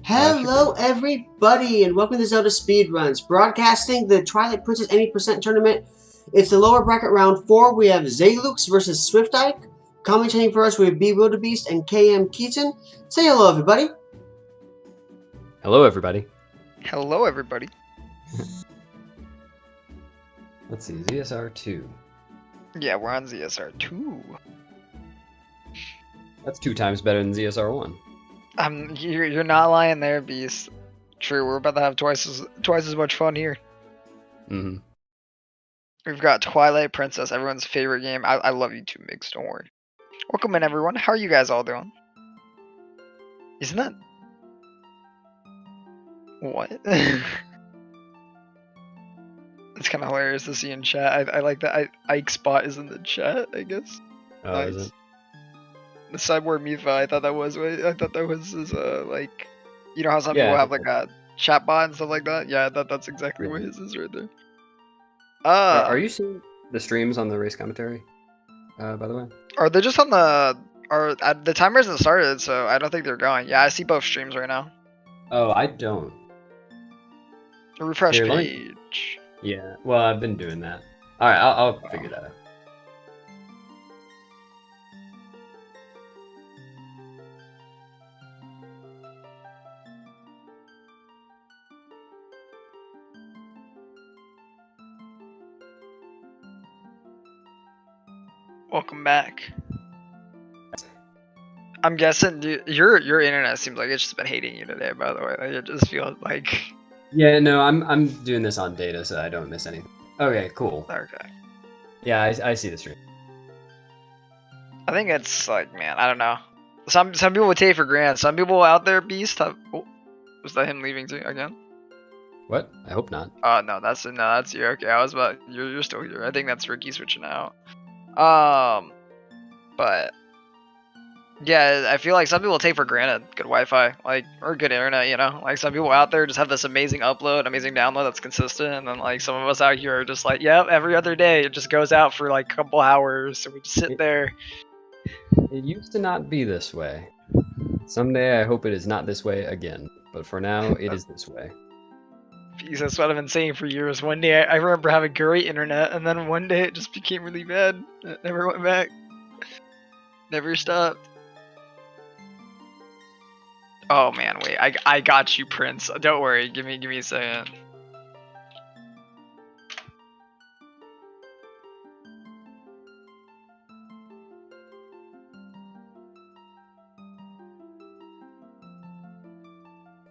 Hello, everybody, and welcome to ZeldaSpeedRuns, broadcasting the Twilight Princess Any Tournament. It's the lower bracket round 4. We have Zelda versus swiftike. Commentating for us, we have B. Wildebeest and KM Keaton. Say hello, everybody. Hello, everybody. Hello, everybody. Let's see, ZSR2. Yeah, we're on ZSR2. That's 2 times better than ZSR1. You're not lying there, Beast. True, we're about to have twice as much fun here. Mm-hmm. We've got Twilight Princess, everyone's favorite game. I love you too, Migs, don't worry. Welcome in, everyone. How are you guys all doing? Isn't that... What? It's kind of hilarious to see in chat. I like that Ike Spot is in the chat, I guess. Oh, Nice. is it? The Cyborg Mifa, I thought that was his, like, you know how some Yeah, people I have, think like, a chat bot and stuff like that? Yeah, that's exactly what his is right there. Are you seeing the streams on the race commentary, by the way? Are they just on the, the timer hasn't started, so I don't think they're going. Yeah, I see both streams right now. Oh, I don't. Refresh Here, let me- page. Yeah, well, I've been doing that. Alright, I'll figure that out. Welcome back. I'm guessing your internet seems like it's just been hating you today, by the way. Like, it just feels like... Yeah, no, I'm doing this on data so I don't miss anything. Okay, cool. Okay. Yeah, I see the stream. I think it's like, man, I don't know. Some people would take it for granted. Some people out there, Beast, have... Oh, was that him leaving too again? What? I hope not. Oh, no, that's you. Okay, I was about... You're still here. I think that's Ricky switching out. But... Yeah, I feel like some people take for granted good Wi-Fi, like, or good internet, you know? Like, some people out there just have this amazing upload, amazing download that's consistent, and then, like, some of us out here are just like, yep, every other day it just goes out for, like, a couple hours, so we just sit there. It used to not be this way. Someday I hope it is not this way again, but for now it is this way. Jeez, that's what I've been saying for years. One day I remember having great internet, and then one day it just became really bad. It never went back. Never stopped. Oh man, wait, I got you, Prince. Don't worry, give me a second.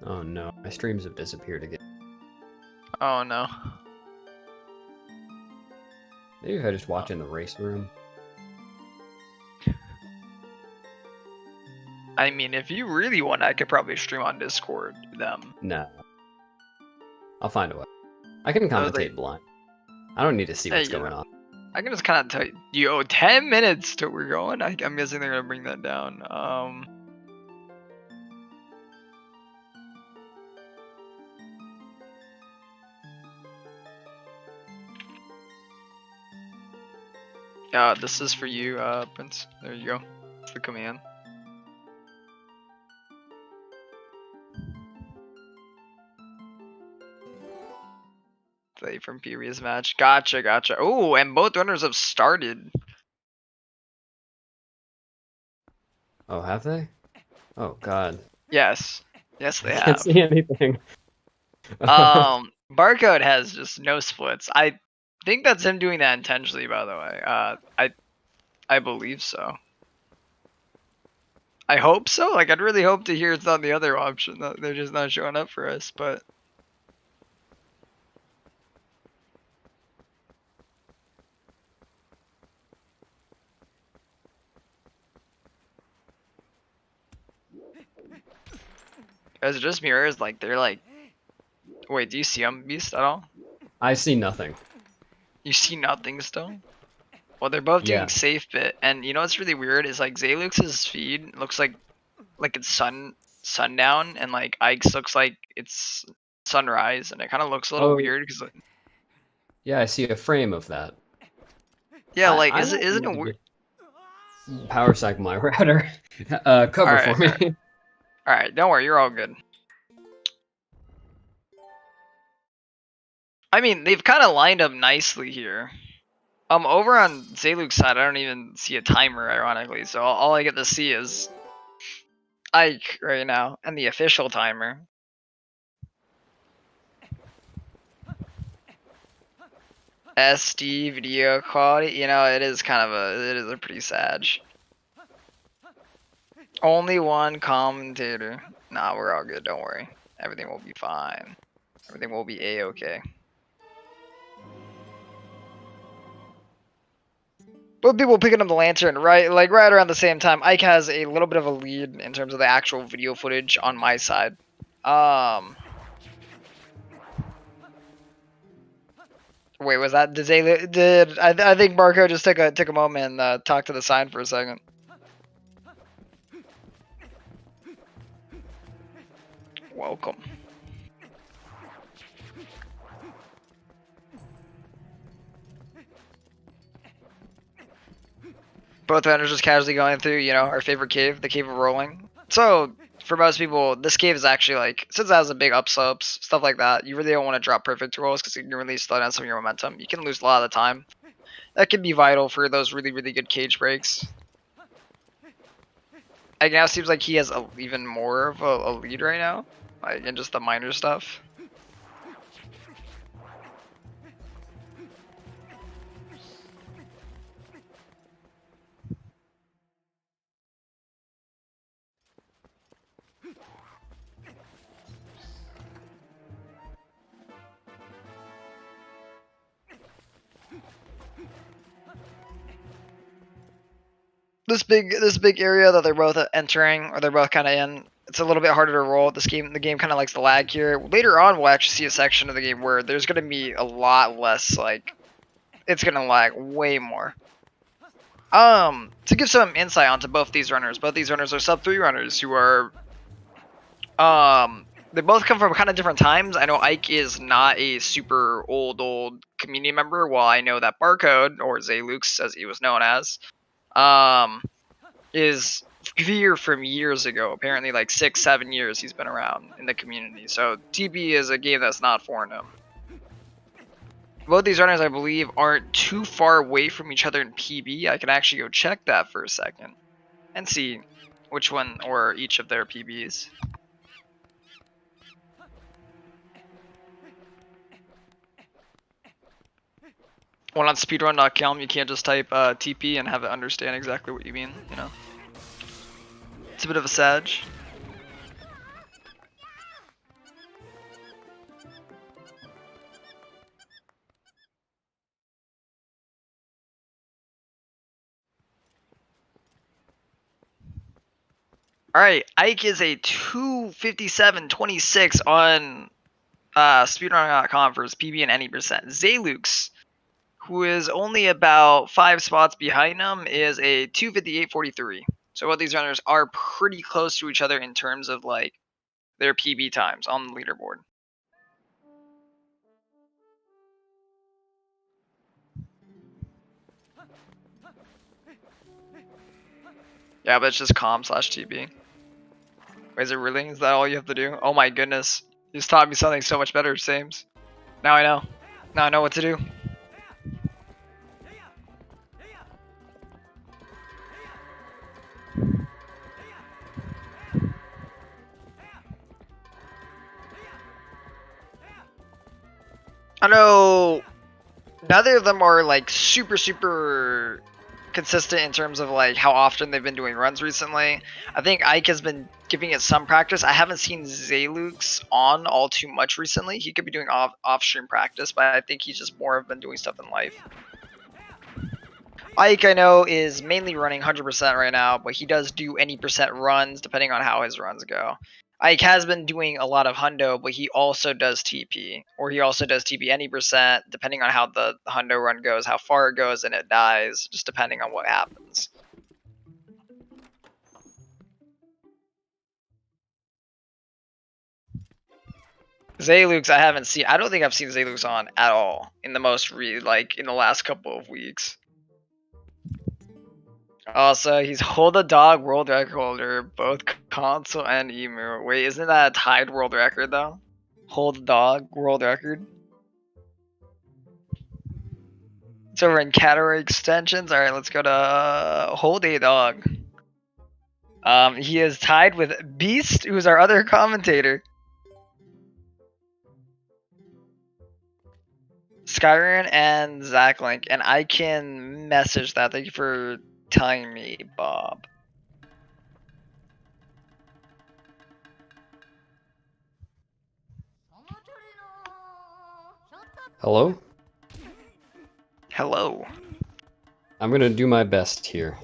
Oh no, my streams have disappeared again. Oh no. Maybe if I just watch in the race room. I mean, if you really want, I could probably stream on Discord them. No. I'll find a way. I can commentate blind. I don't need to see what's going on. I can just kind of tell you, yo, 10 minutes till we're going. I'm guessing they're gonna bring that down. This is for you, Prince. There you go. It's the command. Play from previous match. Gotcha. Oh, and both runners have started. Oh, have they? Oh god. Yes, they I can't have. see anything. Barcode has just no splits. I think that's him doing that intentionally, by the way. I believe so. I hope so. Like, I'd really hope to hear it's not the other option. That they're just not showing up for us, but. Is it just mirrors? Like, they're like... Wait, do you see them, Beast, at all? I see nothing. You see nothing still? Well, they're both doing safe bit, and you know what's really weird is like Zalux's feed looks like it's sundown, and like Ike's looks like it's sunrise, and it kind of looks a little weird because. Yeah, I see a frame of that. Yeah, like isn't it weird? Power cycle my router. Cover for me. Alright, don't worry, you're all good. I mean, they've kind of lined up nicely here. Over on Zayluke's side, I don't even see a timer, ironically. So all I get to see is Ike right now and the official timer. SD video quality, you know, it is a pretty sad. Only one commentator. Nah, we're all good, don't worry. Everything will be fine. Everything will be a-okay. Both people picking up the lantern, right around the same time. Ike has a little bit of a lead in terms of the actual video footage on my side. Wait, was that I think Marco just took a moment and talked to the sign for a second. Welcome. Both vendors just casually going through, you know, our favorite cave, the Cave of Rolling. So, for most people, this cave is actually like, since it has a big upslopes, stuff like that, you really don't want to drop perfect rolls because you can really slow down some of your momentum. You can lose a lot of the time. That can be vital for those really, really good cage breaks. It now seems like he has even more of a lead right now, like in just the minor stuff. This big area that they're both entering, or they're both kind of in, it's a little bit harder to roll. The game kind of likes the lag here. Later on, we'll actually see a section of the game where there's going to be a lot less, like, it's going to lag way more. To give some insight onto both these runners are sub 3 runners who are, they both come from kind of different times. I know Ike is not a super old community member, while I know that Barcode, or Zaylukes as he was known as, is here from years ago. Apparently like 6-7 years he's been around in the community. So TB is a game that's not foreign to him. Both these runners, I believe, aren't too far away from each other in PB. I can actually go check that for a second and see which one or each of their PBs. When on speedrun.com, you can't just type TP and have it understand exactly what you mean, you know? It's a bit of a sag. Alright, Ike is a 257.26 on speedrun.com for his PB and any percent. Zaylukes, who is only about 5 spots behind him, is a 258.43. So both these runners are pretty close to each other in terms of like their PB times on the leaderboard. Yeah, but it's just com/TB. Wait, is it really? Is that all you have to do? Oh my goodness. You just taught me something so much better, Sames. Now I know. Now I know what to do. I know neither of them are like super consistent in terms of like how often they've been doing runs recently. I think Ike has been giving it some practice. I haven't seen Zaylukes on all too much recently. He could be doing off-stream practice, but I think he's just more of been doing stuff in life. Ike, I know, is mainly running 100% right now, but he does do any percent runs depending on how his runs go. Ike has been doing a lot of hundo, but he also does TP, or he also does TP any percent, depending on how the hundo run goes, how far it goes, and it dies, just depending on what happens. Zaylukes, I haven't seen. I don't think I've seen Zaylukes on at all in the in the last couple of weeks. Also, he's Hold a Dog world record holder, both console and emu. Wait, isn't that a tied world record though? Hold a Dog world record. It's over in category extensions. All right, let's go to Hold a Dog. He is tied with Beast, who's our other commentator. Skyrim and Zach Link, and I can message that. Thank you for telling me, Bob. Hello? Hello. I'm gonna do my best here.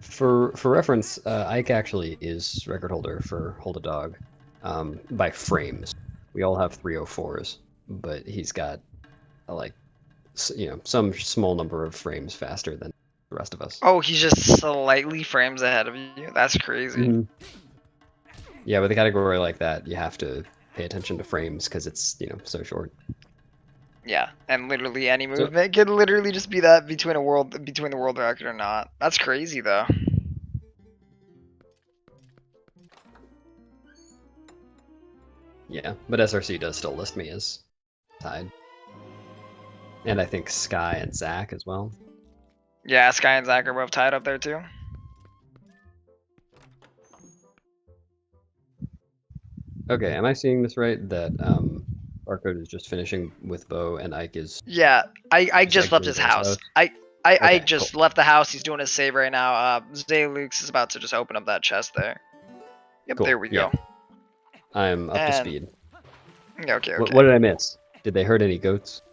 For reference, Ike actually is record holder for Hold a Dog, by frames. We all have 304s, but he's got some small number of frames faster than the rest of us. Oh, he's just slightly frames ahead of you. That's crazy. Mm-hmm. Yeah, with a category like that, you have to pay attention to frames because it's so short. Yeah, and literally any movement could literally just be that between the world record or not. That's crazy though. Yeah, but SRC does still list me as tied. And I think Sky and Zach as well. Yeah, Sky and Zach are both tied up there too. Okay, am I seeing this right? That Barcode is just finishing with Bo and Ike is... Yeah, I just left his house. I just cool. left the house. He's doing his save right now. Zelux is about to just open up that chest there. Yep, Cool. there we go. I'm up to speed. Okay. What did I miss? Did they hurt any goats?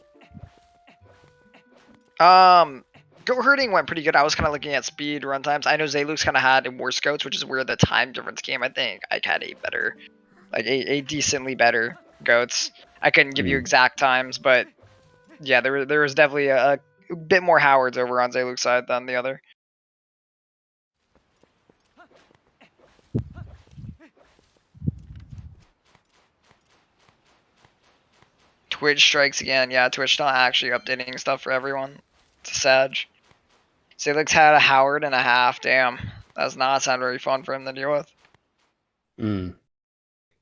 Goat herding went pretty good. I was kind of looking at speed run times. I know Zelux kind of had worse goats, which is where the time difference came. I think I had a better, a decently better goats. I couldn't give you exact times, but yeah, there was definitely a bit more Howards over on Zelux's side than the other. Twitch strikes again. Yeah, Twitch not actually updating stuff for everyone. It's a Sag. Zelux had a Howard and a half. Damn, that does not sound very fun for him to deal with.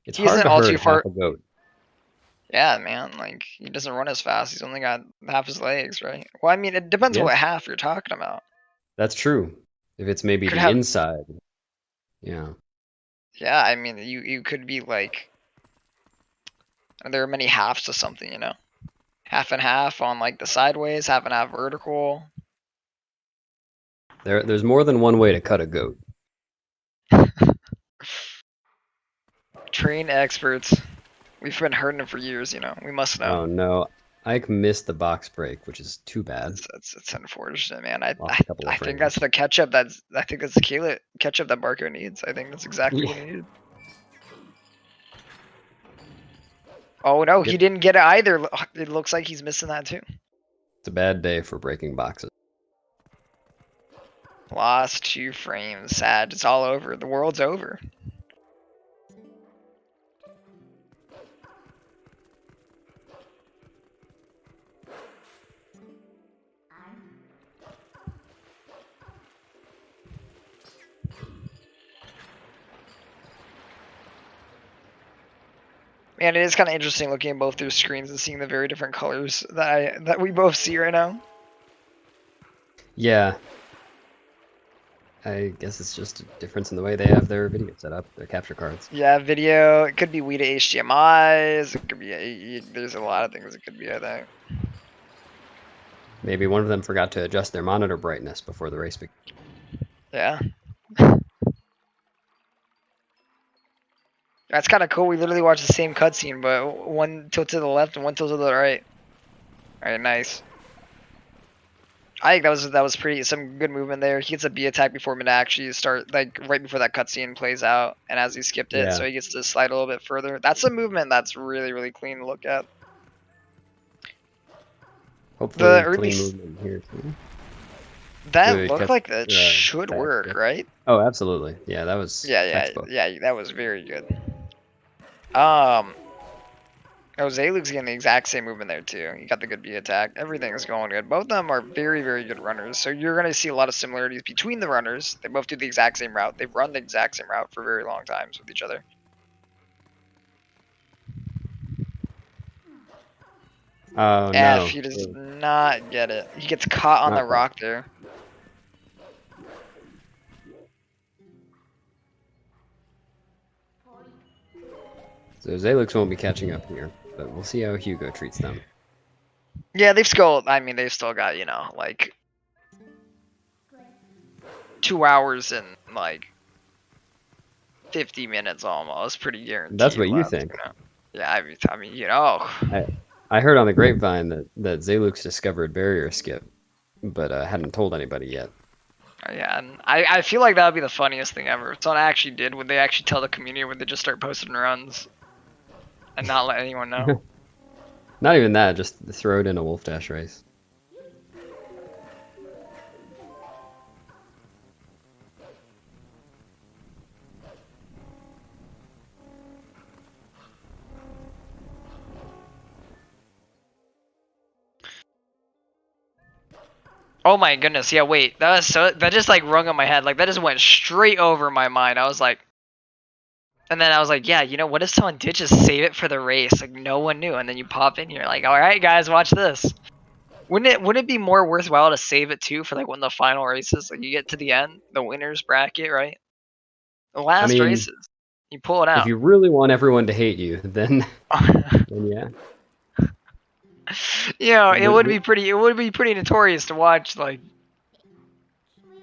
It's hard to herd half a goat. Yeah, man, like, he doesn't run as fast. He's only got half his legs, right? Well, I mean, it depends on what half you're talking about. That's true. If it's maybe the inside. Yeah. Yeah, I mean, you could be like... There are many halves to something, Half and half on, like, the sideways, half and half vertical. There's more than one way to cut a goat. Train experts. We've been herding him for years, We must know. Oh no, Ike missed the box break, which is too bad. It's unfortunate, man. I think that's the ketchup. I think that's the ketchup that Marco needs. I think that's exactly what he needed. Oh no, he didn't get it either. It looks like he's missing that too. It's a bad day for breaking boxes. Lost 2 frames. Sad. It's all over. The world's over. And it is kind of interesting looking at both through screens and seeing the very different colors that we both see right now. Yeah. I guess it's just a difference in the way they have their video set up, their capture cards. Yeah, video. It could be Wii to HDMIs. It could be there's a lot of things it could be, I think. Maybe one of them forgot to adjust their monitor brightness before the race began. Yeah. That's kind of cool. We literally watched the same cutscene, but one tilt to the left and one tilt to the right. All right, nice. I think that was some good movement there. He gets a B attack before mid actually start, like right before that cutscene plays out, and as he skipped it, so he gets to slide a little bit further. That's a movement that's really clean to look at. Hopefully, clean movement here too. That looked like that should work, right? Oh, absolutely. Yeah, that was. Yeah, that was very good. Zelux getting the exact same movement there too. He got the good B attack. Everything is going good. Both of them are very good runners. So you're going to see a lot of similarities between the runners. They both do the exact same route. They've run the exact same route for very long times with each other. Oh F, no. he does not get it. He gets caught on Not the rock there. So Zalux won't be catching up here, but we'll see how Hugo treats them. Yeah, they've still, I mean, they've still got, you know, like 2 hours and like 50 minutes almost, pretty guaranteed. That's what you left, think. know? Yeah, I mean, you know. I heard on the grapevine that Zalux discovered barrier skip, but hadn't told anybody yet. Yeah, and I feel like that would be the funniest thing ever. If someone actually did, would they actually tell the community, or would they just start posting runs and not let anyone know? Not even that, just throw it in a Wolfdash race. Oh my goodness, yeah, wait, that just like rung on my head, like that just went straight over my mind. I was like, and then I was like, yeah, you know, what if someone did just save it for the race? Like no one knew, and then you pop in, you're like, all right, guys, watch this. Wouldn't it be more worthwhile to save it too for like when the final races, like you get to the end, the winners bracket, right? The last mean, races, you pull it If out. you really want everyone to hate you, then yeah. You know, it would be pretty notorious to watch. Like,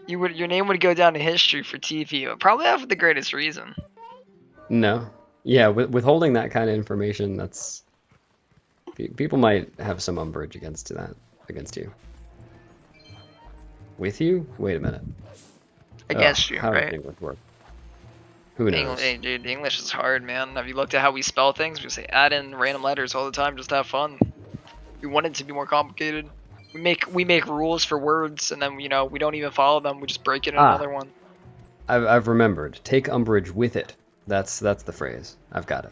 your name would go down in history for TV, but probably not for the greatest reason. No. Yeah, withholding that kind of information, that's people might have some umbrage against you. With you? Wait a minute. Against you, how right? does English work? Who knows? Hey, dude, English is hard, man. Have you looked at how we spell things? We say add in random letters all the time just to have fun. We want it to be more complicated. We make rules for words, and then, you know, we don't even follow them. We just break it in another one. I've remembered. Take umbrage with it. That's the phrase. I've got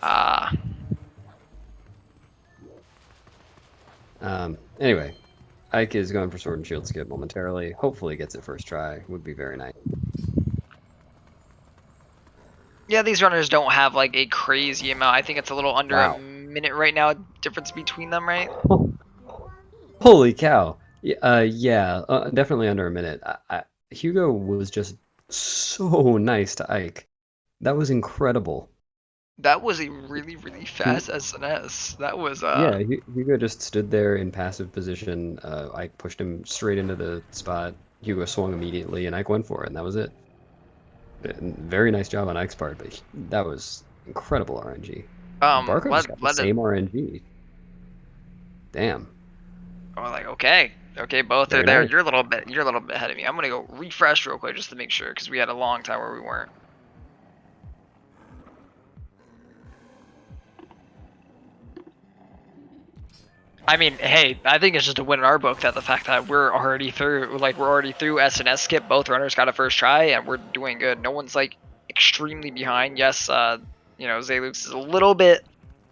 it. Anyway, Ike is going for Sword and Shield skip momentarily. Hopefully gets it first try. Would be very nice. Yeah, these runners don't have like a crazy amount. I think it's a little under a minute right now, difference between them, right? Holy cow. Yeah, definitely under a minute. Hugo was just so nice to Ike. That was incredible. That was a really, really fast SNS. That was Yeah, Hugo just stood there in passive position. Ike pushed him straight into the spot. Hugo swung immediately, and Ike went for it, and that was it. Very nice job on Ike's part, but that was incredible RNG. Barco just got the same RNG. Damn. Oh, like okay, both are there. Nice. You're a little bit ahead of me. I'm gonna go refresh real quick just to make sure, because we had a long time where we weren't. I mean, hey, I think it's just a win in our book that the fact that we're already through SNS skip. Both runners got a first try, and we're doing good. No one's like extremely behind. Yes, you know, Zalux is has a little bit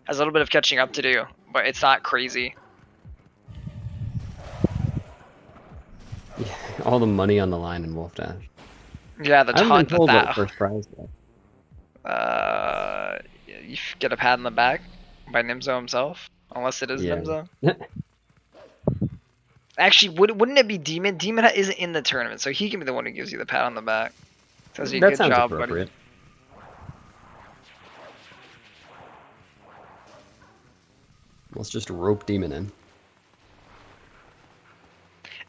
of catching up to do, but it's not crazy. Yeah, all the money on the line in Wolfdash. Yeah, the taunt told what first prize was. You get a pat on the back by Nimzo himself. Unless it is Nimzo. Actually, wouldn't it be Demon? Demon isn't in the tournament, so he can be the one who gives you the pat on the back. Tells you good job, buddy. Let's just rope Demon in.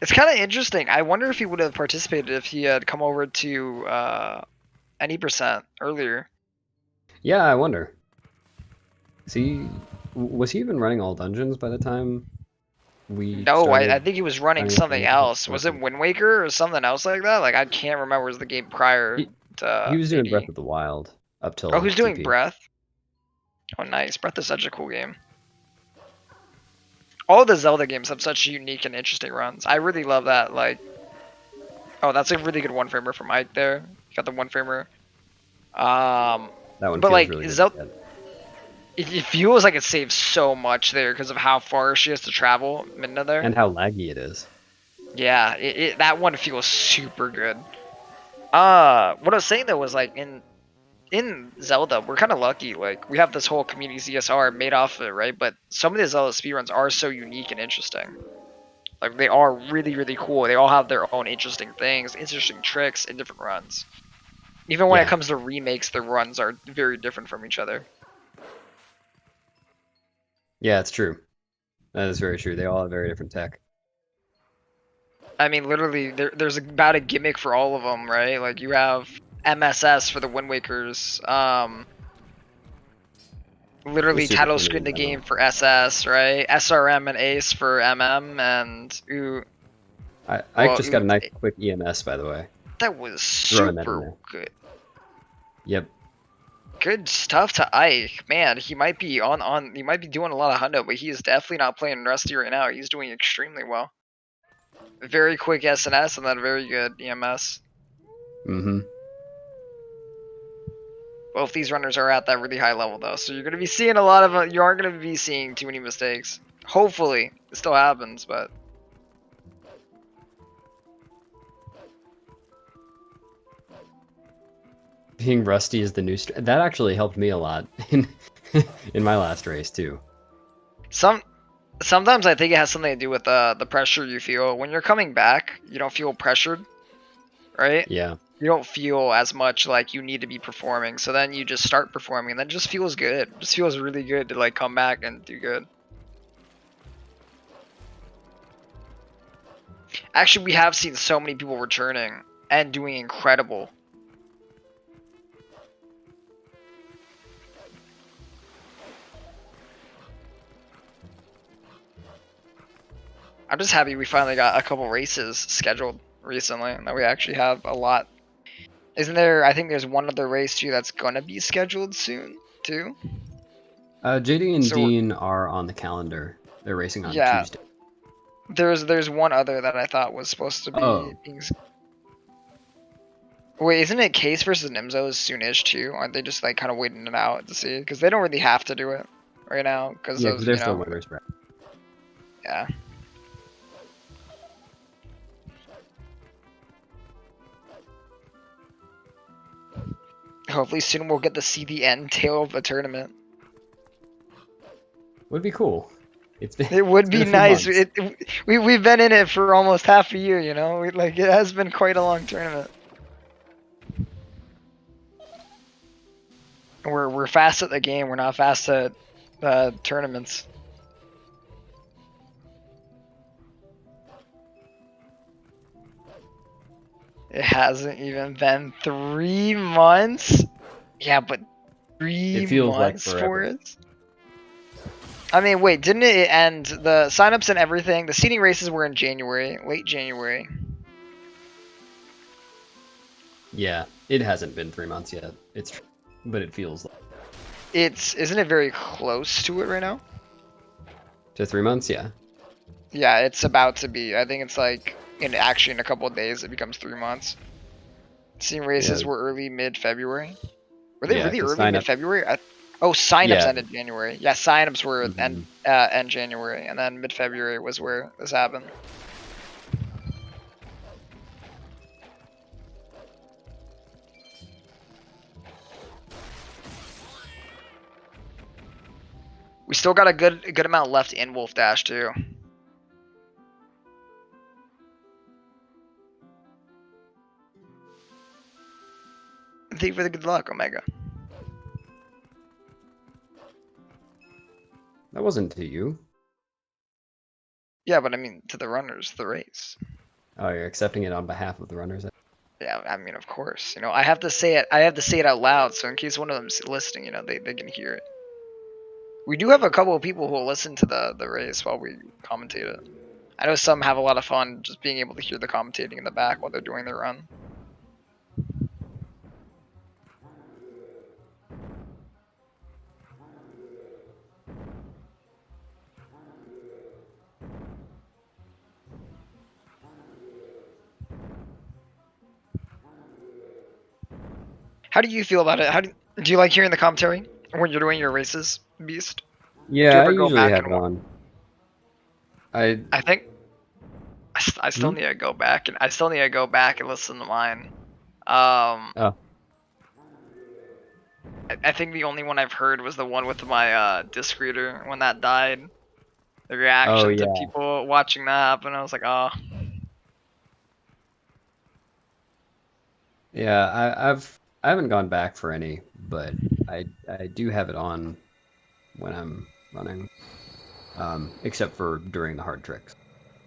It's kind of interesting. I wonder if he would have participated if he had come over to any percent earlier. Yeah, I wonder. See, was he even running all dungeons by the time we No, I think he was running something else. Was it Wind Waker or something else like that? Like, I can't remember. Was the game prior to he was doing Breath of the Wild up till who's doing Breath? Oh, nice. Breath is such a cool game. All the Zelda games have such unique and interesting runs. I really love that. Like, oh, that's a really good one-framer from Ike there. You got the one-framer. That one but feels like, really good. It feels like it saves so much there because of how far she has to travel, Midna there. And how laggy it is. Yeah, that one feels super good. What I was saying though was like in Zelda, we're kind of lucky. Like, we have this whole community CSR made off of it, right? But some of the Zelda speedruns are so unique and interesting. Like, they are really, really cool. They all have their own interesting things, interesting tricks in different runs. Even when it comes to remakes, the runs are very different from each other. Yeah, it's true. That is very true. They all have very different tech. I mean, literally, there's about a gimmick for all of them, right? Like, you have MSS for the Wind Wakers, literally title screen the game for SS, right? SRM and Ace for MM, and I just got a nice quick EMS, by the way. That was super good. Yep. Good stuff to Ike. Man, he might be he might be doing a lot of hundo, but he is definitely not playing rusty right now. He's doing extremely well. Very quick SNS and then very good EMS. Mm-hmm. Both these runners are at that really high level though, so you're gonna be seeing a lot of you aren't gonna be seeing too many mistakes. Hopefully, it still happens, but. Being rusty is the new that actually helped me a lot in my last race too. Sometimes I think it has something to do with the pressure you feel when you're coming back. You don't feel pressured, right? Yeah. You don't feel as much like you need to be performing, so then you just start performing, and then it just feels good. It just feels really good to like come back and do good. Actually, we have seen so many people returning and doing incredible. I'm just happy we finally got a couple races scheduled recently, and that we actually have a lot. Isn't there? I think there's one other race too that's gonna be scheduled soon too. JD and Dean are on the calendar. They're racing on Tuesday. There's one other that I thought was supposed to be. Wait, isn't it Case versus Nimzo soonish too? Aren't they just like kind of waiting it out to see? Because they don't really have to do it right now because they're still winners, right? Yeah. Hopefully soon we'll get to see the end tail of the tournament. Would be cool. It would be nice. We've been in it for almost half a year, you know. It has been quite a long tournament. We're fast at the game. We're not fast at tournaments. It hasn't even been 3 months. Yeah, but 3 months like for it. I mean, wait, didn't it end? The signups and everything, the seeding races were in January, late January. Yeah, it hasn't been 3 months yet. But it feels like. Isn't it very close to it right now? To 3 months, yeah. Yeah, it's about to be. I think it's like in a couple of days it becomes 3 months. Seeding races were early mid-February. Were they really early mid-February? Signups ended January. Yeah, signups were end January, and then mid-February was where this happened. We still got a good amount left in Wolfdash too. Thank you for the good luck, Omega. That wasn't to you. Yeah, but I mean to the runners, the race. Oh, you're accepting it on behalf of the runners? Yeah, I mean, of course. You know, I have to say it. I have to say it out loud, so in case one of them's listening, you know, they can hear it. We do have a couple of people who will listen to the race while we commentate it. I know some have a lot of fun just being able to hear the commentating in the back while they're doing their run. How do you feel about it? Do you like hearing the commentary when you're doing your races, Beast? Yeah, I usually have one. I think I still need to go back and listen to mine. I think the only one I've heard was the one with my disc reader when that died. The reaction yeah. to people watching that happen, I was like, oh. Yeah, I haven't gone back for any, but I do have it on when I'm running, except for during the hard tricks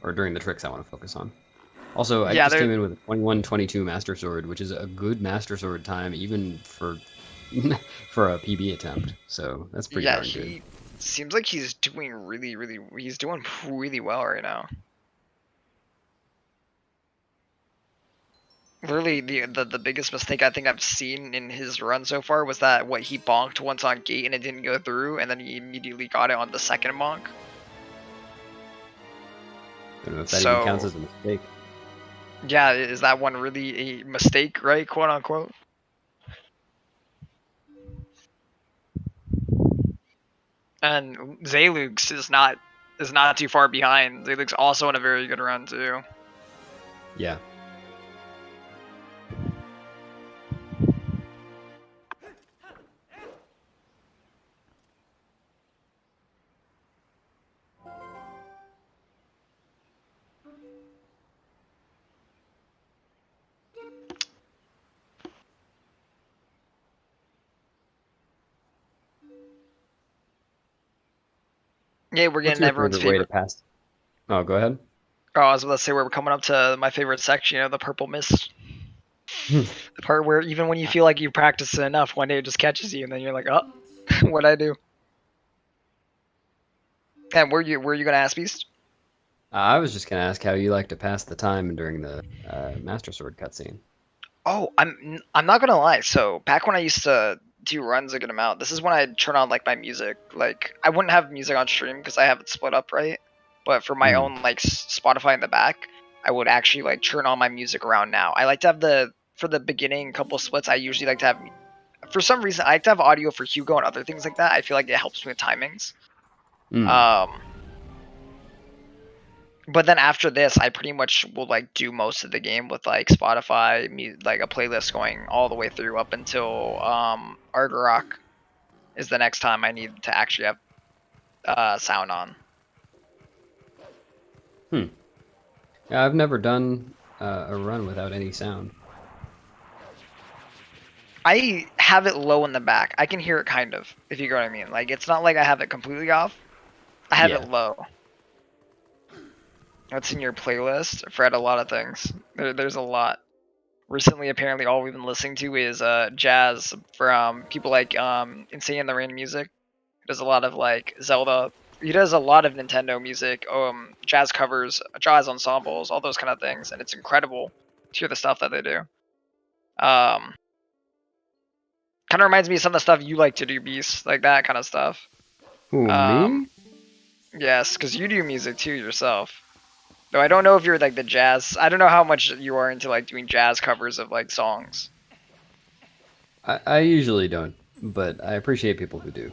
or during the tricks I want to focus on. Also, I Yeah, just there. came in with a 21-22 Master Sword, which is a good Master Sword time even for for a PB attempt. So that's pretty Yeah, darn good. he seems like he's doing he's doing really well right now. Literally, the biggest mistake I think I've seen in his run so far was that he bonked once on gate and it didn't go through, and then he immediately got it on the second bonk. I don't know if that even counts as a mistake. Yeah, is that one really a mistake, right? Quote unquote. And Zelux is not too far behind. Zelux also in a very good run too. Yeah. Yeah, we're What's getting your everyone's favorite way to favorite. pass? Oh, go ahead. Oh, I was about to say we're coming up to my favorite section, the purple mist. The part where even when you feel like you practiced it enough, one day it just catches you, and then you're like, oh, what'd I do? And were you gonna ask Beast? I was just gonna ask how you like to pass the time during the Master Sword cutscene. Oh, I'm not gonna lie. So back when I used to do runs a good amount, this is when I'd turn on like my music. Like I wouldn't have music on stream because I have it split up, right? But for my own like Spotify in the back, I would actually like turn on my music around now. I like to have for the beginning couple splits. I usually like to have, for some reason, I like to have audio for Hugo and other things like that. I feel like it helps me with timings. But then after this, I pretty much will like do most of the game with like Spotify, like a playlist going all the way through up until Argarok is the next time I need to actually have sound on. Yeah, I've never done a run without any sound. I have it low in the back. I can hear it kind of, if you get what I mean. Like it's not like I have it completely off. I have it low. What's in your playlist? I've read a lot of things. There's a lot. Recently, apparently, all we've been listening to is jazz from people like Insane in the Rain Music. He does a lot of like Zelda. He does a lot of Nintendo music, jazz covers, jazz ensembles, all those kind of things, and it's incredible to hear the stuff that they do. Kind of reminds me of some of the stuff you like to do, Beast, like that kind of stuff. Who, me? Yes, because you do music too yourself. Though I don't know if you're like the jazz. I don't know how much you are into like doing jazz covers of like songs. I usually don't, but I appreciate people who do.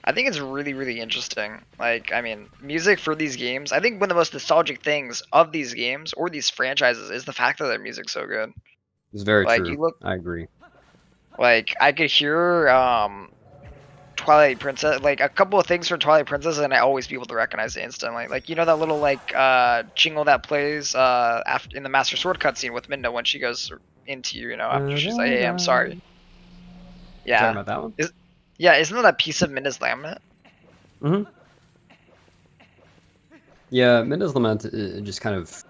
I think it's really interesting. Like, I mean, music for these games. I think one of the most nostalgic things of these games or these franchises is the fact that their music's so good. It's very Like, true. you look. I agree. Like, I could hear Twilight Princess, like a couple of things from Twilight Princess, and I always be able to recognize it instantly. Like that little like jingle that plays after in the Master Sword cutscene with Minda when she goes into you, after she's like, "Hey, I'm sorry." Yeah. Talking about that one? Isn't that a piece of Minda's Lament? Yeah, Minda's Lament it just kind of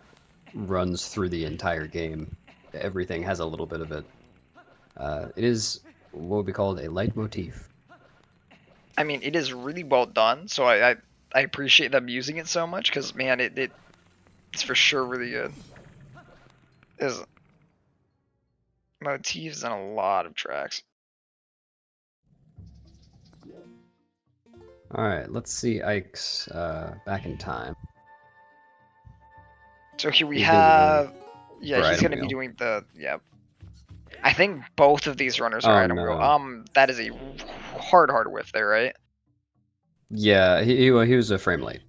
runs through the entire game. Everything has a little bit of it. It is what would be called a leitmotif. I mean, it is really well done, so I appreciate them using it so much, because, man, it's for sure really good. There's motifs in a lot of tracks. Alright, let's see Ike's Back in Time. So here we have... Yeah, he's going to be wheel. doing the... Yeah. I think both of these runners are item wheel. That is a hard whiff there, right? Yeah, he was a frame late.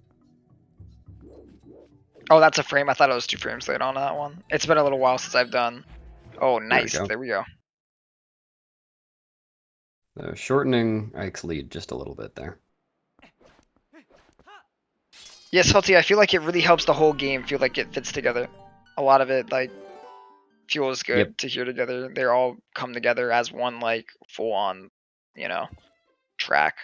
Oh, that's a frame. I thought it was 2 frames late on that one. It's been a little while since I've done. Oh, nice. There we go. Shortening Ike's lead just a little bit there. Yeah, Salty, I feel like it really helps the whole game feel like it fits together. A lot of it, like, feels good to hear together. They all come together as one, like, full-on, you know, track.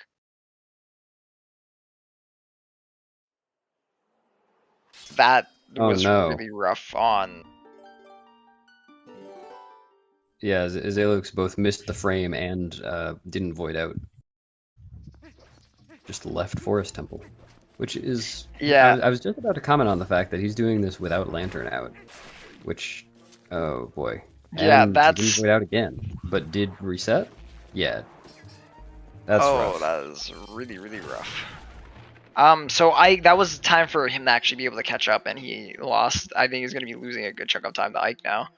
That was really rough on. Yeah, Zalux both missed the frame and didn't void out. Just left Forest Temple, which is... Yeah. I was just about to comment on the fact that he's doing this without Lantern out, which... Oh, boy. Yeah, and that's... didn't void out again, but did reset? Yeah. That's rough. Oh, that is really, really rough. So that was time for him to actually be able to catch up, and he lost. I think he's going to be losing a good chunk of time to Ike now.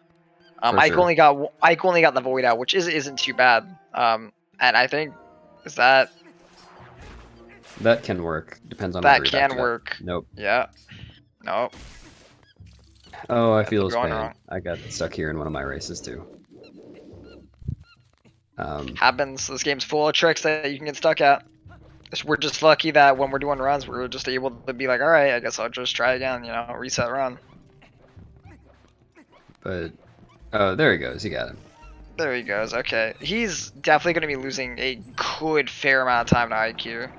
Ike only got the void out, which isn't too bad. And I think that can work. Depends on that can work. Nope. Yeah. Nope. Oh, I feel his pain. Wrong. I got stuck here in one of my races too. Happens. This game's full of tricks that you can get stuck at. We're just lucky that when we're doing runs, we're just able to be like, all right, I guess I'll just try again, you know, reset run. But, oh, there he goes. He got him. There he goes. Okay, he's definitely going to be losing a good fair amount of time to IQ.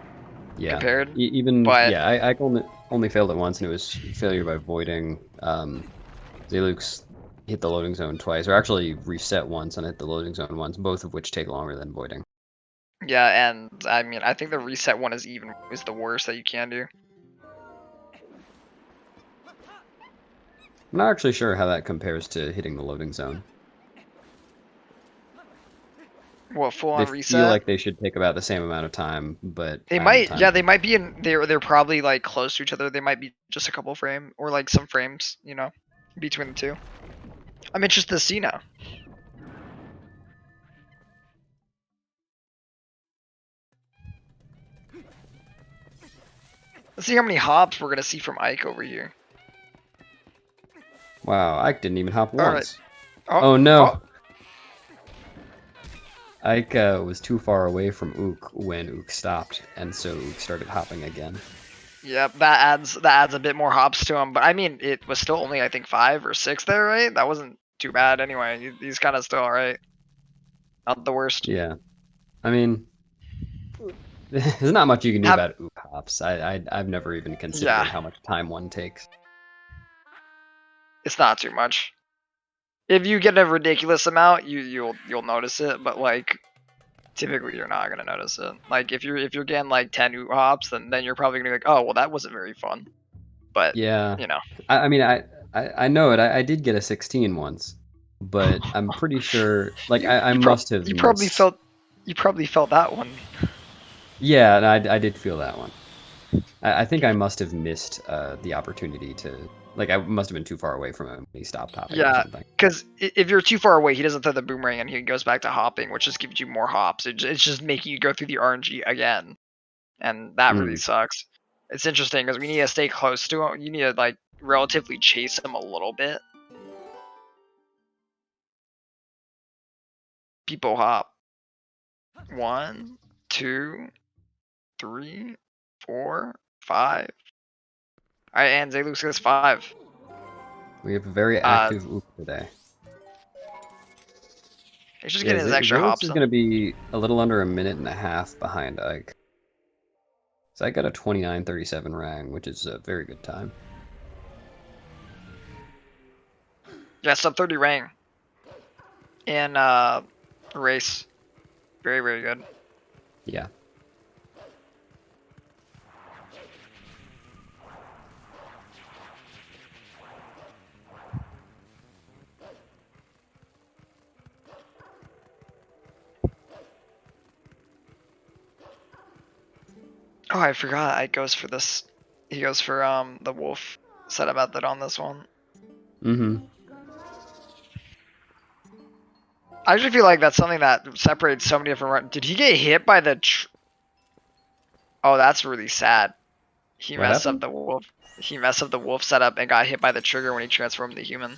Yeah. Compared. Yeah, I only failed it once, and it was failure by voiding. Zalux hit the loading zone twice, or actually reset once and hit the loading zone once, both of which take longer than voiding. Yeah, and I mean, I think the reset one is the worst that you can do. I'm not actually sure how that compares to hitting the loading zone. What, full on reset? They feel like they should take about the same amount of time, but they might. Yeah, they might be in. They're probably like close to each other. They might be just a couple frame or like some frames, you know, between the two. I'm interested to see now. Let's see how many hops we're gonna see from Ike over here. Wow, Ike didn't even hop once. Right. Oh no! Ike was too far away from Ook when Ook stopped, and so Ook started hopping again. Yep, that adds a bit more hops to him. But I mean, it was still only I think 5 or 6 there, right? That wasn't too bad anyway. He's kind of still alright. Not the worst. Yeah, I mean. There's not much you can do about Ook hops. I've never even considered how much time one takes. It's not too much. If you get a ridiculous amount, you'll notice it, but like typically you're not gonna notice it. Like if you're getting like 10 Ook hops, then you're probably gonna be like, oh well, that wasn't very fun. But yeah, you know. I mean I know it. I did get a 16 once, but I'm pretty sure like I must have. You probably felt that one. Yeah, and I did feel that one. I think I must have missed the opportunity to... Like, I must have been too far away from him when he stopped hopping or something. Because if you're too far away, he doesn't throw the boomerang and he goes back to hopping, which just gives you more hops. It's just making you go through the RNG again. And that really sucks. It's interesting because we need to stay close to him. You need to, like, relatively chase him a little bit. People hop. 1, 2... 3, 4, 5. Alright, and Zalux gets 5. We have a very active Ook today. He's just getting his extra hops. Zalux is going to be a little under a minute and a half behind Ike. So I got a 29:37 rang, which is a very good time. Yeah, sub 30 rang. In race. Very, very good. Yeah. Oh, I forgot. It goes for this. He goes for the wolf setup method on this one. Mm-hmm. I actually feel like that's something that separates so many different runs. Did he get hit by the? Oh, that's really sad. He messed up the wolf. He messed up the wolf setup and got hit by the trigger when he transformed the human.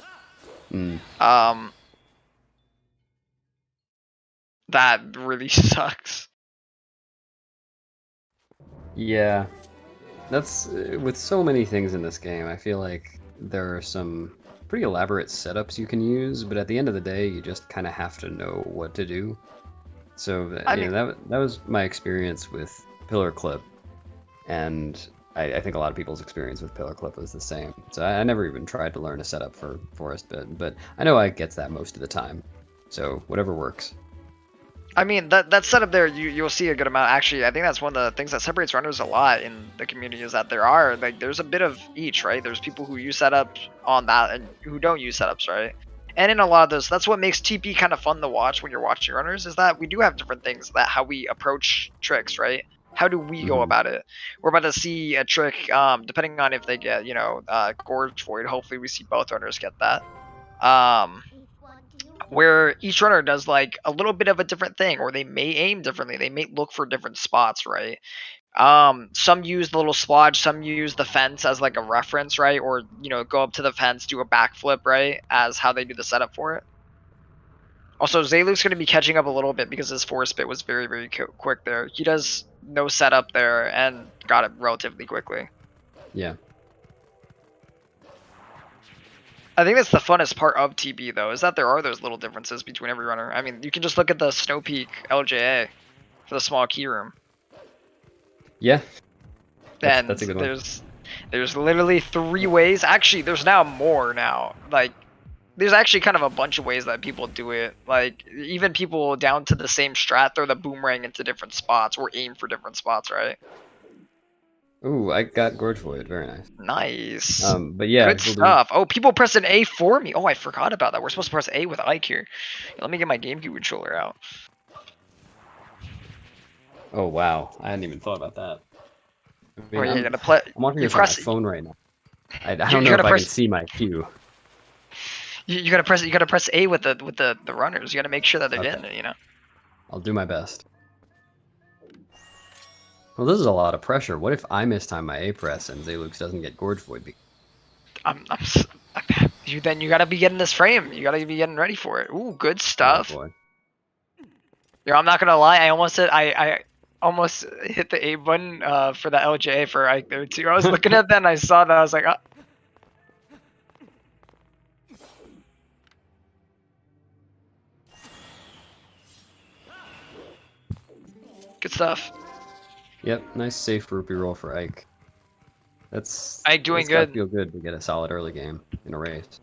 That really sucks. Yeah, that's with so many things in this game. I feel like there are some pretty elaborate setups you can use, but at the end of the day, you just kind of have to know what to do. So I mean, that was my experience with Pillar Clip, and I think a lot of people's experience with Pillar Clip was the same. So I never even tried to learn a setup for Forest Bit, but I know I gets that most of the time. So whatever works. I mean that setup there, you'll see a good amount. Actually, I think that's one of the things that separates runners a lot in the community is that there's a bit of each, right? There's people who use setups on that and who don't use setups, right? And in a lot of those, that's what makes TP kind of fun to watch when you're watching runners, is that we do have different things, that how we approach tricks, right? How do we go about it? We're about to see a trick, depending on if they get, Gorge Void. Hopefully we see both runners get that. Where each runner does like a little bit of a different thing, or they may aim differently. They may look for different spots, right? Some use the little splodge, some use the fence as like a reference, right? Or go up to the fence, do a backflip, right? As how they do the setup for it. Also, Zaylu's going to be catching up a little bit because his force bit was very, very quick there. He does no setup there and got it relatively quickly. Yeah. I think that's the funnest part of TB though, is that there are those little differences between every runner. I mean, you can just look at the Snow Peak LJA for the small key room. Yeah. That's a good one. There's literally 3 ways. Actually, there's now more now. Like, there's actually kind of a bunch of ways that people do it. Like, even people down to the same strat throw the boomerang into different spots or aim for different spots, right? Ooh, I got Gorge Void. Very nice. Nice. But yeah, good stuff. Oh, people press an A for me. Oh, I forgot about that. We're supposed to press A with Ike here. Let me get my GameCube controller out. Oh wow, I hadn't even thought about that. I mean, you're gonna play. I'm watching this on my phone right now. I don't know if I can see my cue. You gotta press. You gotta press A with the runners. You gotta make sure that they're getting it. I'll do my best. Well, this is a lot of pressure. What if I mistime my A press and Zalux doesn't get Gorge Void? Then you gotta be getting this frame. You gotta be getting ready for it. Ooh, good stuff. Oh, boy. I'm not gonna lie. I almost hit the A button for the LJ for Ike there too. I was looking at that and I saw that. I was like, oh. Good stuff. Yep, nice safe rupee roll for Ike. That's Ike doing good. Feel good to get a solid early game in a race.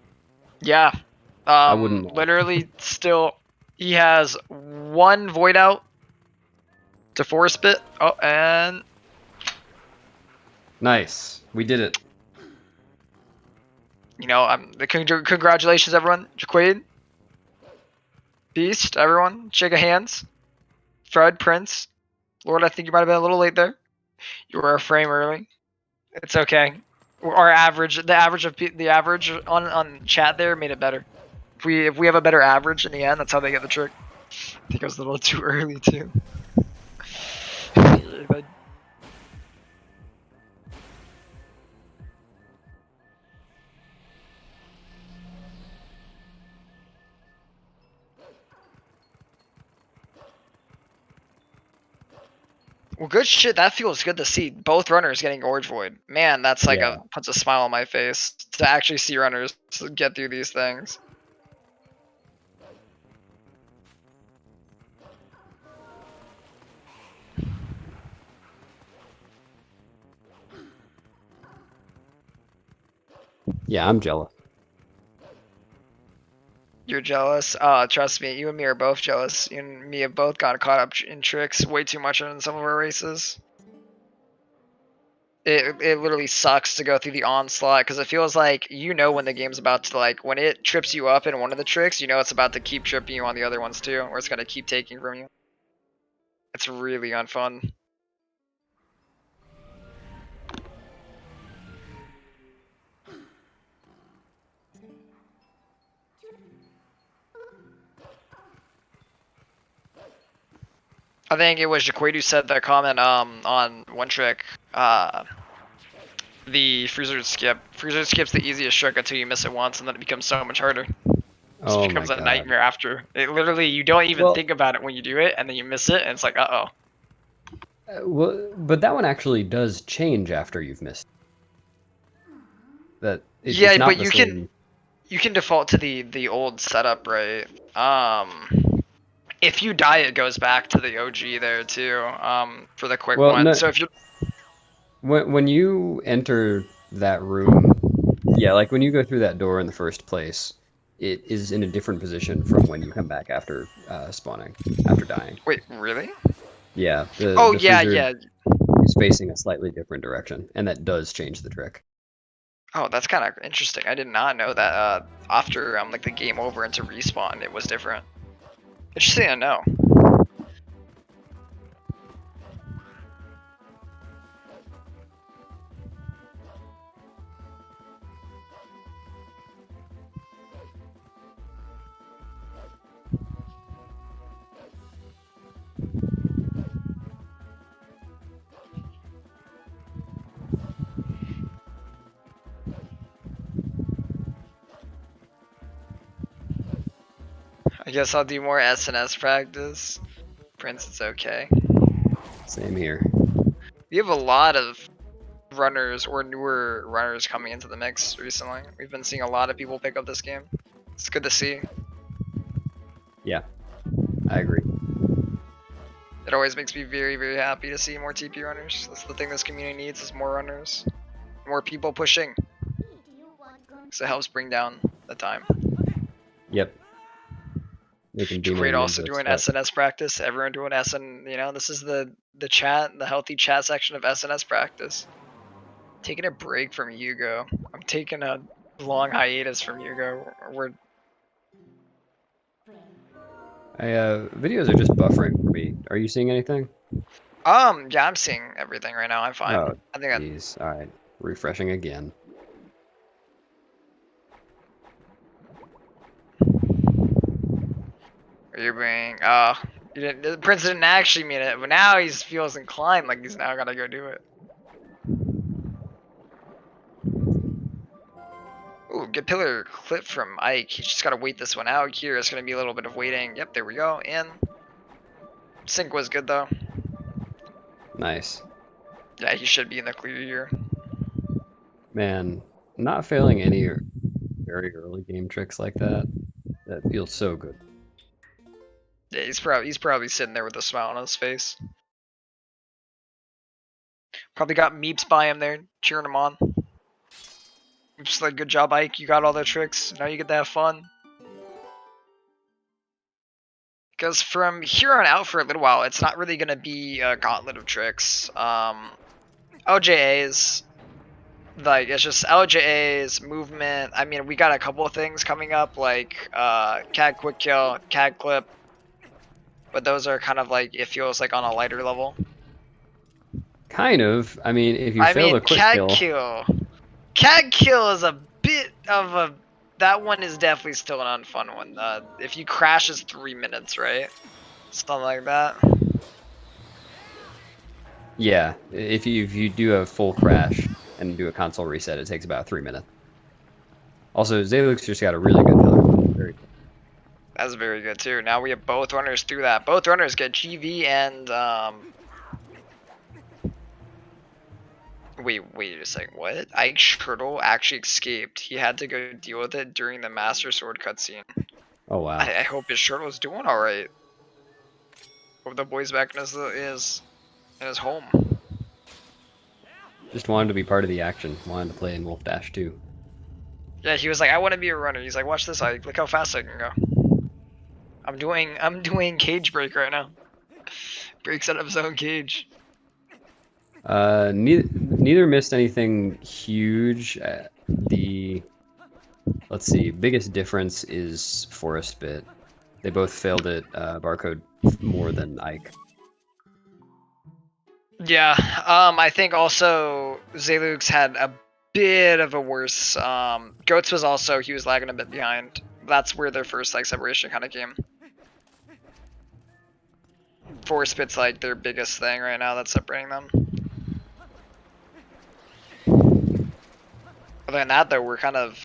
Yeah. I wouldn't literally still he has 1 void out to force bit. Oh, and nice. We did it. Congratulations everyone. Jaquade. Beast, everyone. Shake of hands. Fred, Prince. Lord, I think you might have been a little late there. You were a frame early. It's okay. Our average, the average on chat there made it better. If we have a better average in the end, that's how they get the trick. I think it was a little too early too. Well, good shit. That feels good to see. Both runners getting Gorge Void. Man, that's like puts a smile on my face to actually see runners get through these things. Yeah, I'm jealous. You're jealous? Trust me, you and me are both jealous. You and me have both gotten caught up in tricks way too much in some of our races. It literally sucks to go through the onslaught because it feels like when the game's about to when it trips you up in one of the tricks, it's about to keep tripping you on the other ones too, or it's gonna keep taking from you. It's really unfun. I think it was Jaquade who said that comment on one trick. The freezer skip. Freezer skip's the easiest trick until you miss it once, and then it becomes so much harder. Just Oh my becomes a god. nightmare after. It literally, you don't even Well- think about it when you do it, and then you miss it, and it's like, uh-oh. Well, but that one actually does change after you've missed. Yeah, it's not but the you same. can default to the old setup, right? If you die, it goes back to the OG there too. For the quick Well, one. no, So if you when you enter that room, yeah, like when you go through that door in the first place, it is in a different position from when you come back after spawning, after dying. wait, really? Yeah, Oh the yeah, freezer yeah. is facing a slightly different direction, and that does change the trick. Oh, that's kind of interesting. I did not know that. After like the game over into respawn, it was different. Interesting to know. I guess I'll do more SNS practice. Prince, it's okay. Same here. We have a lot of runners or newer runners coming into the mix recently. We've been seeing a lot of people pick up this game. It's good to see. Yeah, I agree. It always makes me very, very happy to see more TP runners. That's the thing this community needs, is more runners. More people pushing. So it helps bring down the time. Yep. They can do Great, more also ninja doing stuff. SNS practice. Everyone doing SN, this is the chat, the healthy chat section of SNS practice. Taking a break from Yugo. I'm taking a long hiatus from Yugo. We're Videos are just buffering for me. Are you seeing anything? yeah, I'm seeing everything right now. I'm fine. Oh, I think jeez. All right, refreshing again. you're being you didn't, the prince didn't actually mean it, but now he feels inclined like he's now gotta go do it. Ooh, good pillar clip from Ike. He's just gotta wait this one out here. It's gonna be a little bit of waiting. Yep, there we go. In. Sync was good though. Nice. Yeah, he should be in the clear here. Man, not failing any very early game tricks like that. That feels so good. Yeah, he's probably sitting there with a smile on his face. Probably got Meeps by him there, cheering him on. Just like, good job, Ike. You got all the tricks. Now you get to have fun. Because from here on out for a little while, it's not really going to be a gauntlet of tricks. LJAs, like, it's just LJAs, movement. I mean, we got a couple of things coming up, like CAD Quick Kill, CAD Clip. But those are kind of like, it feels like on a lighter level. Kind of. I mean, if you fail the quick kill. CAD Kill is a bit of a... That one is definitely still an unfun one. If you crash, it's 3 minutes, right? Something like that. Yeah, if you do a full crash and do a console reset, it takes about 3 minutes. Also, Zelux just got a really good pillar. Very good. That's very good too. Now we have both runners through that. Both runners get GV and Wait a second, what? Ike's turtle actually escaped. He had to go deal with it during the Master Sword cutscene. Oh wow. I hope his turtle is doing alright. Hope the boy's back in his home. Just wanted to be part of the action. Wanted to play in Wolfdash too. Yeah, he was like, I want to be a runner. He's like, watch this, Ike. Look how fast I can go. I'm doing cage break right now. Breaks out of his own cage. Neither missed anything huge. Let's see, biggest difference is Forest Bit. They both failed it barcode more than Ike. Yeah, I think also Zelux had a bit of a worse. Goats was also, he was lagging a bit behind. That's where their first like separation kind of came. Forest Bit's like their biggest thing right now that's separating them. Other than that, though, we're kind of...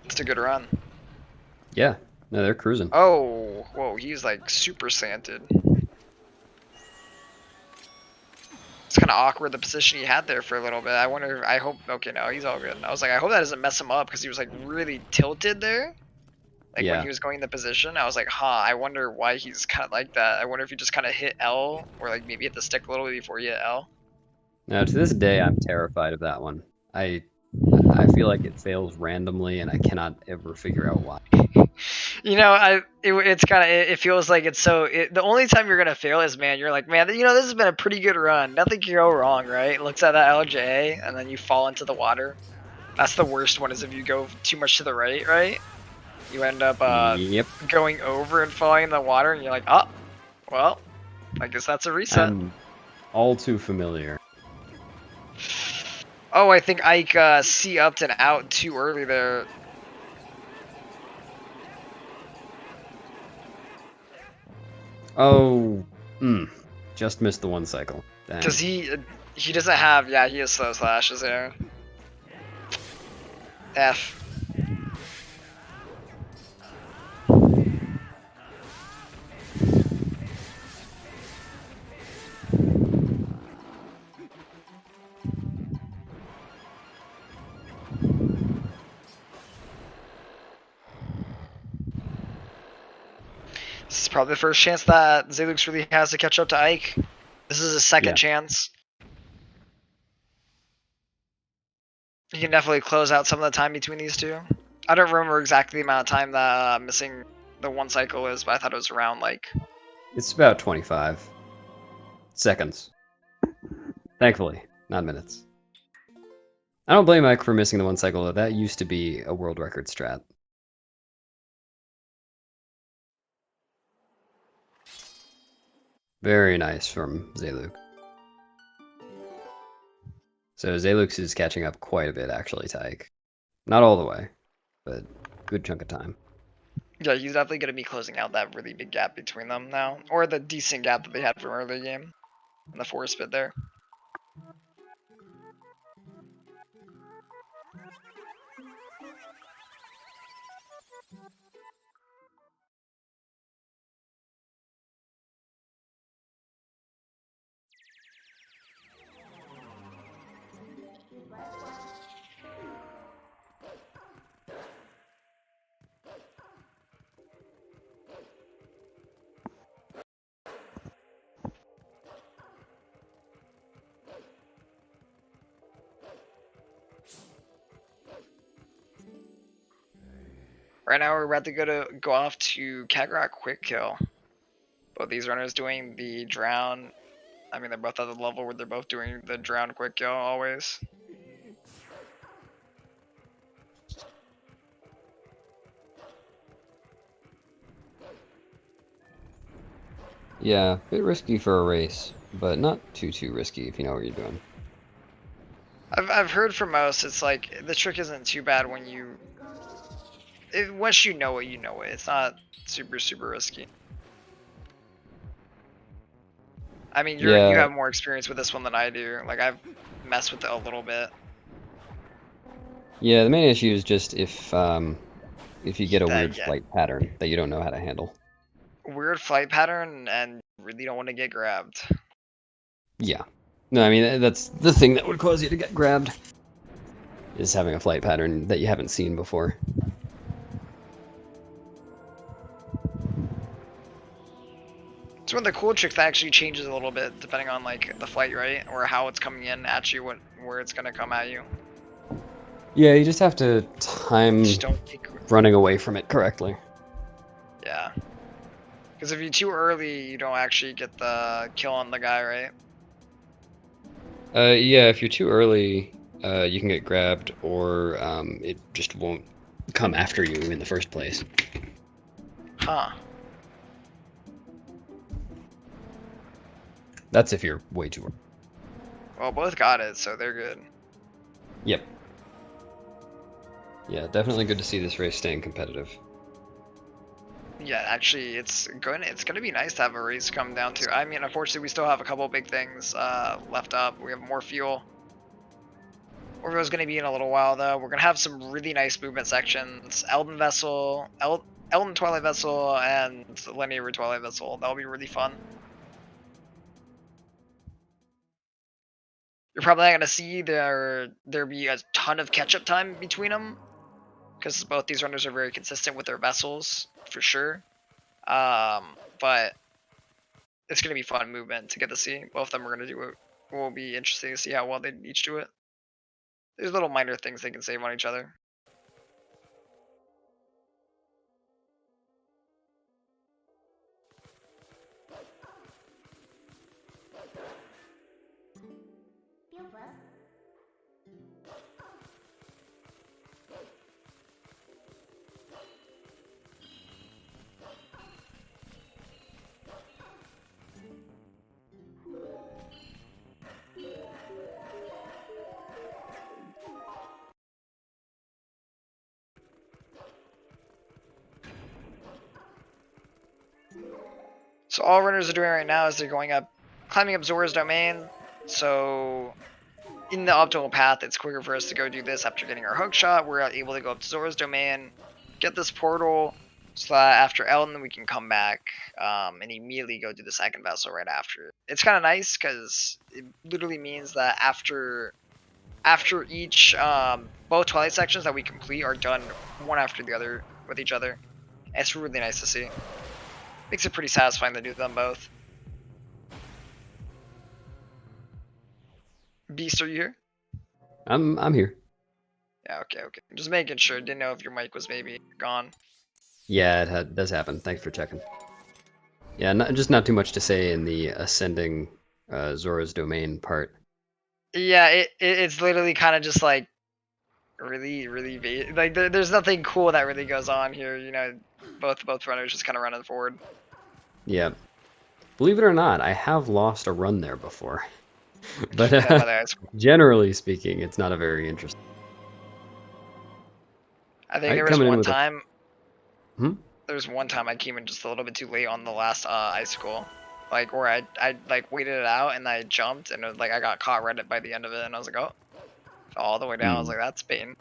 It's a good run. Yeah, No, they're cruising. Oh, whoa, he's like super slanted. It's kind of awkward the position he had there for a little bit. I wonder, I hope, okay, no, he's all good. I was like, I hope that doesn't mess him up because he was like really tilted there. Like when he was going in the position, I was like, huh, I wonder why he's kind of like that. I wonder if you just kind of hit L or like maybe hit the stick a little bit before you hit L. Now, to this day, I'm terrified of that one. I feel like it fails randomly, and I cannot ever figure out why. You know, it's kind of, it feels like it's so, the only time you're going to fail is, man, you're like, man, you know, this has been a pretty good run. Nothing can go wrong, right? Looks at that LJ, and then you fall into the water. That's the worst one, is if you go too much to the right, right? You end up going over and falling in the water, and you're like, oh, well, I guess that's a reset. I'm all too familiar. Oh, I think Ike C-upped and out too early there. Oh, just missed the one cycle. Dang. Because he doesn't have, yeah, he has slow slashes there. F. This is probably the first chance that ZeldaSpeedRuns really has to catch up to Ike. This is his second chance. He can definitely close out some of the time between these two. I don't remember exactly the amount of time that missing the one cycle is, but I thought it was around like... It's about 25 seconds. Thankfully, not minutes. I don't blame Mike for missing the one cycle, though. That used to be a world record strat. Very nice from Zeluk. So Zelux is catching up quite a bit, actually, to Ike. Not all the way, but good chunk of time. Yeah, he's definitely going to be closing out that really big gap between them now. Or the decent gap that they had from early game. In the forest bit there. Right now we're about to go off to Kakarot Quick Kill. Both these runners doing the drown. I mean, they're both at the level where they're both doing the drown Quick Kill always. Yeah, a bit risky for a race, but not too risky if you know what you're doing. I've heard from most, it's like the trick isn't too bad when you... once you know it, you know it. It's not super risky. I mean, you have more experience with this one than I do. Like, I've messed with it a little bit. Yeah, the main issue is just if you get a weird flight pattern that you don't know how to handle. Weird flight pattern and really don't want to get grabbed. Yeah. No, I mean, that's the thing that would cause you to get grabbed, is having a flight pattern that you haven't seen before. It's one of the cool tricks that actually changes a little bit depending on like the flight, right? Or how it's coming in at you, where it's gonna come at you. Yeah, you just have to time running away from it correctly. Yeah. Because if you're too early, you don't actually get the kill on the guy, right? Yeah, if you're too early, you can get grabbed, or it just won't come after you in the first place. Huh. That's if you're way too early. Well, both got it, so they're good. Yep. Yeah, definitely good to see this race staying competitive. Yeah, actually, it's gonna be nice to have a race come down to. I mean, unfortunately, we still have a couple big things left up. We have more fuel. Orville's gonna be in a little while though. We're gonna have some really nice movement sections. Elden Vessel, Elden Twilight Vessel and Linear Twilight Vessel. That'll be really fun. You're probably not gonna see there be a ton of catch-up time between them, because both these runners are very consistent with their vessels for sure. But it's gonna be fun movement to get to see. Both of them are gonna do it. Will be interesting to see how well they each do it. There's little minor things they can save on each other. So all runners are doing right now is they're going up, climbing up Zora's domain. So in the optimal path, it's quicker for us to go do this after getting our hook shot. We're able to go up to Zora's domain, get this portal, so that after Elden we can come back and immediately go do the second vessel right after. It's kind of nice because it literally means that after each both Twilight sections that we complete are done one after the other with each other. It's really nice to see. Makes it pretty satisfying to do them both. Beast, are you here? I'm here. Yeah, okay. Just making sure. Didn't know if your mic was maybe gone. Yeah, it does happen. Thanks for checking. Yeah, just not too much to say in the ascending Zora's domain part. Yeah, it's literally kind of just like really like there's nothing cool that really goes on here. You know, both runners just kind of running forward. Yeah. Believe it or not, I have lost a run there before. But generally speaking, it's not a very interesting. I think there was one time. There was one time I came in just a little bit too late on the last icicle, like where I like waited it out and I jumped and it was like I got caught right by the end of it and I was like, oh, all the way down. I was like, that's pain.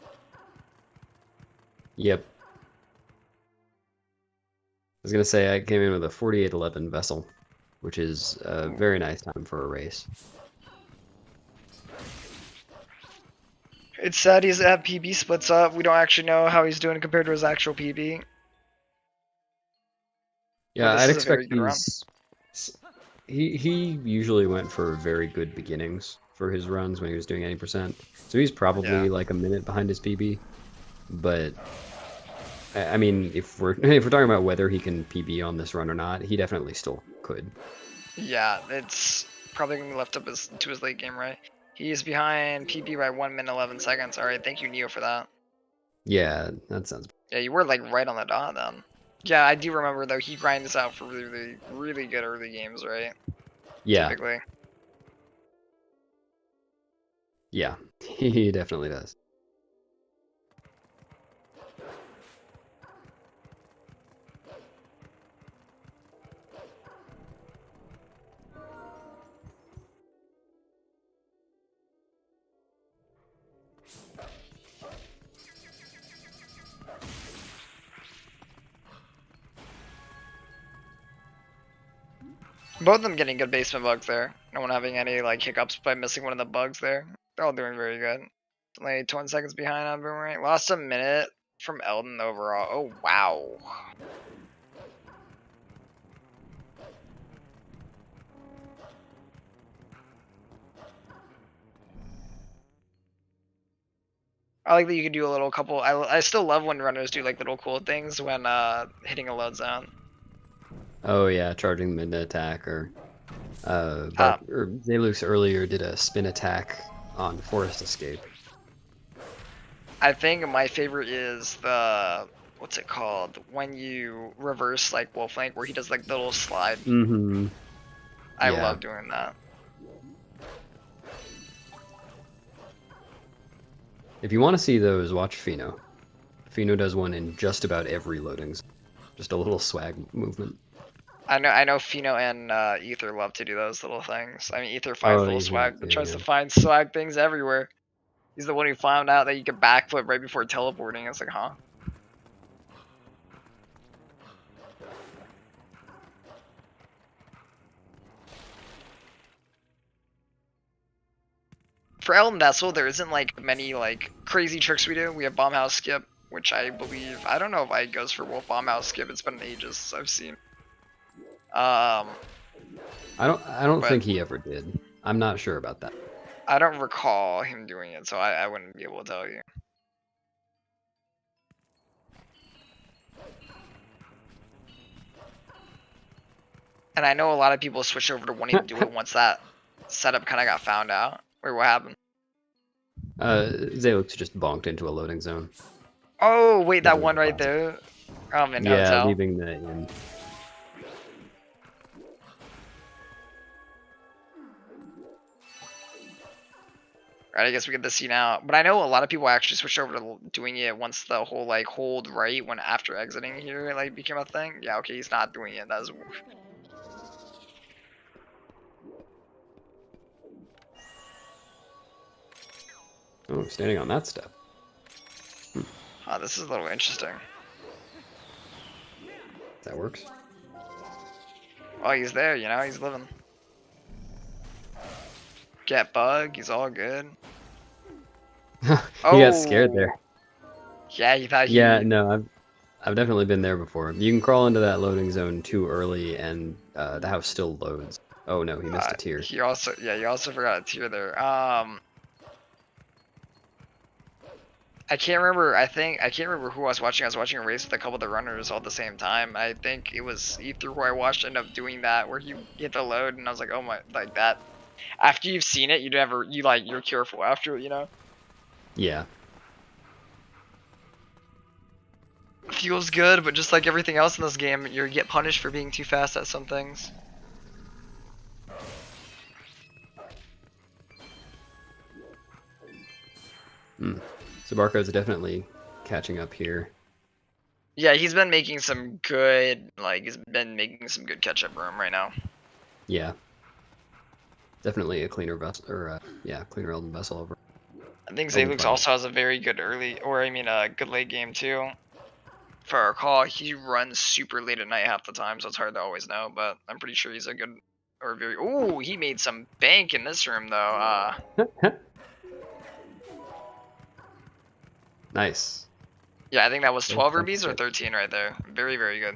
Yep. I was gonna say I came in with a 4811 vessel, which is a very nice time for a race. It's sad he's at PB splits up. We don't actually know how he's doing compared to his actual PB. Yeah, I'd expect he usually went for very good beginnings for his runs when he was doing 80%. So he's probably like a minute behind his PB. But I mean, if we're talking about whether he can PB on this run or not, he definitely still could. Yeah, it's probably gonna be left up to his late game, right? He's behind PB by 1 minute 11 seconds. All right, thank you, Neo, for that. Yeah, that sounds. Yeah, you were like right on the dot then. Yeah, I do remember though. He grinds out for really good early games, right? Yeah. Typically. Yeah, he definitely does. Both of them getting good basement bugs there. No one having any like hiccups by missing one of the bugs there. They're all doing very good. Only 20 seconds behind on Boomerang. Lost a minute from Elden overall. Oh wow. I like that you can do a little couple. I still love when runners do like little cool things when hitting a load zone. Oh yeah, charging mid attack or Zelux earlier did a spin attack on Forest Escape. I think my favorite is the what's it called when you reverse like Wolflink where he does like the little slide. Mm-hmm. I love doing that. If you want to see those, watch Fino. Fino does one in just about every loading zone. Just a little swag movement. I know Fino and Ether love to do those little things. I mean, Ether finds little swag, but tries to find swag things everywhere. He's the one who found out that you could backflip right before teleporting. It's like, huh? For Elm Vessel, there isn't like many like crazy tricks we do. We have Bomb House Skip, which I believe, I don't know if Ike goes for Wolf Bomb House Skip. It's been ages since I've seen. I don't think he ever did. I'm not sure about that. I don't recall him doing it, so I wouldn't be able to tell you. And I know a lot of people switched over to wanting to do it once that setup kind of got found out. Wait, what happened? Zalux just bonked into a loading zone. Oh, wait, that one right there? In yeah, hotel. leaving the inn. Right, I guess we get to see now. But I know a lot of people actually switched over to doing it once the whole like hold right when after exiting here like became a thing. Yeah, okay, he's not doing it. That's Oh, standing on that step. oh, this is a little interesting. That works. Oh, he's there, you know, he's living. Get bug, he's all good. He got scared there. Yeah, he thought he... Yeah, no, I've definitely been there before. You can crawl into that loading zone too early, and the house still loads. Oh no, he missed a tier. He also, yeah, you also forgot a tier there. I can't remember. I can't remember who I was watching. I was watching a race with a couple of the runners all at the same time. I think it was either who I watched end up doing that, where he hit the load, and I was like, oh my, like that. After you've seen it, you're careful after, you know. Yeah. Feels good, but just like everything else in this game, you get punished for being too fast at some things. So Barco's definitely catching up here. Yeah, he's been making some good, catch-up room right now. Yeah. Definitely a cleaner vessel, or cleaner Elden vessel over. I think Zalux also has a very good good late game too. If I recall, he runs super late at night half the time, so it's hard to always know, but I'm pretty sure he's a good, or very, ooh, he made some bank in this room though. Nice. Yeah, I think that was 12 rubies or 13 right there. Very, very good.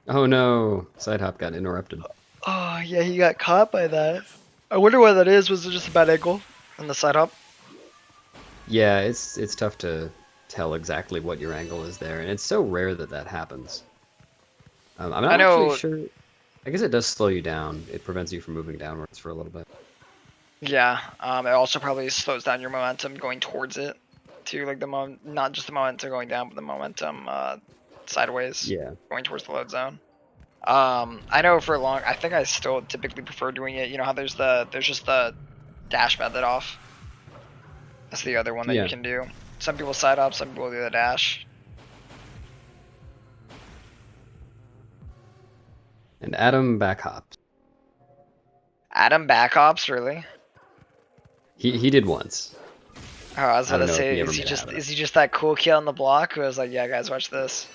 Oh no, side hop got interrupted. Oh yeah, he got caught by that. I wonder why that is. Was it just a bad angle on the side hop? Yeah, it's tough to tell exactly what your angle is there, and it's so rare that that happens. I'm not actually sure. I guess it does slow you down. It prevents you from moving downwards for a little bit. Yeah, it also probably slows down your momentum going towards it, too. Like not just the momentum going down, but the momentum sideways. Yeah. Going towards the load zone. I know for long. I think I still typically prefer doing it. You know how there's just the dash method off. That's the other one that you can do. Some people side up, some people do the dash. And Adam back hops. Adam back hops, really? He did once. Oh, I was gonna say, is he just that cool kid on the block who was like, yeah, guys, watch this.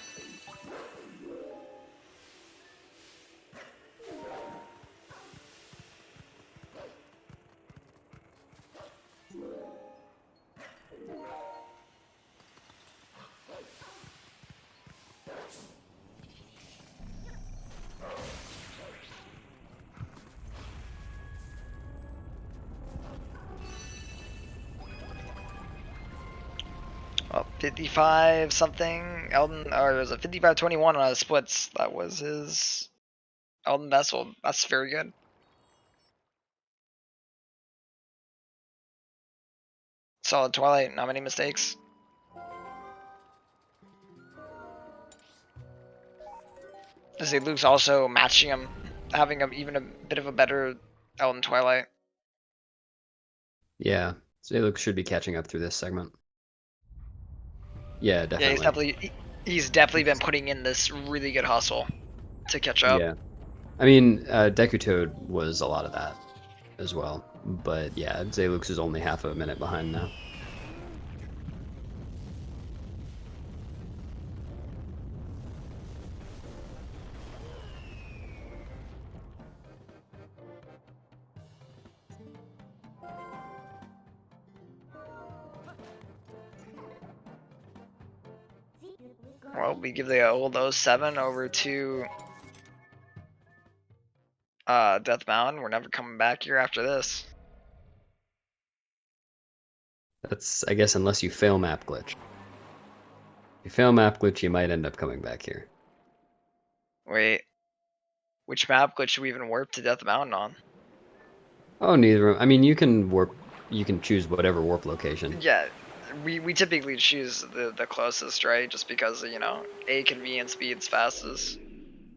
Well, 55 something Elden, or was it 55-21 on the splits? That was his Elden Vessel. That's very good. Solid Twilight, not many mistakes. I say Luke's also matching him, having even a bit of a better Elden Twilight. Yeah, so Luke should be catching up through this segment. Yeah, definitely. Yeah, he's definitely been putting in this really good hustle to catch up. Yeah, I mean, Deku Toad was a lot of that as well, but yeah, Zalux is only half a minute behind now. Well, we give the old 07 over to Death Mountain. We're never coming back here after this. That's, I guess, unless you fail map glitch. If you fail map glitch, you might end up coming back here. Wait, which map glitch should we even warp to Death Mountain on? Oh, neither. I mean, you can warp. You can choose whatever warp location. Yeah, we typically choose the closest, right? Just because, you know, A, convenience, B, it's fastest.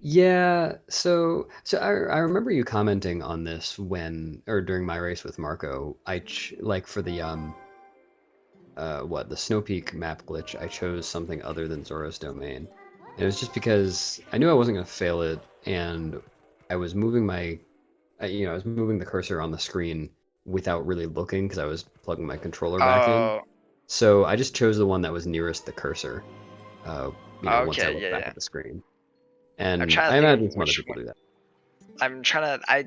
Yeah. So I remember you commenting on this during my race with Marco. Like for the the Snow Peak map glitch, I chose something other than Zora's Domain. And it was just because I knew I wasn't gonna fail it, and I was moving I was moving the cursor on the screen without really looking because I was plugging my controller back in. So I just chose the one that was nearest the cursor. Once I looked back at the screen. And I imagine some other people do that. I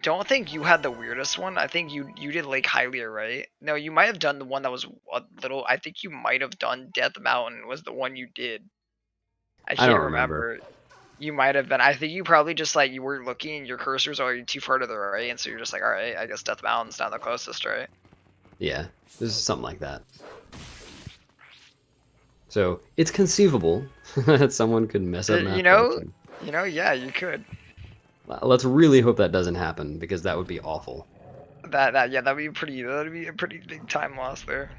don't think you had the weirdest one. I think you did Lake Hylia, right? No, you might have done the one that was a little. I think you might have done Death Mountain was the one you did. I can't don't remember. You might have been. I think you probably just like you weren't looking. Your cursor's already too far to the right, and so you're just like, all right, I guess Death Mountain's not the closest, right? Yeah, this is something like that. So it's conceivable that someone could mess up. Yeah, you could. Let's really hope that doesn't happen, because that would be awful. That'd be a pretty big time loss there.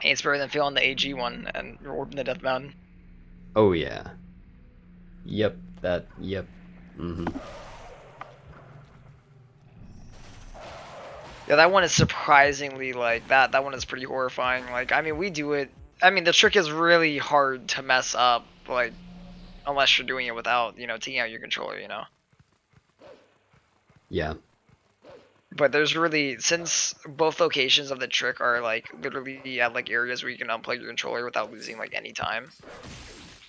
Hey, it's better than failing the AG one and you're warping the Death Mountain. Oh yeah. Yep. Yep. Mm-hmm. Yeah, that one is surprisingly like that. That one is pretty horrifying. Like, I mean, we do it. I mean, the trick is really hard to mess up. Like, unless you're doing it without, taking out your controller, Yeah. But there's really, since both locations of the trick are like literally at like areas where you can unplug your controller without losing like any time.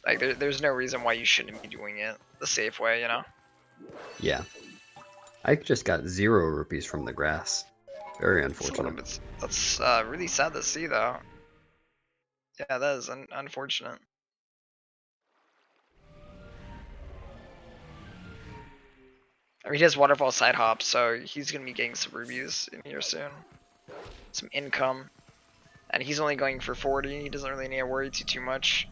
Like, there's no reason why you shouldn't be doing it the safe way, Yeah. I just got 0 rupees from the grass. Very unfortunate. That's really sad to see, though. Yeah, that is unfortunate. I mean, he has waterfall side hops, so he's gonna be getting some rubies in here soon. Some income. And he's only going for 40, he doesn't really need to worry too much.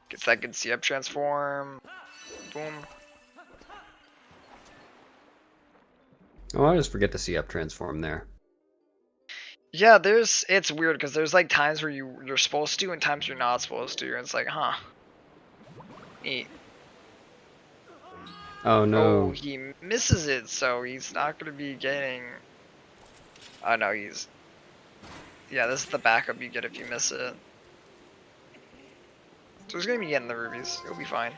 Gets that good C-up transform. Boom. Oh, I just forget to C-up transform there. Yeah, it's weird because there's like times where you're supposed to and times you're not supposed to, and it's like, huh. Neat. Oh no. Oh, he misses it, so he's not gonna be getting. Oh no, he's. Yeah, this is the backup you get if you miss it. So he's gonna be getting the rubies. He'll be fine.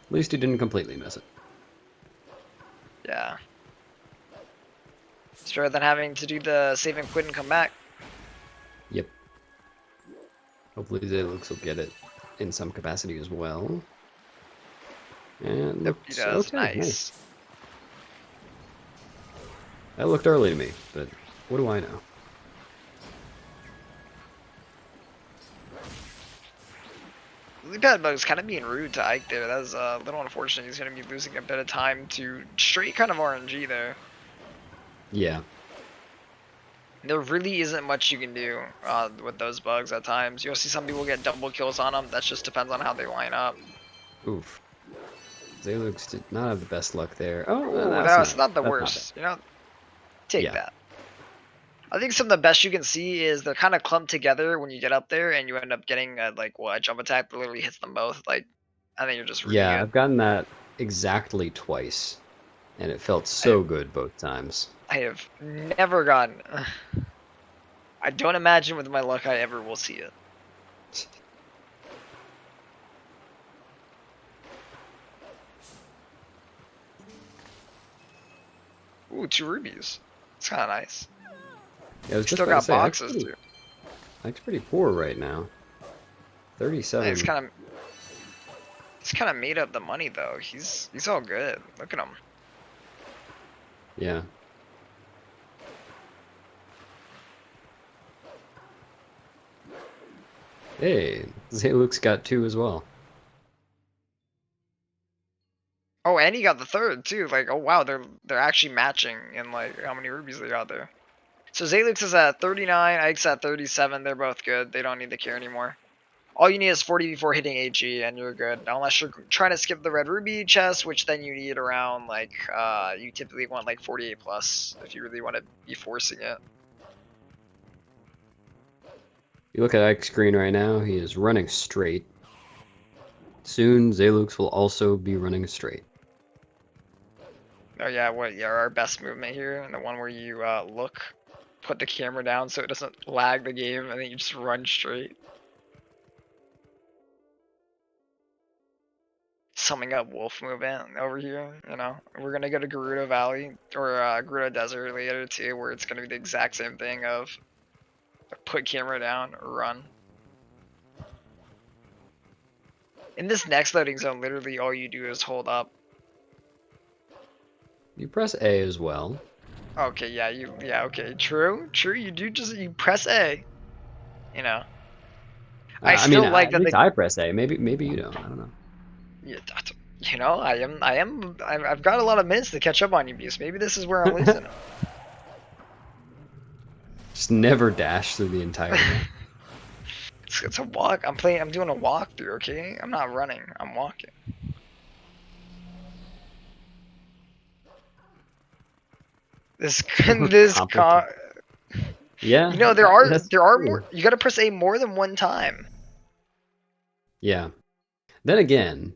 At least he didn't completely miss it. Yeah. It's better than having to do the save and quit and come back. Yep. Hopefully Zelux will get it in some capacity as well. And Yep, he does. Okay, Nice. That looked early to me, but what do I know? Lily pad bug's kind of being rude to Ike there. That was a little unfortunate. He's going to be losing a bit of time to straight kind of RNG there. Yeah. There really isn't much you can do with those bugs at times. You'll see some people get double kills on them. That just depends on how they line up. Oof. Zelux did not have the best luck there. Oh, that's not the worst. Take that. I think some of the best you can see is they're kind of clumped together when you get up there, and you end up getting a jump attack that literally hits them both. Like, I think you're just really good. I've gotten that exactly twice, and it felt so good both times. I have never gotten. I don't imagine with my luck I ever will see it. Ooh, 2 rubies. It's kind of nice. Yeah, I was just Still got boxes too. That's pretty poor right now. 37. It's kind of. He's kind of made up the money though. He's all good. Look at him. Yeah. Hey, Zayluke's got 2 as well. Oh, and he got the 3rd too. Like, oh wow, they're actually matching in like how many rubies they got there. So Zalux is at 39, Ike's at 37. They're both good. They don't need to care anymore. All you need is 40 before hitting HE, and you're good. Unless you're trying to skip the red ruby chest, which then you need around like you typically want like 48 plus if you really want to be forcing it. You look at Ike's screen right now, he is running straight. Soon, Zalux will also be running straight. Oh yeah, what? Yeah, our best movement here, and the one where you look, put the camera down so it doesn't lag the game, and then you just run straight. Summing up wolf movement over here, you know. We're gonna go to Gerudo Valley or Gerudo Desert later too, where it's gonna be the exact same thing of put camera down, run. In this next loading zone, literally all you do is hold up. You press A as well. Okay, yeah, okay, true. You do you press A. You know. I still mean, like at least I press A. Maybe you don't. I don't know. Yeah, you know, I've got a lot of minutes to catch up on you, Beast. Maybe this is where I'm losing. Just never dash through the entire game. It's a walk. I'm doing a walkthrough, okay? I'm not running. I'm walking. Yeah. You know, there are more. You got to press A more than one time. Yeah. Then again,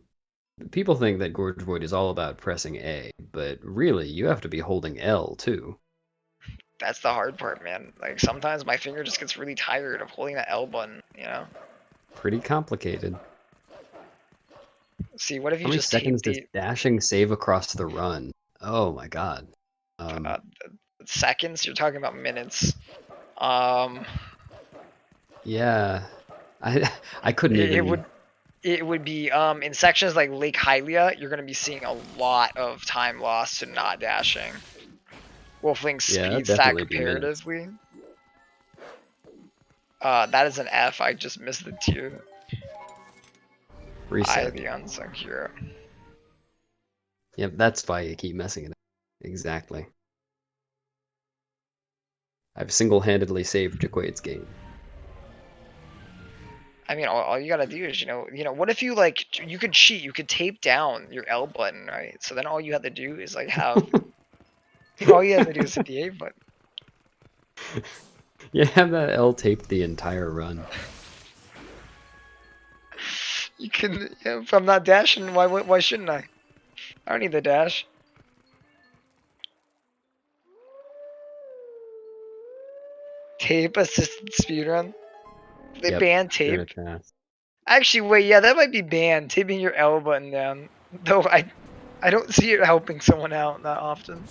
people think that Gorge Void is all about pressing A, but really, you have to be holding L too. That's the hard part, man. Like, sometimes my finger just gets really tired of holding that L button, you know? Pretty complicated. See, what if you How many just seconds tape does dashing save across the run? Oh my god. seconds? You're talking about minutes. Yeah. I couldn't even... It would be in sections like Lake Hylia, you're gonna be seeing a lot of time lost to not dashing. Wolfling speed stack comparatively. That is an F. I just missed the tier. Reset. The unsung hero. Yep, that's why you keep messing it up. Exactly. I've single-handedly saved Jaquade's game. I mean, all you gotta do is, you know, what if you you could cheat, you could tape down your L button, right? So then all you have to do is like have, all you have to do is hit the A button. You have that L taped the entire run. You can, yeah, if I'm not dashing, why shouldn't I? I don't need the dash. Tape assisted speedrun. They ban tape. Actually, wait, yeah, that might be banned. Taping your L button down. Though I don't see it helping someone out that often.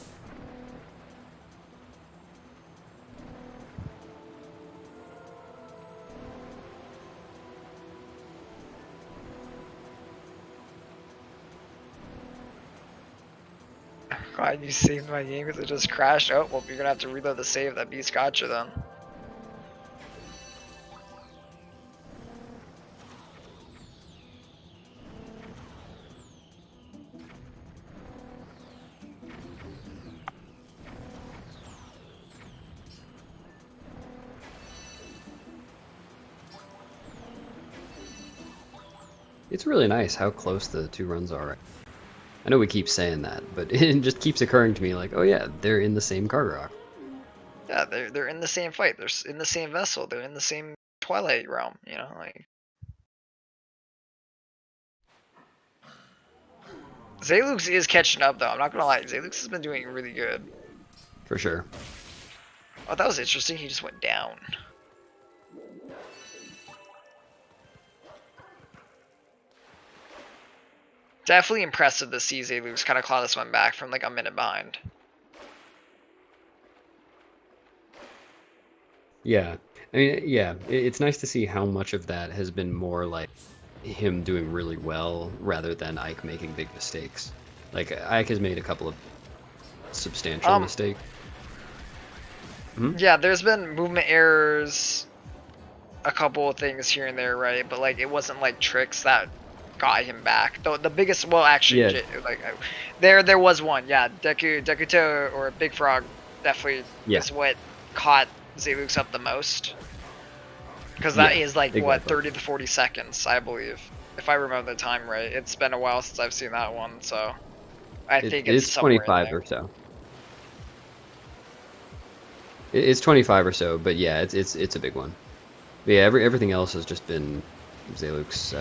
God, you saved my game because it just crashed. Oh, well, you're gonna have to reload the save. That beast gotcha then. It's really nice how close the 2 runs are. I know we keep saying that, but it just keeps occurring to me like, oh yeah, they're in the same card rock. Yeah, they're in the same fight. They're in the same vessel. They're in the same Twilight realm. You know, like. Zalux is catching up though. I'm not gonna lie. Zalux has been doing really good. For sure. Oh, that was interesting. He just went down. Definitely impressive to see Zalux kind of claw this one back from like a minute behind. Yeah. I mean, yeah, it's nice to see how much of that has been more like him doing really well rather than Ike making big mistakes. Like Ike has made a couple of substantial mistakes. Yeah, there's been movement errors, a couple of things here and there, right? But like it wasn't like tricks that got him back. The biggest, well, actually, Yeah. like there was one. Yeah, Dekuto or Big Frog definitely is what caught Zelux up the most. Because that is like exactly. what 30 to 40 seconds, I believe, if I remember the time right. It's been a while since I've seen that one, so I think it's 25 or so. It's 25 or so, but yeah, it's a big one. But yeah, everything else has just been Zelux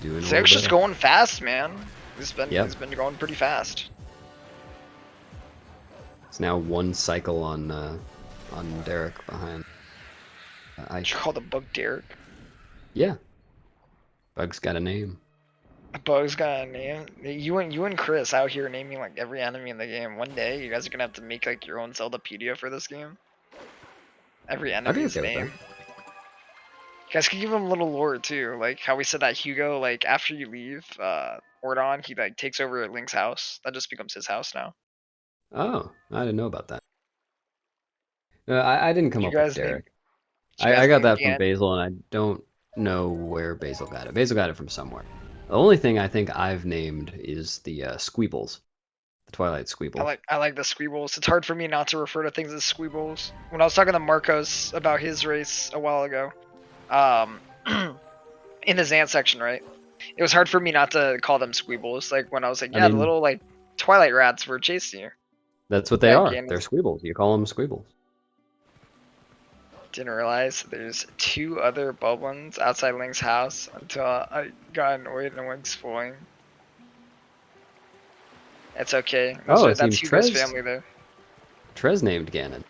doing. Zelux just going fast, man. He's been going pretty fast. It's now one cycle on Derek behind. You call the bug Derek? Yeah. Bug's got a name. Bug's got a name. You and Chris out here naming like every enemy in the game. One day you guys are gonna have to make like your own Zeldapedia for this game. Every enemy's name. You guys can give him a little lore too, like how we said that Hugo, like after you leave Ordon, he like takes over Link's house. That just becomes his house now. Oh, I didn't know about that. No, I didn't come up with Derek. I got that from Basil, and I don't know where Basil got it. Basil got it from somewhere. The only thing I think I've named is the Squeebles, the Twilight Squeeble. I like the Squeebles. It's hard for me not to refer to things as Squeebles. When I was talking to Marcos about his race a while ago, in the Zant section, right? It was hard for me not to call them Squeebles. Like when I was like, yeah, the little like Twilight rats were chasing you. That's what they are. They're Squeebles. You call them Squeebles. Didn't realize there's 2 other Boblins outside Link's house until I got annoyed and went exploring. It's okay. That's Hugo's family there. Trez named Ganon.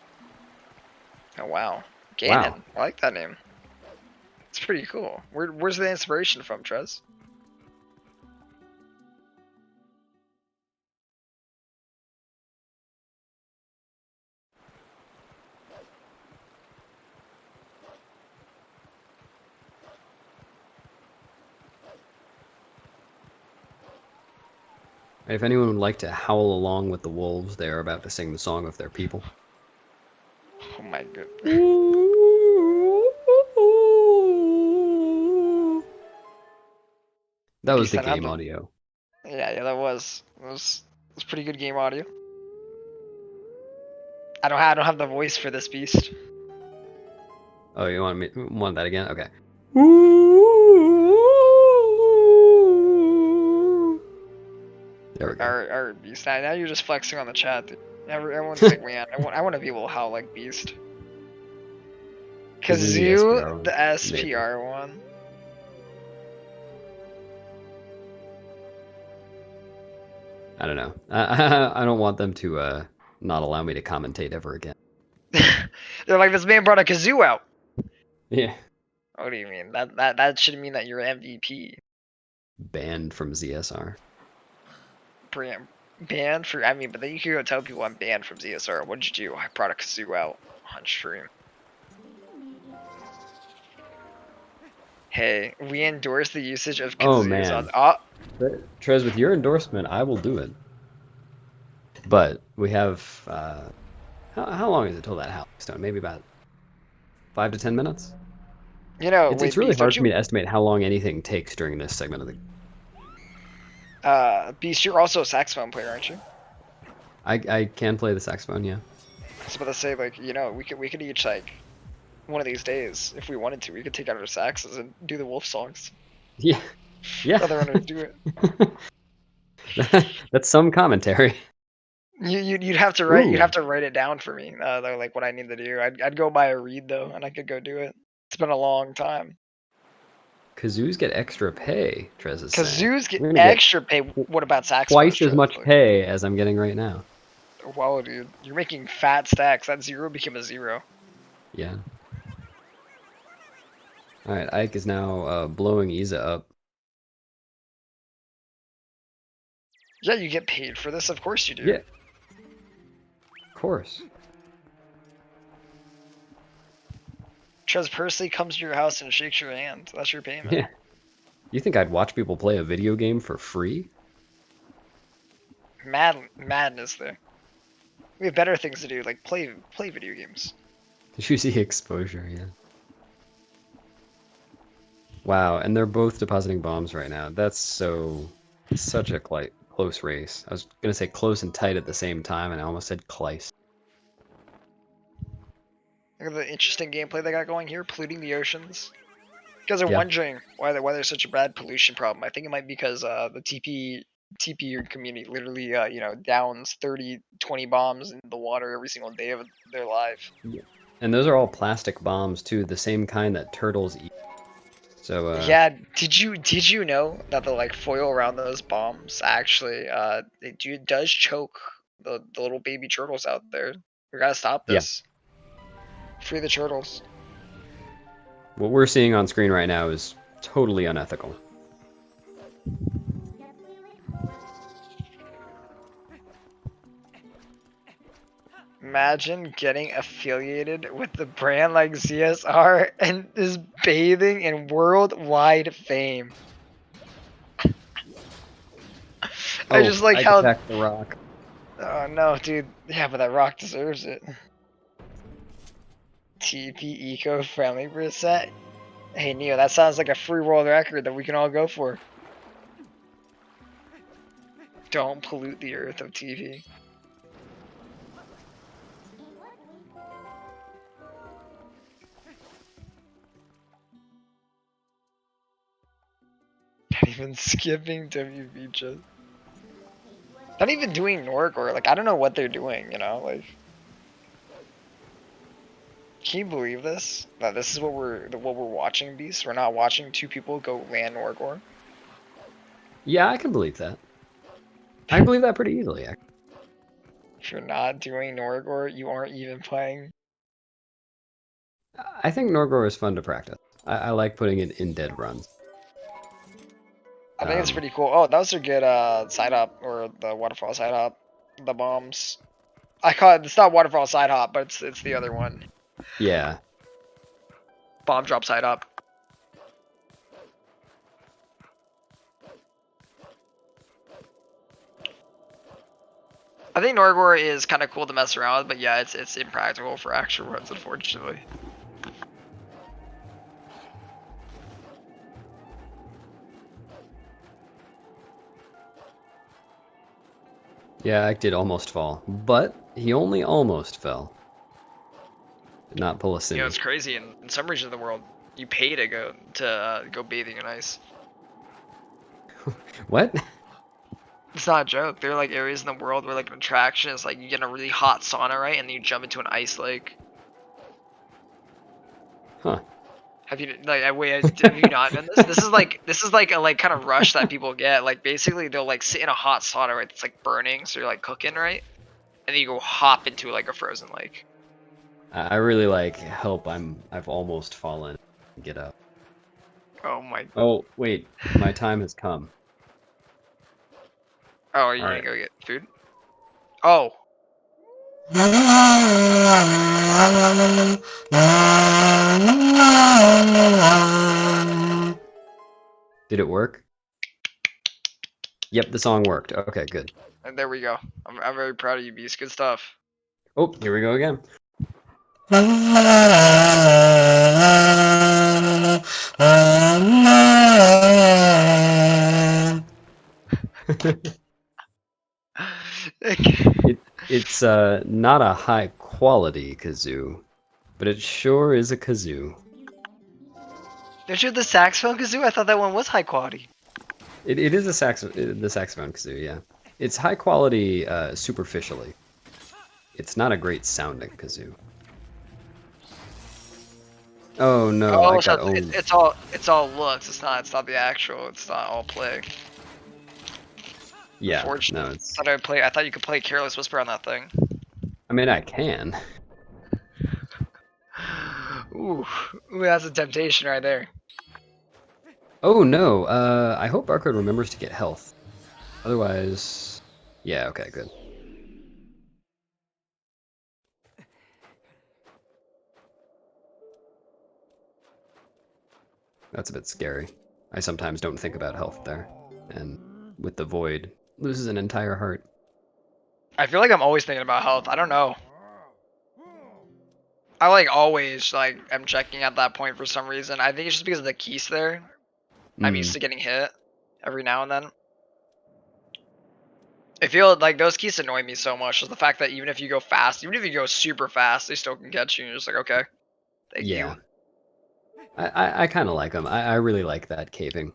Oh wow, Ganon. Wow. I like that name. It's pretty cool. Where's the inspiration from, Trez? If anyone would like to howl along with the wolves, they are about to sing the song of their people. Oh my goodness. That was the game audio. Yeah, that was pretty good game audio. I don't have the voice for this beast. Oh, you want that again? Okay. There we go. Alright, Beast. Now you're just flexing on the chat, dude. Everyone's like, man, I want to be able to howl like Beast. Kazoo, the SPR one. I don't know. I don't want them to not allow me to commentate ever again. They're like, this man brought a kazoo out. Yeah. What do you mean? That should mean that you're MVP. Banned from ZSR. Banned for, I mean, but then you can go tell people I'm banned from ZSR. What did you do? I brought a kazoo out on stream. Hey, we endorse the usage of kazoos. Oh man. Trez, with your endorsement, I will do it. But we have how long is it till that howling stone? Maybe about 5 to 10 minutes. You know, it's really hard for me to estimate how long anything takes during this segment of the. Beast, you're also a saxophone player, aren't you? I can play the saxophone, yeah. I was about to say, like, you know, we could each, like, one of these days, if we wanted to, we could take out our saxes and do the wolf songs. Yeah. Yeah. Other one to do it. That's some commentary. You'd have to write. Ooh. You'd have to write it down for me. Like what I need to do. I'd go buy a reed though, and I could go do it. It's been a long time. Kazoos get extra pay. Trez is Kazoos get extra pay. What about saxophones? Twice as much pay as I'm getting right now. Wow, dude, you're making fat stacks. That 0 became a 0. Yeah. All right, Ike is now blowing Isa up. Yeah, you get paid for this. Of course you do. Yeah. Of course. Trez personally comes to your house and shakes your hand. That's your payment. Yeah. You think I'd watch people play a video game for free? Madness there. We have better things to do, like play video games. Did you see exposure? Yeah. Wow, and they're both depositing bombs right now. That's such a close race. I was gonna say close and tight at the same time, and I almost said Close. Look at the interesting gameplay they got going here, polluting the oceans. You guys are Yeah. wondering why there's such a bad pollution problem. I think it might be because the TP community literally you know, downs 30, 20 bombs in the water every single day of their life. Yeah. And those are all plastic bombs too, the same kind that turtles eat. So Yeah, did you know that the like foil around those bombs actually it does choke the little baby turtles out there. We gotta stop yeah, this. Free the turtles. what we're seeing on screen right now is totally unethical. Imagine getting affiliated with the brand like ZSR and is bathing in worldwide fame. I just like I how. attacked the rock. Oh no, dude. Yeah, but that rock deserves it. TP eco-friendly percent. Hey Neo, that sounds like a free world record that we can all go for. Don't pollute the earth of TV. Not even skipping WB just. Not even doing Norgor. Like I don't know what they're doing. You know, like. Can you believe this? That this is what we're watching, Beast. We're not watching two people go land Norgor. Yeah, I can believe that. I can believe that pretty easily, actually. If you're not doing Norgor, you aren't even playing. I think Norgor is fun to practice. I like putting it in dead runs. I think it's pretty cool. Oh, that was a good side hop, or the waterfall side hop. The bombs. I call it. It's not waterfall side hop, but it's the other one. Yeah. Bomb drop side hop. I think Norgor is kind of cool to mess around with, but yeah, it's impractical for actual runs, unfortunately. Yeah, I did almost fall, but he only almost fell. Did not pull a You simmy. know, it's crazy. In some regions of the world, you pay to go bathing in ice. What? It's not a joke. There are like areas in the world where like an attraction is like you get in a really hot sauna, right, and then you jump into an ice lake. Huh. Have you have you not done this? This is like a like kind of rush that people get. Like basically they'll like sit in a hot sauna, right? It's like burning, so you're like cooking, right? And then you go hop into like a frozen lake. I really like help. I've almost fallen. Get up. Oh my. Oh wait, my time has come. Oh, are you All gonna right. go get food? Oh. Did it work? Yep, the song worked. Okay, good. And there we go. I'm very proud of you, Beast. Good stuff. Oh, here we go again. It's not a high quality kazoo, but it sure is a kazoo. Don't you have the saxophone kazoo? I thought that one was high quality. It is the saxophone kazoo, yeah. It's high quality superficially. It's not a great sounding kazoo. Oh no, Oh, I so got owned. it's all looks. It's not the actual. It's not all play. Yeah, Unfortunately, no, it's. I thought you could play Careless Whisper on that thing. I mean, I can. Ooh, that's a temptation right there. Oh no, I hope Barcode remembers to get health. Otherwise, yeah, okay, good. That's a bit scary. I sometimes don't think about health there, and with the void, loses an entire heart. I feel like I'm always thinking about health. I don't know. I like always like am checking at that point for some reason. I think it's just because of the keys there. I'm used to getting hit every now and then. I feel like those keys annoy me so much. Is the fact that even if you go fast, even if you go super fast, they still can catch you. And you're just like, okay, thank you. I kind of like them. I really like that caving.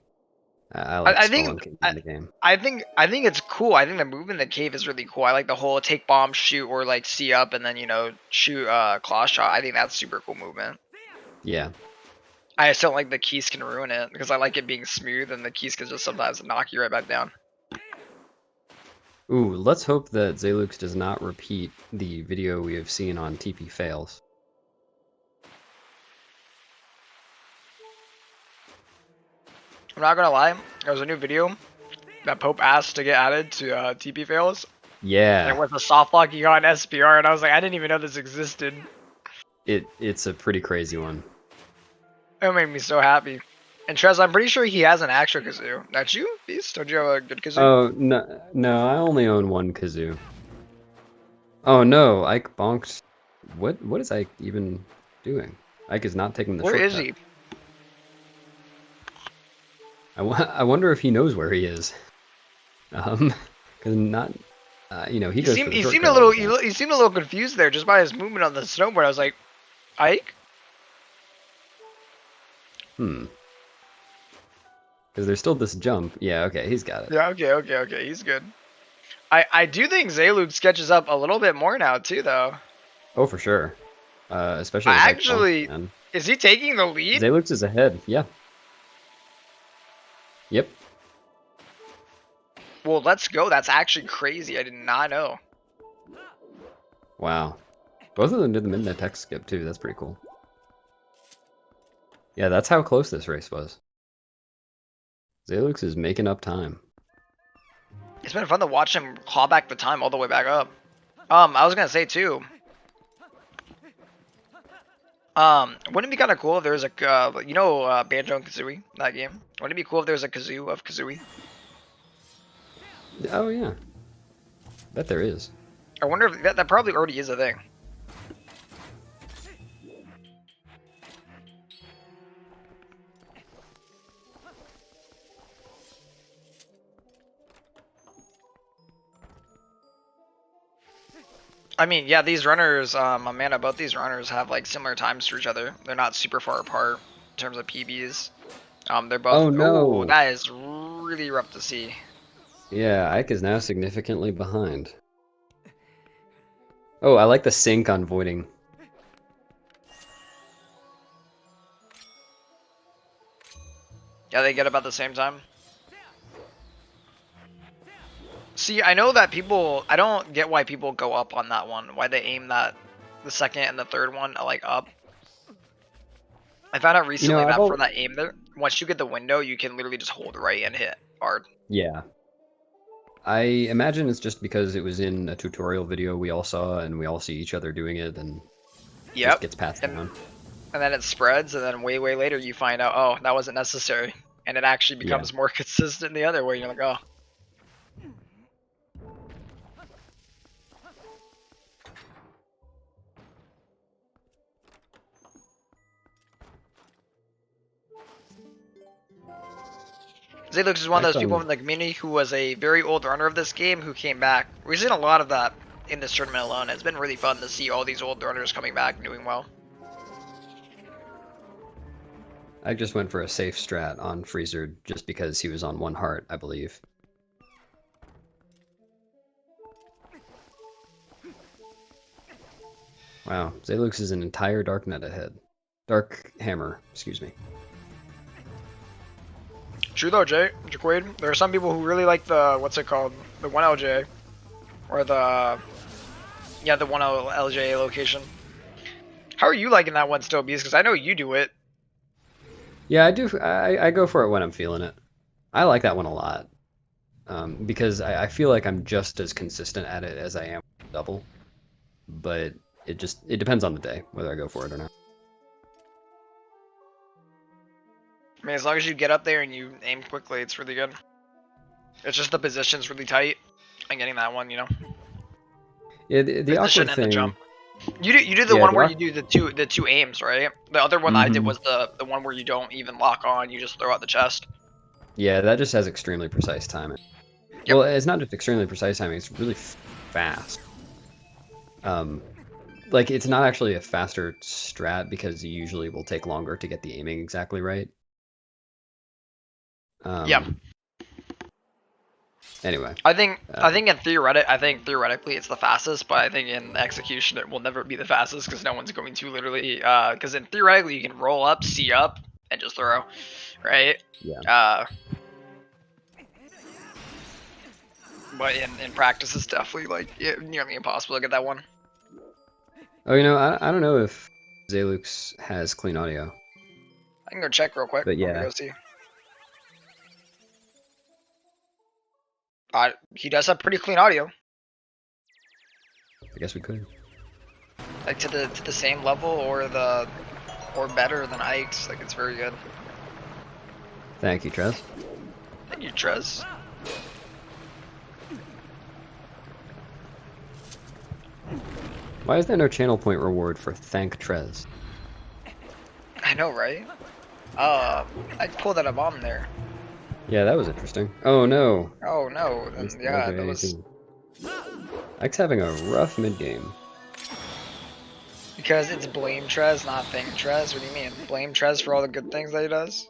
I like spelunking in the game. I think it's cool. I think the movement in the cave is really cool. I like the whole take bomb, shoot, or like see up and then shoot claw shot. I think that's super cool movement. Yeah. I just don't like the keys can ruin it because I like it being smooth and the keys can just sometimes knock you right back down. Ooh, let's hope that Zelux does not repeat the video we have seen on TP fails. I'm not gonna lie, there was a new video that Pope asked to get added to TP fails. Yeah. And it was a soft lock you got on SPR, and I was like, I didn't even know this existed. It's a pretty crazy one. It made me so happy. And Trez, I'm pretty sure he has an extra kazoo. That's you, Beast? Don't you have a good kazoo? Oh no, I only own one kazoo. Oh no, Ike bonked. What is Ike even doing? Ike is not taking the Where shortcut. is he? I wonder if he knows where he is. Because not, he goes for the he shortcut seemed a all little the time. he seemed a little confused there just by his movement on the snowboard. I was like, Ike? Because there's still this jump. Yeah, okay, he's got it. Yeah, okay, he's good. I do think Zeluk sketches up a little bit more now too, though. Oh, for sure. Especially with actually, Ike, is he taking the lead? Zelux is ahead. Yeah. Yep. Well, let's go. That's actually crazy. I did not know. Wow. Both of them did the midnight tech skip too. That's pretty cool. Yeah, that's how close this race was. Zelux is making up time. It's been fun to watch him claw back the time all the way back up. I was gonna say too. Wouldn't it be kind of cool if there was a, Banjo and Kazooie, that game? Wouldn't it be cool if there was a kazoo of Kazooie? Oh yeah. Bet there is. I wonder if that probably already is a thing. I mean, yeah, these runners, Amanda, both these runners have like similar times to each other. They're not super far apart in terms of PBs. They're both. Oh no! Ooh, that is really rough to see. Yeah, Ike is now significantly behind. Oh, I like the sync on voiding. Yeah, they get about the same time. See, I know that people, I don't get why people go up on that one. Why they aim that, the second and the third one, like up. I found out recently that for that aim there, once you get the window, you can literally just hold right and hit hard. Yeah. I imagine it's just because it was in a tutorial video we all saw, and we all see each other doing it, and it just gets passed down. And then it spreads, and then way later you find out, oh, that wasn't necessary. And it actually becomes more consistent the other way. You're like, oh. Zelux is one of those people in the community who was a very old runner of this game who came back. We've seen a lot of that in this tournament alone. It's been really fun to see all these old runners coming back and doing well. I just went for a safe strat on Freezer just because he was on one heart, I believe. Wow, Zelux is an entire dark net ahead. Dark hammer, excuse me. True though, Jaquade. There are some people who really like the, what's it called? The 1LJ. Or the, yeah, the 1LJ location. How are you liking that one still, Beast? Because I know you do it. Yeah, I do. I go for it when I'm feeling it. I like that one a lot. Because I feel like I'm just as consistent at it as I am with double. But it depends on the day, whether I go for it or not. I mean, as long as you get up there and you aim quickly, it's really good. It's just the position's really tight, and getting that one, you know. Yeah, the awkward and thing. the jump. You do the Yeah, one where you do the two aims, right? The other one I did Mhm. was the one where you don't even lock on, you just throw out the chest. Yeah, that just has extremely precise timing. Yep. Well, it's not just extremely precise timing; it's really fast. Like it's not actually a faster strat because you usually will take longer to get the aiming exactly right. Yeah. Anyway, I think theoretically it's the fastest, but I think in execution it will never be the fastest because no one's going to literally because in theoretically you can roll up, see up, and just throw, right? yeah. But in practice it's definitely like nearly impossible to get that one. Oh, you know, I don't know if Zelux has clean audio, I can go check real quick. but Let me yeah, go see. He does have pretty clean audio, I guess we could. like to the same level or better than Ike's. Like it's very good. Thank you, Trez. Thank you, Trez. Why is there no channel point reward for thank Trez? I know, right? I pulled out a bomb there. Yeah, that was interesting. Oh no. Oh no, then, yeah, that was Ike's having a rough mid game. because it's blame Trez, not thank Trez. What do you mean? Blame Trez for all the good things that he does?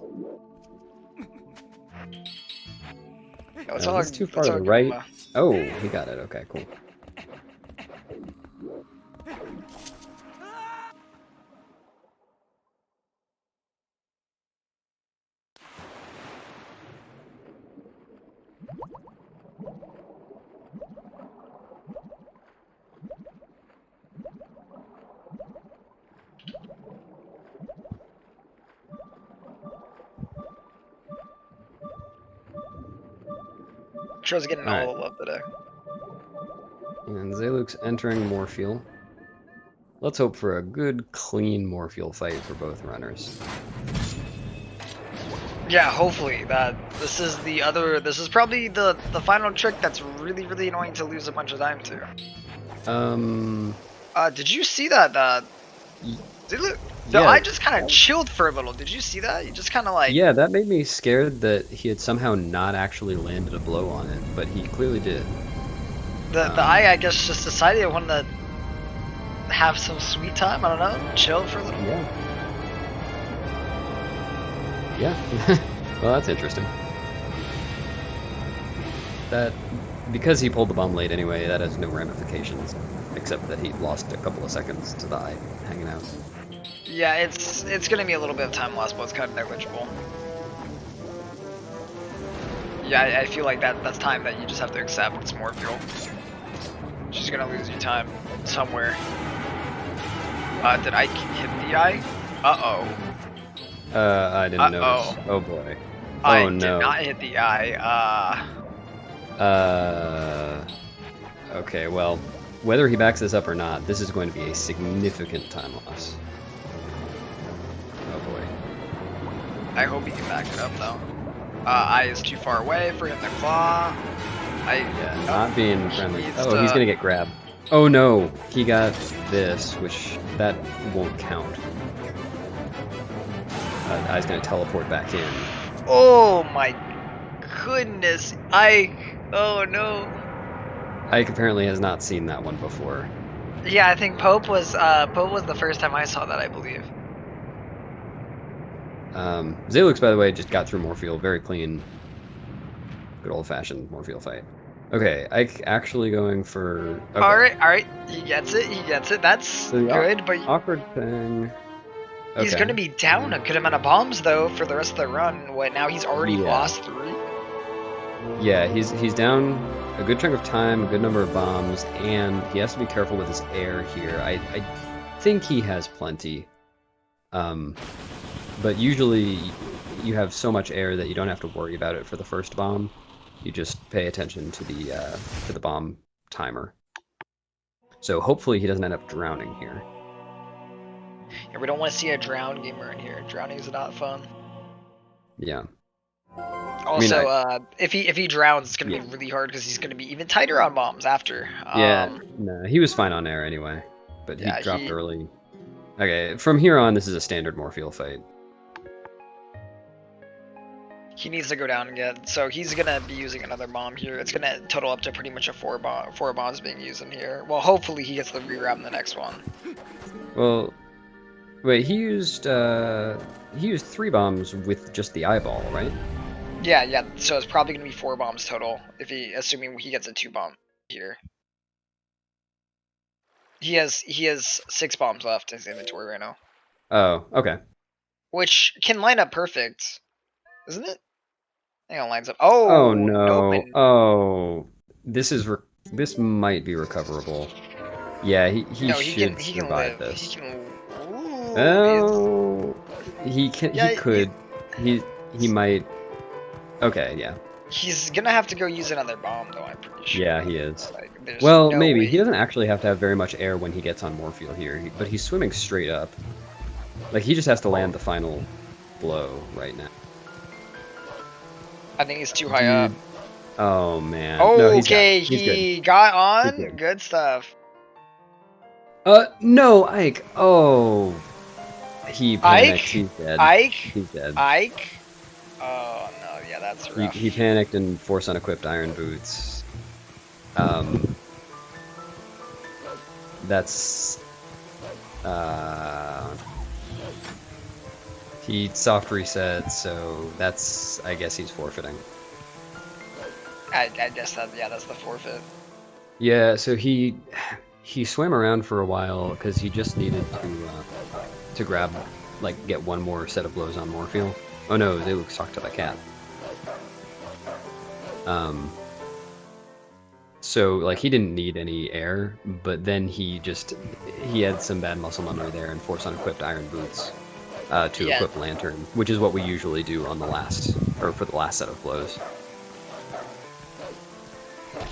No, it's all, That's too far it's to all the good, right. Ma. Oh, he got it. Okay, cool. Trez getting all the love today. And Zelux entering Morpheal. Let's hope for a good, clean Morpheal fight for both runners. Yeah, hopefully that this is probably the final trick that's really annoying to lose a bunch of time to. Did you see that? Yeah. I just kind of chilled for a little. Did you see that? You just kind of like. Yeah, that made me scared that he had somehow not actually landed a blow on it, but he clearly did. The eye, I guess, just decided it wanted to have some sweet time. I don't know, chill for a little. Yeah. Yeah. Well, that's interesting. That because he pulled the bomb late anyway, that has no ramifications, except that he lost a couple of seconds to the eye hanging out. Yeah, it's gonna be a little bit of time lost, but it's kind of negligible. Yeah, I feel like that's time that you just have to accept. It's more fuel. She's gonna lose you time somewhere. Did I hit the eye? Uh-oh. I didn't notice. Oh boy. I Oh no. did not hit the eye. Okay, well, whether he backs this up or not, this is going to be a significant time loss. Oh boy. I hope he can back it up though. Eye is too far away for him to claw. Yeah, not being friendly. He's He's gonna get grabbed. Oh no, he got this, which that won't count. Eye's gonna teleport back in. Oh my goodness, oh no. Ike apparently has not seen that one before. Yeah, I think Pope was the first time I saw that, I believe. Zelux, by the way, just got through Morpheal, very clean. Good old-fashioned Morpheal fight. Okay, Ike actually going for... Okay. Alright, he gets it, that's So good, but... Awkward thing... He's Okay. gonna be down a good amount of bombs, though, for the rest of the run. What, now he's already lost 3? Yeah, he's down a good chunk of time, a good number of bombs, and he has to be careful with his air here. I think he has plenty. But usually you have so much air that you don't have to worry about it for the first bomb. You just pay attention to the bomb timer. So hopefully he doesn't end up drowning here. Yeah, we don't want to see a drown gamer in here. Drowning is not fun. Yeah. Also, if he drowns, it's gonna be really hard because he's gonna be even tighter on bombs after. Yeah, no, he was fine on air anyway, but he Yeah, dropped early. Okay, from here on, this is a standard Morpheal fight. He needs to go down again, so he's gonna be using another bomb here. It's gonna total up to pretty much a four bombs being used in here. Well, hopefully he gets the re-grab in the next one. Well, wait, he used 3 bombs with just the eyeball, right? Yeah. So it's probably gonna be 4 bombs total if assuming he gets a 2 bomb here. He has 6 bombs left in his inventory right now. Oh, okay. Which can line up perfect, isn't it? Hang on, lines up. Oh. Oh no. Nope. Oh, this might be recoverable. Yeah, he should survive this. He can. Oh, he can. Yeah, he could. He might. Okay, yeah. He's gonna have to go use another bomb, though. I'm pretty sure. Yeah, he is. Like, well, no maybe way. he doesn't actually have to have very much air when he gets on Morpheal here, but he's swimming straight up. Like he just has to land the final blow right now. I think he's too high up. Oh man. Oh, no, okay, he got on. Good stuff. No, Ike. Oh, he panicked. Ike? He's dead. Ike? He's dead. Ike? Oh no, yeah, that's rough. He panicked and forced unequipped iron boots. That's he soft reset, so that's, I guess he's forfeiting. I guess that's the forfeit. Yeah, so he swam around for a while because he just needed to grab, like, get one more set of blows on Morpheal. Oh no, Zelux talked to the cat. So like he didn't need any air, but then he had some bad muscle memory there and forced unequipped iron boots to equip lantern, which is what we usually do on for the last set of blows.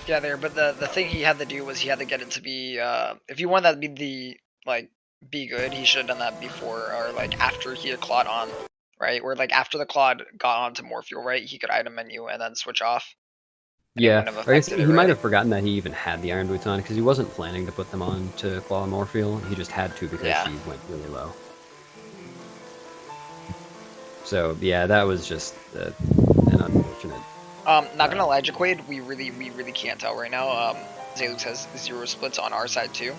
Yeah, but the thing he had to do was he had to get it to be if you want that to be be good, he should have done that before or like after he had clawed on, right? Or like after the clawed got onto Morpheal, right? He could item menu and then switch off. Yeah, I guess he might have forgotten that he even had the iron boots on because he wasn't planning to put them on to claw Morpheal. He just had to because he went really low. So yeah, that was just an unfortunate. Not gonna lie, Jaquaid, we really can't tell right now. Zelux has 0 splits on our side too.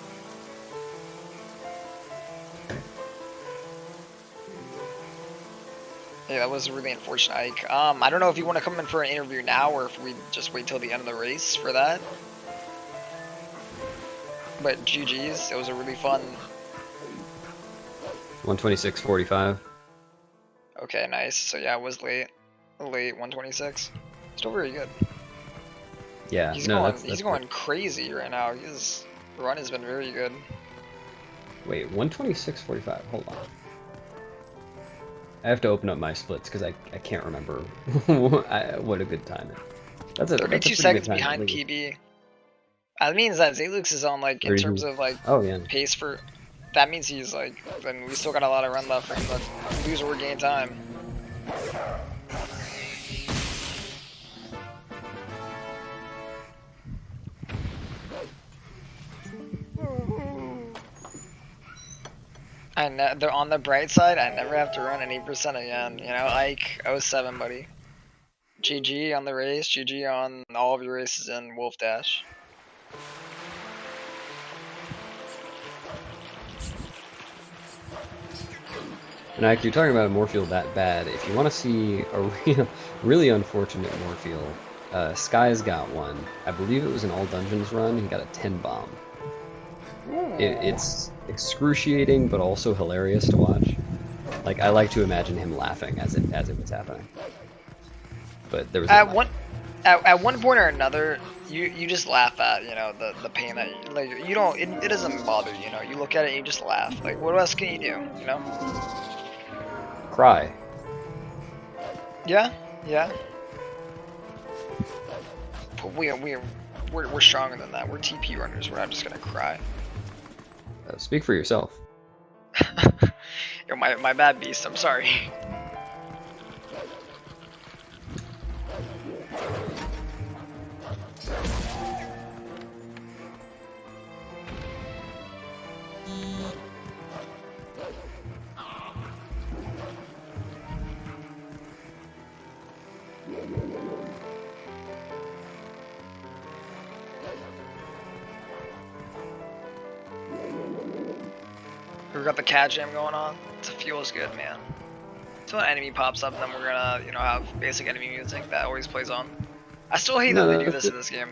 Yeah, that was really unfortunate, Ike. I don't know if you want to come in for an interview now or if we just wait till the end of the race for that. But GG's, it was a really fun. 126.45. Okay, nice. So yeah, it was late 126. Still very good. Yeah, he's going crazy right now. His run has been very good. Wait, 126.45. Hold on. I have to open up my splits because I can't remember what a good time is. That's 32 seconds behind PB. That means that Zelux is on like in terms of like pace for. That means he's like. Then we still got a lot of run left for him to lose or gain time. They're on the bright side. I never have to run an 8% again. You know, Ike 07, buddy. GG on the race. GG on all of your races in Wolfdash. And actually, talking about a Morpheal that bad, if you want to see a really unfortunate Morpheal, Sky's got one. I believe it was an all dungeons run. He got a 10 bomb. It's excruciating, but also hilarious to watch. Like I like to imagine him laughing as it was happening. But there was at one point or another, you just laugh at the pain that like you don't it doesn't bother you. You look at it and you just laugh. Like what else can you do? Cry. Yeah. But we're stronger than that. We're TP runners. We're not just gonna cry. Speak for yourself. Yo, my bad beast. I'm sorry. We got the cat jam going on. It feels good, man. So when an enemy pops up, then we're gonna, you know, have basic enemy music that always plays on. I still hate that they do this in this game.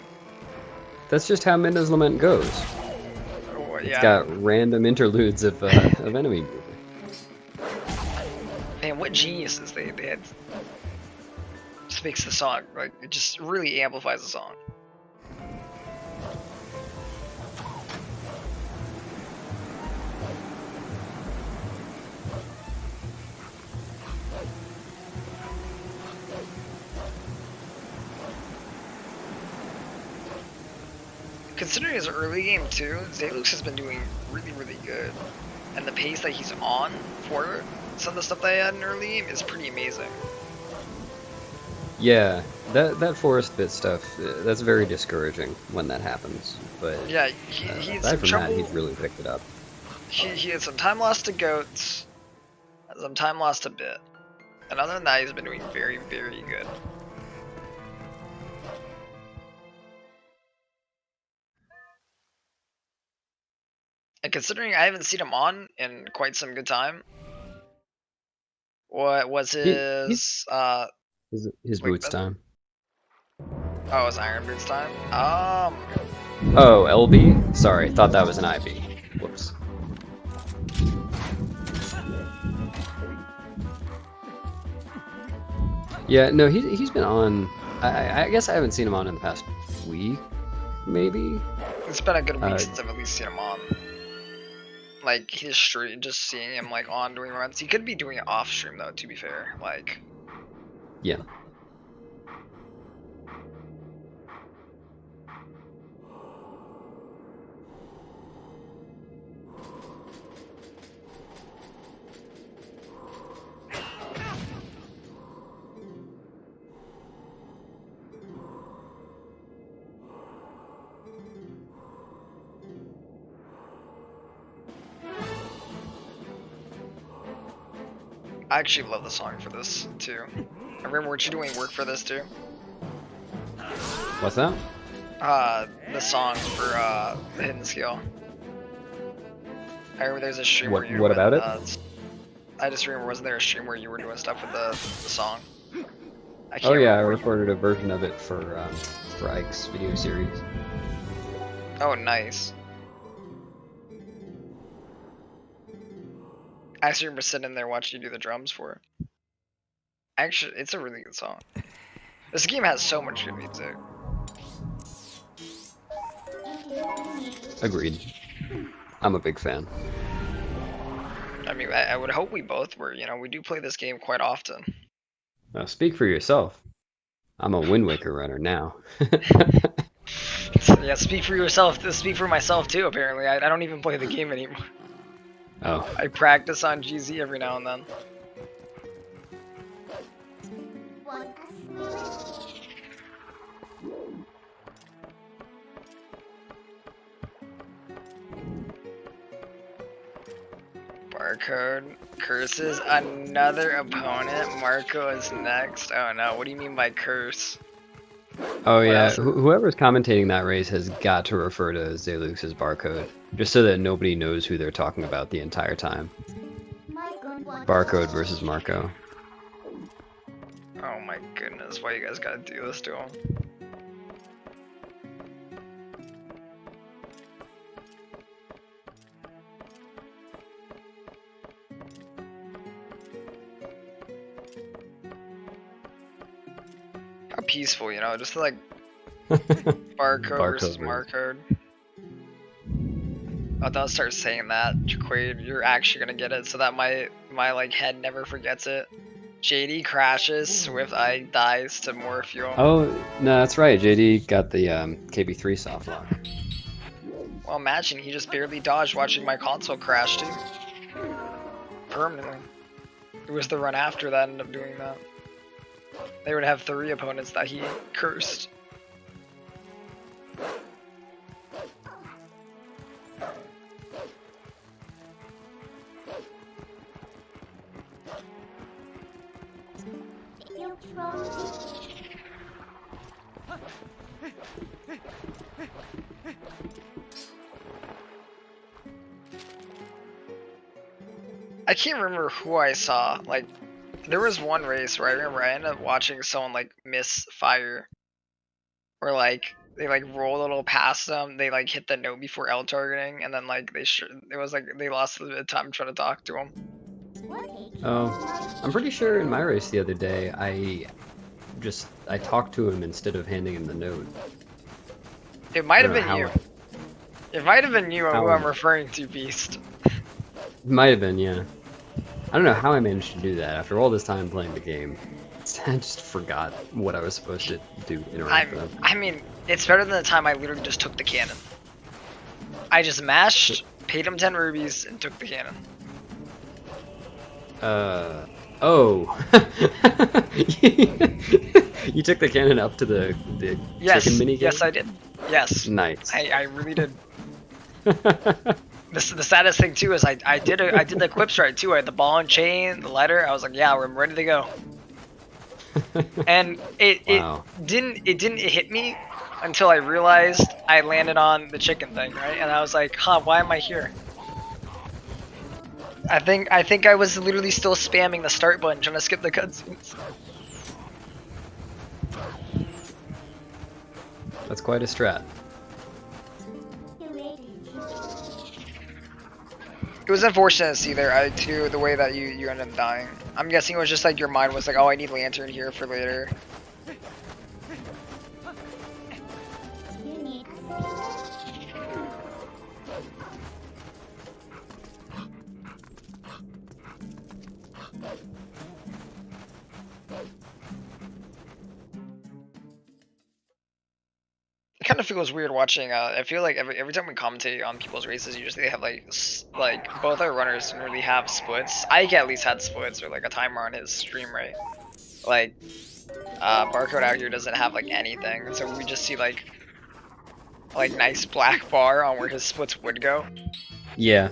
That's just how Midna's Lament goes. Oh, yeah. It's got random interludes of enemy music. Man, what geniuses they had. Just makes the song, like, it just really amplifies the song. Considering his early game too, ZeldaSpeedRuns has been doing really, really good. And the pace that he's on for some of the stuff that he had in early game is pretty amazing. Yeah, that forest bit stuff, that's very discouraging when that happens. But yeah, he had aside some from trouble. that, he's really picked it up. He had some time lost to goats, some time lost to bit. And other than that, he's been doing very, very good. And considering I haven't seen him on in quite some good time, what was his his boots time? Oh, it was Iron Boots time. Oh, LB. Sorry, thought that was an IB. Whoops. Yeah, no, he's been on. I guess I haven't seen him on in the past week, maybe. It's been a good week since I've at least seen him on. Like his stream, just seeing him like on doing runs. He could be doing it off stream though. To be fair, like. Yeah. I actually love the song for this too. I remember, weren't you doing work for this too? What's that? The songs for the hidden skill. I remember there's a stream where you What about it? I just remember, wasn't there a stream where you were doing stuff with the song? Oh yeah, I recorded a version of it for Ike's video series. Oh, nice. I actually remember sitting there watching you do the drums for it. Actually, it's a really good song. This game has so much good music. Agreed. I'm a big fan. I mean, I would hope we both were. You know, we do play this game quite often. Now, speak for yourself. I'm a Wind Waker runner now. Yeah, speak for yourself. Speak for myself too. Apparently, I don't even play the game anymore. Oh. I practice on GZ every now and then. Barcode curses another opponent. Marco is next. Oh no, what do you mean by curse? Oh yeah, whoever's commentating that race has got to refer to ZeldaSpeedRuns' barcode, just so that nobody knows who they're talking about the entire time. Barcode versus Marco. Oh my goodness, why you guys gotta do this to him? How peaceful, you know, just like barcode versus Marcode. I'll start saying that, Jaquade, you're actually gonna get it, so that my like head never forgets it. JD crashes, swiftike dies to more fuel. Oh no, that's right. JD got the KB3 soft lock. Well, imagine he just barely dodged watching my console crash too. Permanently. It was the run after that ended up doing that. They would have 3 opponents that he cursed. I can't remember who I saw. Like, there was one race where I remember I ended up watching someone like miss fire, or like they like roll a little past them. They like hit the note before L targeting, and then like it was like they lost a bit of time trying to talk to them. Oh, I'm pretty sure in my race the other day, I talked to him instead of handing him the note. It might have been you. It might have been you who I'm referring to, Beast. Might have been, yeah. I don't know how I managed to do that after all this time playing the game. I just forgot what I was supposed to do. Interact with. I mean, it's better than the time I literally just took the cannon. I just mashed, paid him 10 rubies, and took the cannon. Oh. You took the cannon up to the chicken mini game? Yes, I did. Yes. Nice. I really did. The saddest thing too is I did the equip strike too. I had the ball and chain, the letter. I was like, yeah, we're ready to go. And it didn't hit me until I realized I landed on the chicken thing, right? And I was like, huh, why am I here? I think I was literally still spamming the start button trying to skip the cutscenes. That's quite a strat. It was unfortunate to see there, too, the way that you ended up dying. I'm guessing it was just like your mind was like, oh, I need lantern here for later. It kind of feels weird watching. I feel like every time we commentate on people's races, usually they have like both our runners didn't really have splits. Ike at least had splits or like a timer on his stream, right? Like Barcode out here doesn't have like anything, so we just see like nice black bar on where his splits would go. Yeah.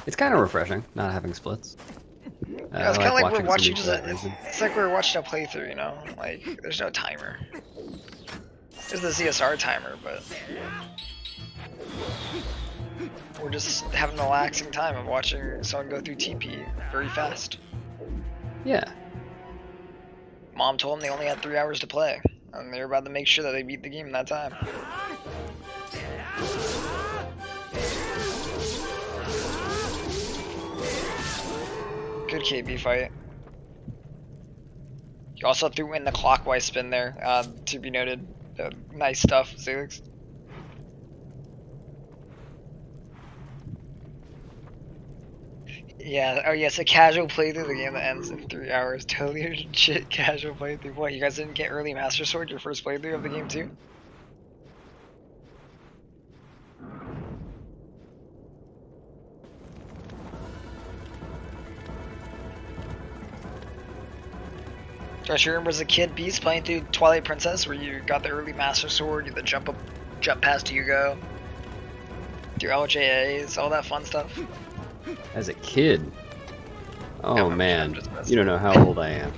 It's kind of refreshing not having splits. Yeah, it's kind of like we're watching it's like we're watching a playthrough, you know? Like, there's no timer. There's the ZSR timer, but we're just having a relaxing time of watching someone go through TP very fast. Yeah. Mom told them they only had 3 hours to play, and they were about to make sure that they beat the game in that time. Good KB fight. You also threw in the clockwise spin there, to be noted. Nice stuff, Zelix. Yeah, oh yeah, it's a casual playthrough, the game that ends in 3 hours. Totally legit casual playthrough. What, you guys didn't get early Master Sword your first playthrough of the game too? Josh, you remember as a kid, Beast, playing through Twilight Princess, where you got the early Master Sword, you had the jump past Hugo, your LJAs, all that fun stuff? As a kid? Oh no, man, you don't know how old I am.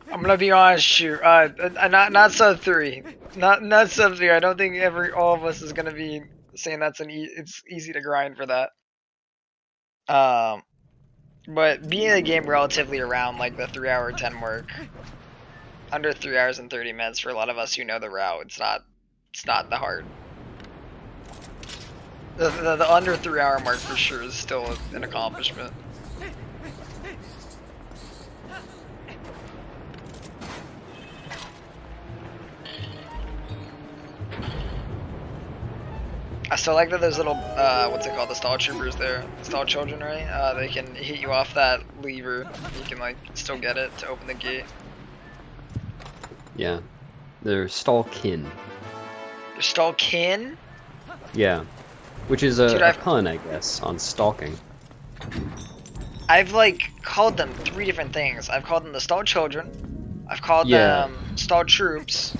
I'm gonna be honest, shoot. Not sub 3, not sub 3. I don't think all of us is gonna be saying that's it's easy to grind for that. But being a game relatively around like the 3 hour 10 mark, under 3 hours and 30 minutes for a lot of us who know the route, it's not that hard. The under 3 hour mark for sure is still an accomplishment. I still like that there's little, what's it called, the stall troopers there, stall children, right? They can hit you off that lever, you can like still get it to open the gate. Yeah, they're stall kin. They're stall kin? Yeah, which is a pun, I guess, on stalking. I've like called them 3 different things. I've called them the stall children, I've called them stall troops.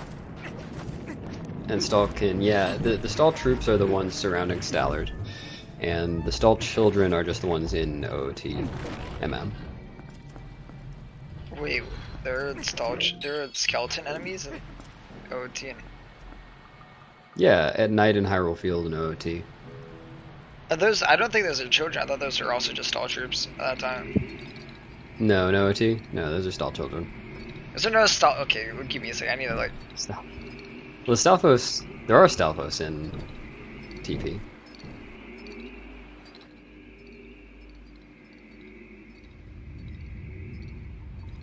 And stall kin, yeah. The stall troops are the ones surrounding Stallard. and the stall children are just the ones in OOT MM. Wait, they're skeleton enemies in OOT. Yeah, at night in Hyrule Field and OOT. Are those? I don't think those are children. I thought those were also just stall troops at that time. No, in OOT? No, those are stall children. Is there no stall? Okay, give me a second. I need to like. Well, the Stalfos, there are Stalfos in TP.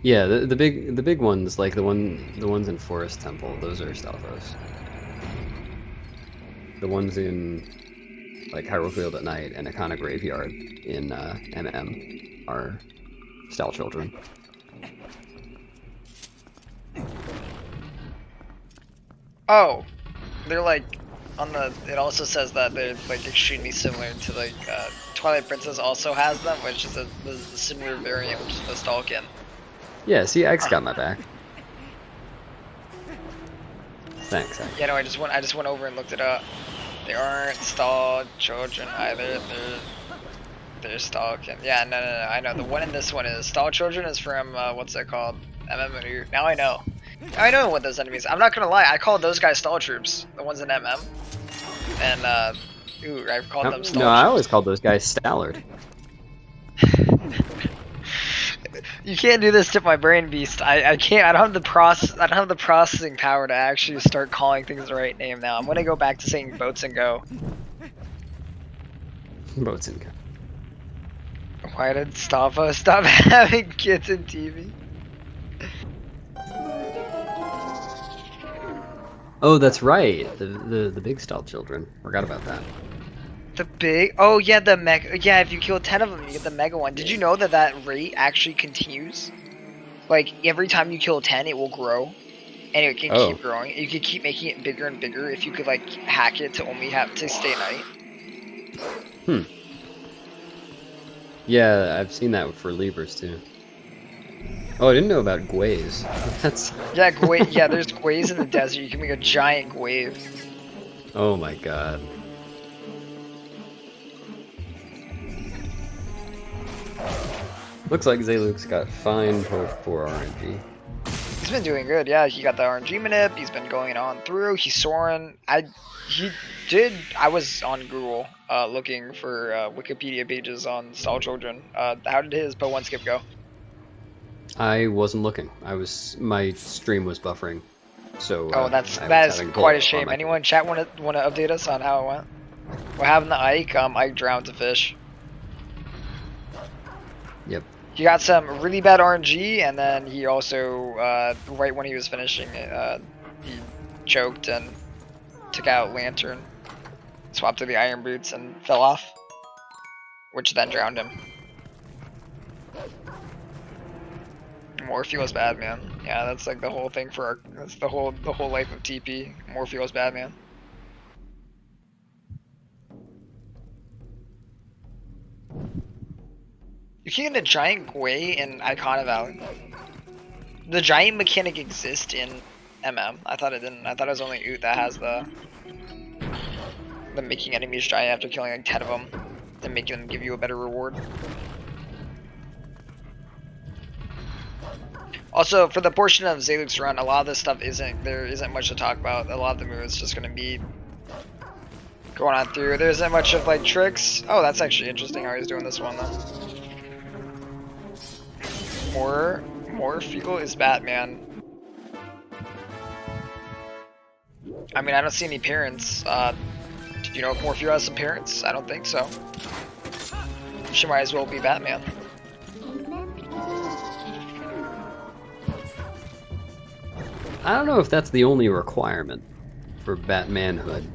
Yeah, the big ones, like the ones in Forest Temple, those are Stalfos. The ones in like Hyrule Field at night and Akana Graveyard in MM are Stall Children. Oh, they're like on the. It also says that they're like extremely similar to like Twilight Princess also has them, which is a similar variant, which is the Stalkin. Yeah, see, Ike's got my back. Thanks, Ike. Yeah, no, I just went over and looked it up. They aren't stall children either. They're Stalkin. Yeah, no, I know. The one in this one is stall children is from what's that called? MM. Now I know. Now I know what those enemies. I'm not gonna lie. I called those guys stall troops. The ones in MM. And ooh, I've called them stall. No, I always called those guys Stallard. You can't do this to my brain, beast. I can't. I don't have the processing power to actually start calling things the right name now. I'm gonna go back to saying boats and go. Boats and go. Why did Stava stop having kids in TV? Oh, that's right. The big stall children. Forgot about that. The big? Oh yeah, the mega. Yeah, if you kill 10 of them, you get the mega one. Did you know that that rate actually continues? Like every time you kill 10, it will grow, and it can keep growing. You can keep making it bigger and bigger if you could like hack it to only have to stay night. Hmm. Yeah, I've seen that for Levers too. Oh, I didn't know about Gways. That's yeah, yeah. There's Gways in the desert. You can make a giant Gwave. Oh my god. Looks like Zeluk's got fine for RNG. He's been doing good, yeah. He got the RNG manip. He's been going on through. He's soaring. I was on Google looking for Wikipedia pages on stall children. How did his Bo1 skip go? I wasn't looking. My stream was buffering. So oh, that is quite a shame. Anyone in chat want to update us on how it went? What happened to Ike? Ike drowned a fish. Yep. He got some really bad RNG, and then he also, right when he was finishing it, he choked and took out Lantern, swapped to the Iron Boots, and fell off, which then drowned him. Morphe was bad, man. Yeah, that's like the whole thing that's the whole life of TP. Morphe was bad, man. You can get a giant Gwei in Icona Valley. The giant mechanic exists in MM. I thought it didn't. I thought it was only Oot that has the making enemies giant after killing like 10 of them, and making them give you a better reward. Also, for the portion of Zeluk's run, a lot of this stuff there isn't much to talk about. A lot of the moves just gonna be going on through. There isn't much of like tricks. Oh, that's actually interesting how he's doing this one though. Morphe is Batman. I mean, I don't see any parents. Did you know if Morphe has some parents? I don't think so. She might as well be Batman. I don't know if that's the only requirement for Batmanhood.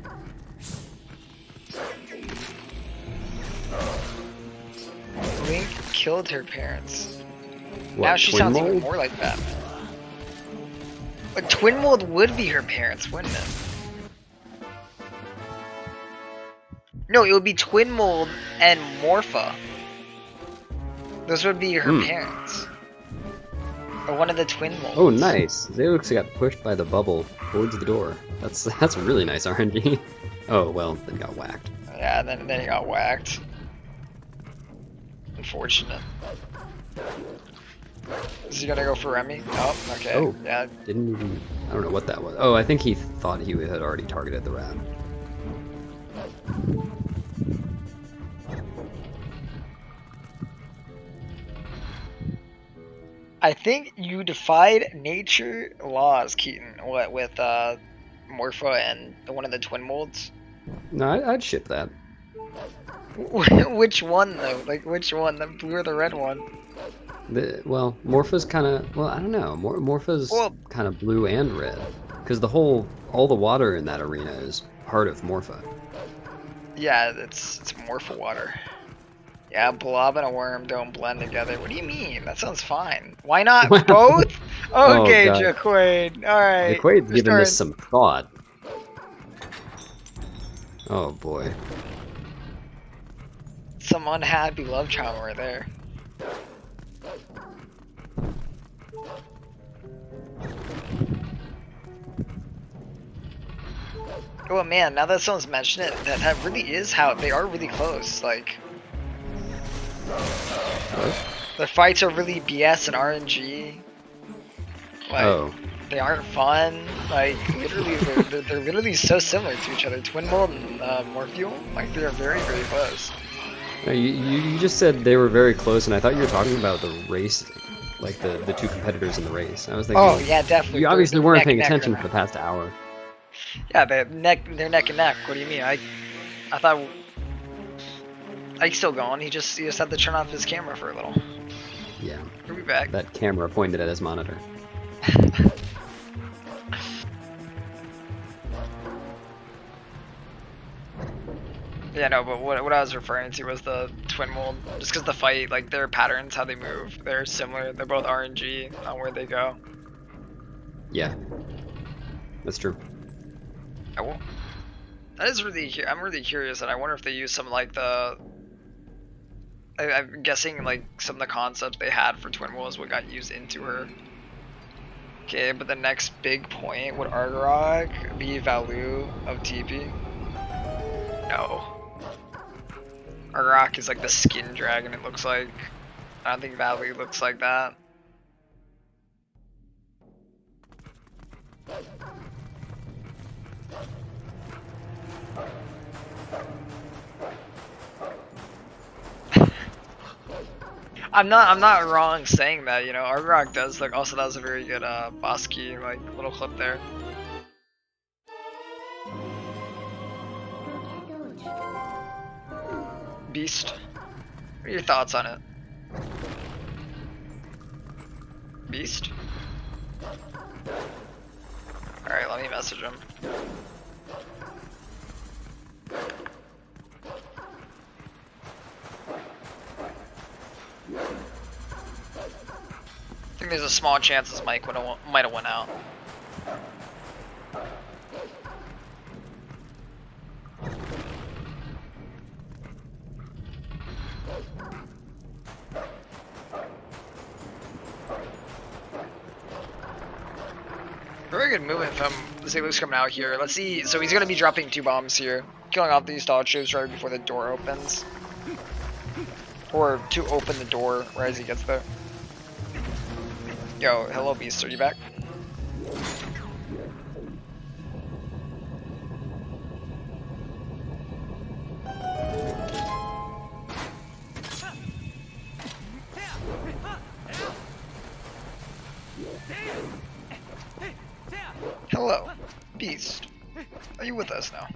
Link killed her parents. What, now she sounds mold? even more like Batman. But Twin Mold would be her parents, wouldn't it? No, it would be Twin Mold and Morpha. Those would be her parents. Or one of the Twin Molds. Oh, nice. Zelux got pushed by the bubble towards the door. That's really nice RNG. Oh, well, then got whacked. Yeah, then he got whacked. Unfortunate. Is he gonna go for Remy? Oh, okay. Oh, yeah. Didn't even. I don't know what that was. Oh, I think he thought he had already targeted the rat. I think you defied nature laws, Keaton. What with Morpho and one of the twin molds? No, I'd ship that. Which one though? Like which one? The blue or the red one? Well, Morpha's kind of. Well, I don't know. Morpha's kind of blue and red, because all the water in that arena is part of Morpha. Yeah, it's Morpho water. Yeah, blob and a worm don't blend together. What do you mean? That sounds fine. Why not both? Okay, God. Jaquaid. Alright. Jaquaid's giving this some thought. Oh boy. Some unhappy love child right there. Oh man, now that someone's mentioned it, that really is how they are really close. Like, the fights are really BS and RNG. Like, they aren't fun. Like, literally, they're literally so similar to each other. Twin Mold and Morpheal, like, they're very, very close. No, you just said they were very close, and I thought you were talking about the race, like the two competitors in the race. I was thinking. Oh yeah, definitely. You obviously weren't paying attention for the past hour. Yeah, they're neck and neck. What do you mean? I thought Ike's still going. He just had to turn off his camera for a little. Yeah. We'll be back. That camera pointed at his monitor. Yeah, no, but what I was referring to was the twin mold. Just because the fight, like their patterns, how they move, they're similar. They're both RNG on where they go. Yeah, that's true. That is really. I'm really curious, and I wonder if they use some like the. I'm guessing like some of the concepts they had for twin mold is what got used into her. Okay, but the next big point, would Argarog be Valu of TP? No. Argarog is like the skin dragon, it looks like. I don't think Valu looks like that. I'm not wrong saying that, you know. Argarog does look. Also, that was a very good boss key, like little clip there. Beast, what are your thoughts on it? Beast. All right, let me message him. I think there's a small chance this mic might have went out. Very good movement from Zelda's coming out here. Let's see. So he's gonna be dropping 2 bombs here, killing off these dodge troops right before the door opens, or to open the door right as he gets there. Yo, hello Beast, are you back? Hello, Beast. Are you with us now?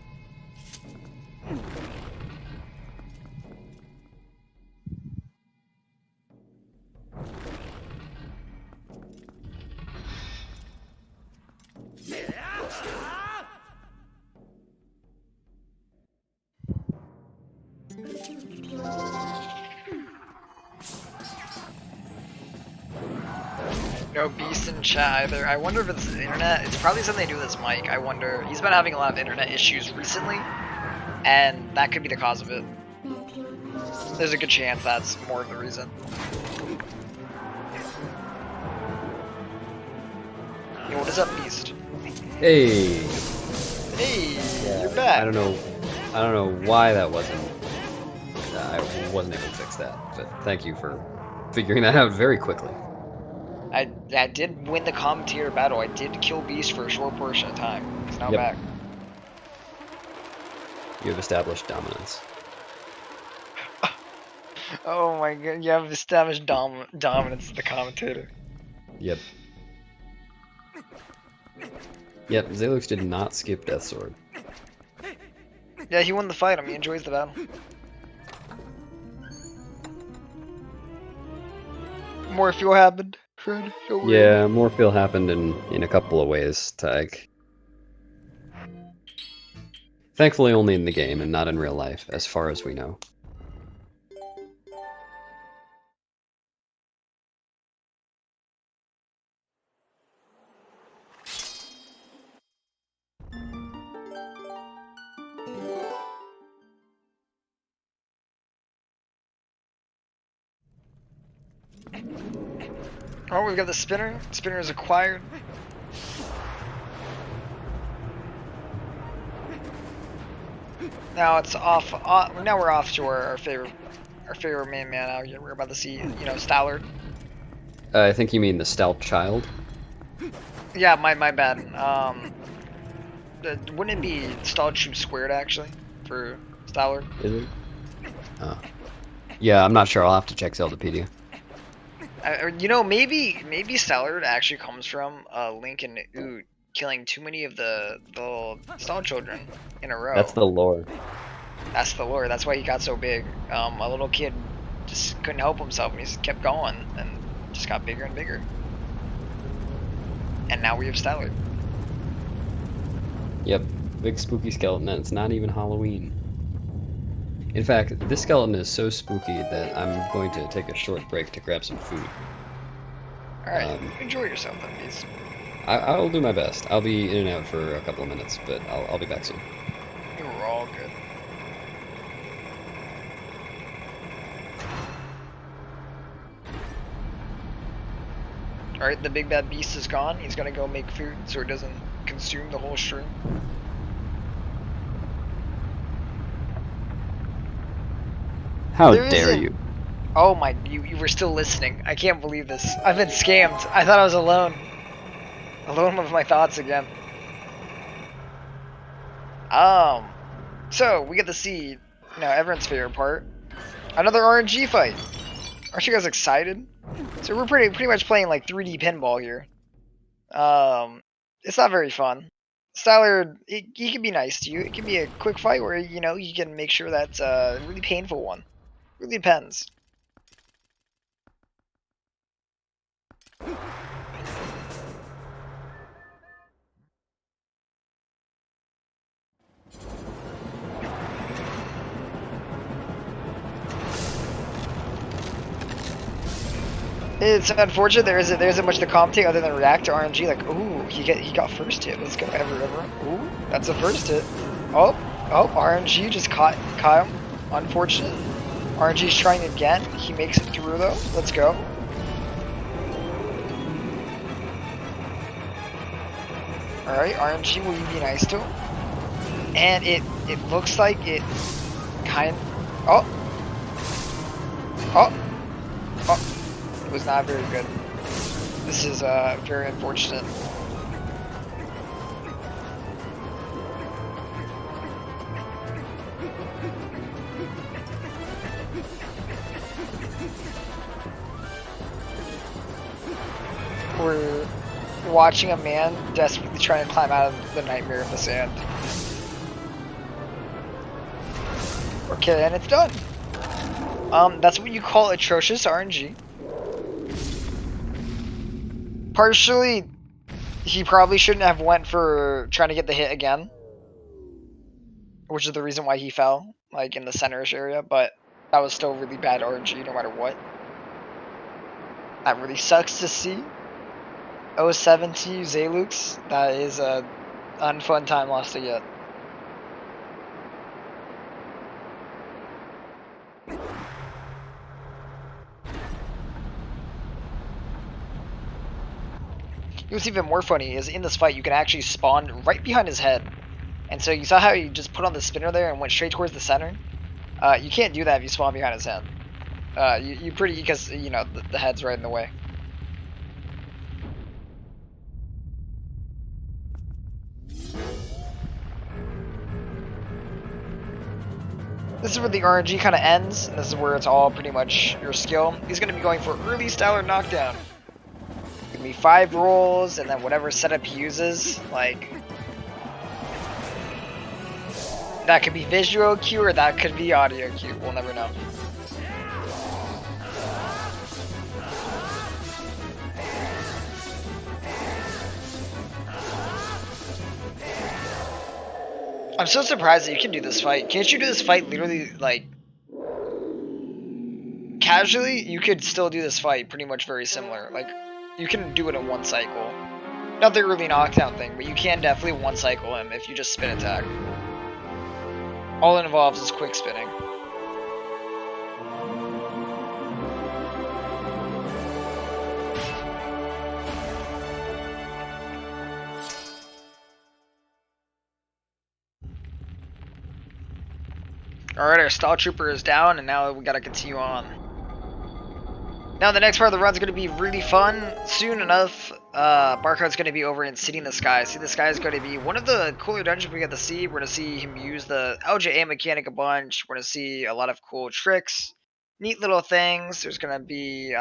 No Beast in chat either. I wonder if it's the internet. It's probably something to do with his mic. I wonder. He's been having a lot of internet issues recently, and that could be the cause of it. There's a good chance that's more of the reason. Yo, what is up, Beast? Hey. Hey, Yeah, you're back. I don't know I don't know why that wasn't. I wasn't able to fix that, but thank you for figuring that out very quickly. I did win the commentator battle. I did kill Beast for a short portion of time. He's now Yep. back. You have established dominance. Oh my god, you have established dominance as the commentator. Yep. Yep, Zelux did not skip Death Sword. Yeah, he won the fight. I mean, he enjoys the battle. More fuel happened, Fred. Don't worry. Yeah, more feel happened in a couple of ways, Tig. Thankfully only in the game and not in real life, as far as we know. Oh, we've got the spinner. Spinner is acquired. Now it's off. Now we're off to our favorite main man out here. We're about to see, you know, Stallard. I think you mean the Stout Child? Yeah, my bad. Wouldn't it be stalled shoot squared actually for Stallard? Is it? Oh. Yeah, I'm not sure. I'll have to check Zeldapedia. You know, maybe Stallard actually comes from Link and Oot killing too many of the little stall children in a row. That's the lore. That's the lore. That's why he got so big. A little kid just couldn't help himself, and he just kept going, and just got bigger and bigger. And now we have Stallard. Yep, big spooky skeleton, and it's not even Halloween. In fact, this skeleton is so spooky that I'm going to take a short break to grab some food. Alright, enjoy yourself then, Beast. I'll do my best. I'll be in and out for a couple of minutes, but I'll be back soon. You were all good. Alright, the big bad beast is gone. He's gonna go make food so it doesn't consume the whole stream. How dare you? Oh my, you were still listening. I can't believe this. I've been scammed. I thought I was alone. Alone with my thoughts again. So we get to see, you know, everyone's favorite part. Another RNG fight. Aren't you guys excited? So we're pretty much playing like 3D pinball here. It's not very fun. Stallard, he can be nice to you. It can be a quick fight where, you know, you can make sure that's a really painful one. Really depends. It's unfortunate there isn't much to commentate other than react to RNG. Like, ooh, he got first hit. Let's go, everyone. Ooh, that's a first hit. Oh, RNG just caught him. Unfortunate. RNG's trying again. He makes it through though. Let's go. All right, RNG, will you be nice to him? And it looks like it kind. Oh. It was not very good. This is very unfortunate. We're watching a man desperately trying to climb out of the nightmare of the sand. Okay, and it's done. That's what you call atrocious RNG. Partially, he probably shouldn't have went for trying to get the hit again, which is the reason why he fell, like in the center-ish area, but that was still really bad RNG no matter what. That really sucks to see. 07 to you, Zelux. That is a unfun time lost to get. What's even more funny is in this fight you can actually spawn right behind his head And so you saw how he just put on the spinner there and went straight towards the center? You can't do that if you spawn behind his head. You pretty, because, you know, the head's right in the way. This is where the RNG kind of ends, and this is where it's all pretty much your skill. He's going to be going for early style or knockdown. It's going to be 5 rolls, and then whatever setup he uses, like... That could be visual cue, or that could be audio cue. We'll never know. I'm so surprised that you can do this fight. Can't you do this fight literally, like, casually? You could still do this fight pretty much very similar. Like, you can do it in 1 cycle. Not the early knockdown thing, but you can definitely 1 cycle him if you just spin attack. All it involves is quick spinning. Alright, our stall trooper is down, and now we gotta continue on. Now the next part of the run is going to be really fun. Soon enough, Barcode's going to be over in City in the Sky. City in the Sky is going to be one of the cooler dungeons we get to see. We're going to see him use the LJA mechanic a bunch. We're going to see a lot of cool tricks, neat little things. There's going to be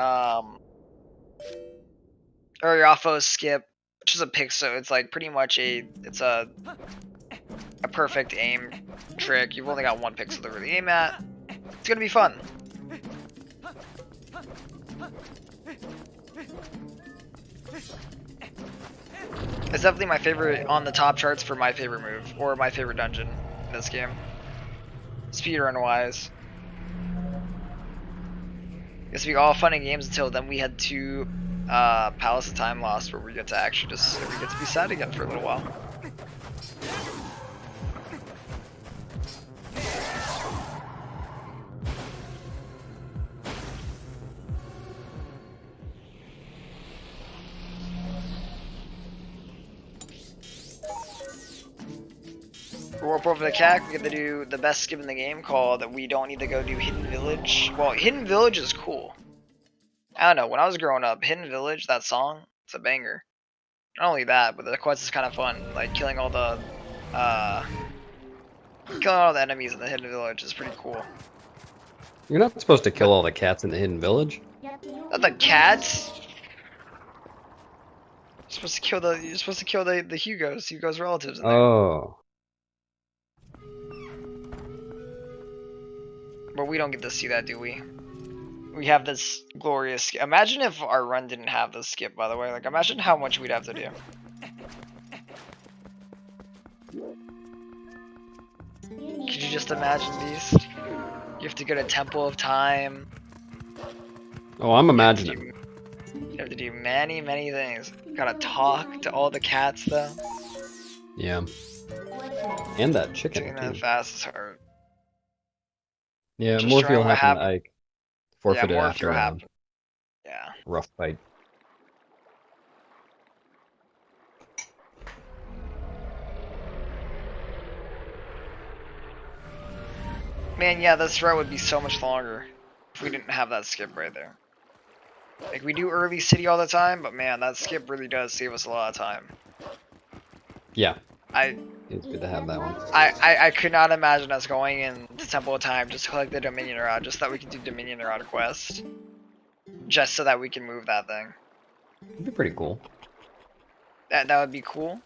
Uriafo's skip, which is a pixel. It's like pretty much a perfect aim trick. You've only got 1 pixel to really aim at. It's going to be fun. It's definitely my favorite on the top charts for my favorite move, or my favorite dungeon in this game. Speedrun wise. It's be all fun and games until then we head to Palace of Time Lost, where we get to actually we get to be sad again for a little while. Warp over the CAC, we get to do the best skip in the game called We Don't Need to Go Do Hidden Village. Well, Hidden Village is cool. I don't know, when I was growing up, Hidden Village, that song, it's a banger. Not only that, but the quest is kind of fun. Like killing all the enemies in the Hidden Village is pretty cool. You're not supposed to kill all the cats in the Hidden Village. Not the cats. You're supposed to kill the Hugo's relatives in there. Oh. But we don't get to see that, do we? We have this glorious skip. Imagine if our run didn't have this skip, by the way. Like, imagine how much we'd have to do. Could you just imagine these? You have to go to Temple of Time. Oh, I'm imagining. You have to do many, many things. You gotta talk to all the cats, though. Yeah. And that chicken. Chicken that fast is hard. Yeah, Just more fuel trying what happened. I forfeited more after fuel a happened. Yeah. rough fight. Man, yeah, this route would be so much longer if we didn't have that skip right there. Like, we do early city all the time, but man, that skip really does save us a lot of time. Yeah. It's good to have that one. I could not imagine us going in to Temple of Time just to collect the Dominion Rod, just so that we can do Dominion Rod quest. Just so that we can move that thing. It'd be pretty cool. That would be cool.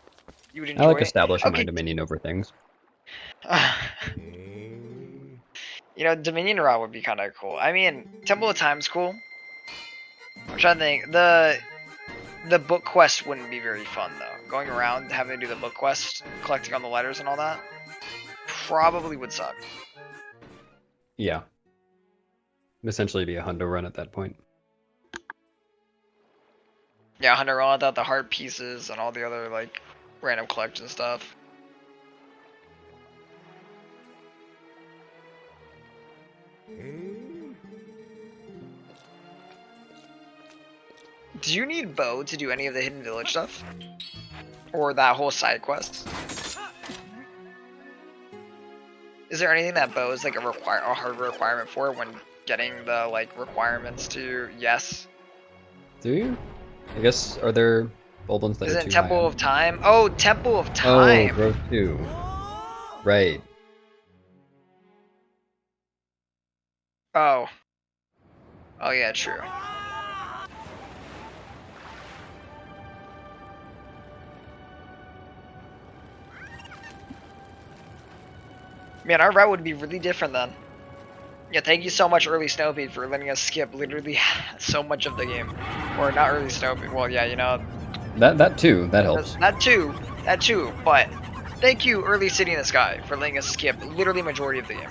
You would enjoy I like it? establishing Okay. my dominion over things. You know, Dominion Rod would be kind of cool. I mean, Temple of Time's cool. I'm trying to think. The book quest wouldn't be very fun, though. Going around, having to do the book quest, collecting all the letters and all that, probably would suck. Yeah. Essentially be a hundo run at that point. Yeah, 100 run without the heart pieces and all the other, like, random collection stuff. Do you need Bo to do any of the Hidden Village stuff? Or that whole side quest? Is there anything that Bo is like a hard requirement for when getting the like requirements to yes? Do you? I guess, are there bold ones that are Isn't too Temple high of Time? Oh, Temple of Oh, Time. growth 2. Right. Oh. Oh yeah, true. Man, our route would be really different then. Yeah, thank you so much, Early Snowbeat, for letting us skip literally so much of the game. Or not Early Snowbeat. Well, yeah, you know. That too, that helps. That too. But thank you, Early City in the Sky, for letting us skip literally majority of the game.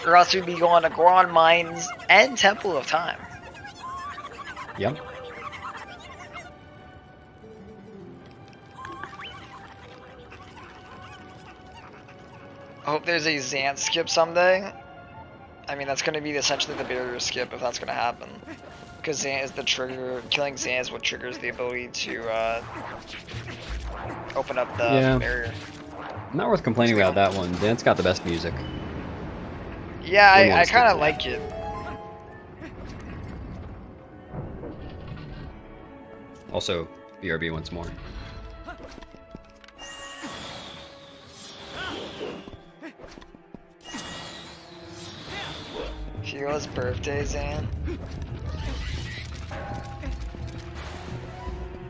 Or else we'd be going to Goron Mines and Temple of Time. Yep. I hope there's a Zant skip someday. I mean, that's going to be essentially the barrier skip if that's going to happen. Because Zant is the trigger, killing Zant is what triggers the ability to open up the barrier. Not worth complaining about that one. Zant's got the best music. Yeah, I kind of like it. Also, BRB once more. Hero's birthday, Zan.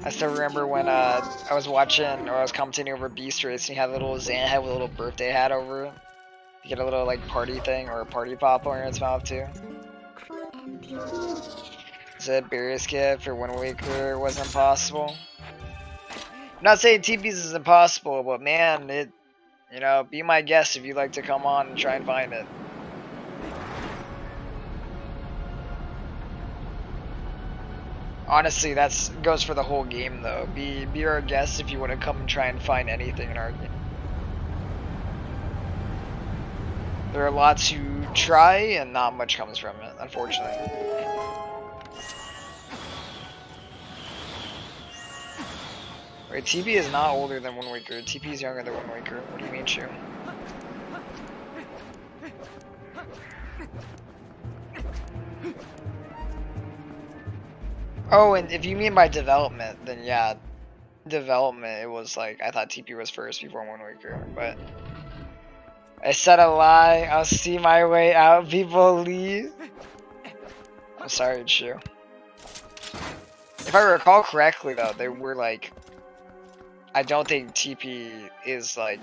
I still remember when I was watching or I was commentating over Beast Race and he had a little Zan head with a little birthday hat over it. You get a little like party thing or a party pop on its mouth too. Said barrier skip for Wind Waker was impossible. I'm not saying TPs is impossible, but man, it, you know, be my guest if you'd like to come on and try and find it. Honestly, that's goes for the whole game though. Be our guest if you want to come and try and find anything in our game. There are lots to try and not much comes from it, unfortunately. Wait, TP is not older than Wind Waker. TP is younger than Wind Waker. What do you mean, Shu? Oh, and if you mean by development, then yeah, development, it was like, I thought TP was first before Wind Waker, but I said a lie. I'll see my way out, people leave. I'm sorry, Shu. If I recall correctly, though, they were like, I don't think TP is like,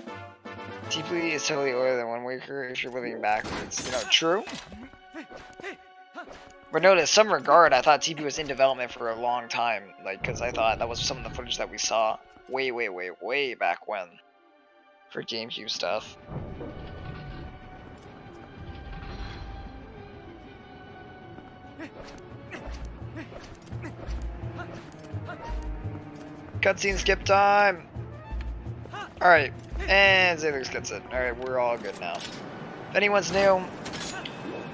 TP is totally older than Wind Waker if you're living backwards. You know, true? But no, to some regard, I thought TP was in development for a long time, like, because I thought that was some of the footage that we saw way back when for GameCube stuff. Cutscene skip time! Alright, and Zelux gets it. Alright, we're all good now. If anyone's new,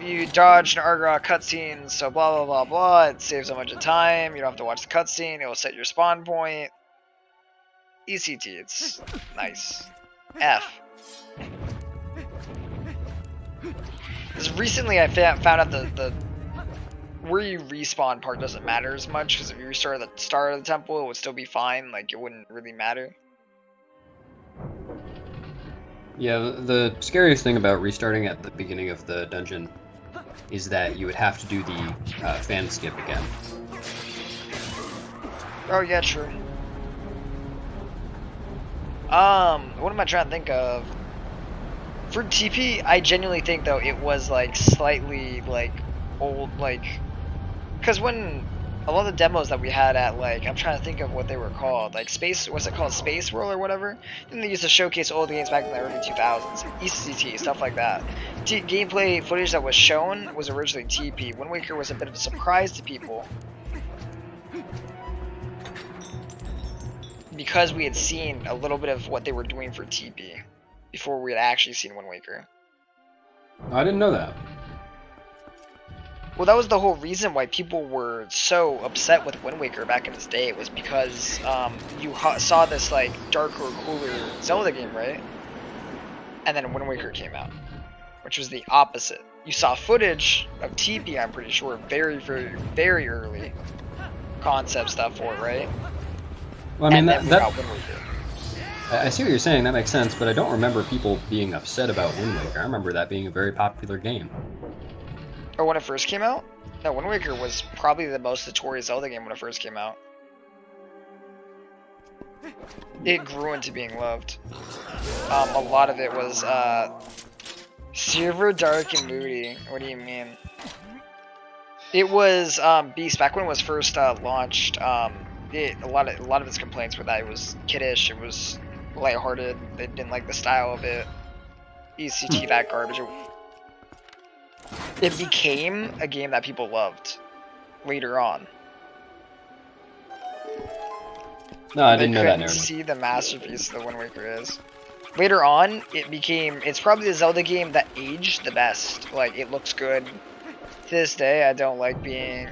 you dodged an Argos cutscene, so blah blah blah blah, it saves a bunch of time, you don't have to watch the cutscene, it will set your spawn point. ECT, it's nice. F. Recently I found out the where you respawn part doesn't matter as much, because if you restart at the start of the temple, it would still be fine, like it wouldn't really matter. Yeah, the scariest thing about restarting at the beginning of the dungeon is that you would have to do the fan skip again. Oh yeah, true. What am I trying to think of? For TP, I genuinely think though it was like slightly like old, like, because when a lot of the demos that we had at, like, I'm trying to think of what they were called, like Space, what's it called, Space World or whatever? Then they used to showcase old games back in the early 2000s, ECT, stuff like that. Gameplay footage that was shown was originally TP. Wind Waker was a bit of a surprise to people, because we had seen a little bit of what they were doing for TP before we had actually seen Wind Waker. I didn't know that. Well, that was the whole reason why people were so upset with Wind Waker back in its day, was because you saw this like darker, cooler Zelda game, right? And then Wind Waker came out, which was the opposite. You saw footage of TP, I'm pretty sure, very, very, very early concept stuff for it, right? Well, I mean, and that I see what you're saying. That makes sense, but I don't remember people being upset about Wind Waker. I remember that being a very popular game. Or when it first came out? No, Wind Waker was probably the most notorious Zelda game when it first came out. It grew into being loved. A lot of it was super dark and moody. What do you mean? It was Beast back when it was first launched. A lot of its complaints were that it was kiddish. It was lighthearted. They didn't like the style of it. ECT that garbage. It became a game that people loved later on. No, I didn't know that narrative. See the masterpiece that Wind Waker is. Later on, it's probably the Zelda game that aged the best. Like, it looks good. To this day, I don't like it being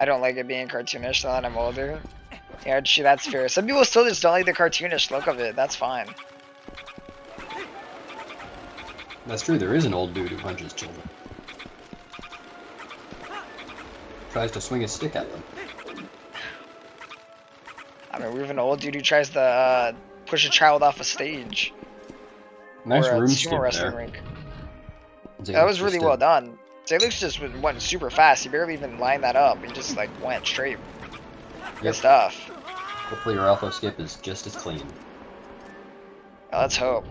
cartoonish now that I'm older. Yeah, actually, that's fair. Some people still just don't like the cartoonish look of it. That's fine. That's true, there is an old dude who punches children. Tries to swing a stick at them. I mean, we have an old dude who tries to push a child off a stage. Nice or room sumo wrestling rink. That was really well done. Zelux just went super fast. He barely even lined that up. He just like went straight. Good stuff. Hopefully your alpha skip is just as clean. Let's hope.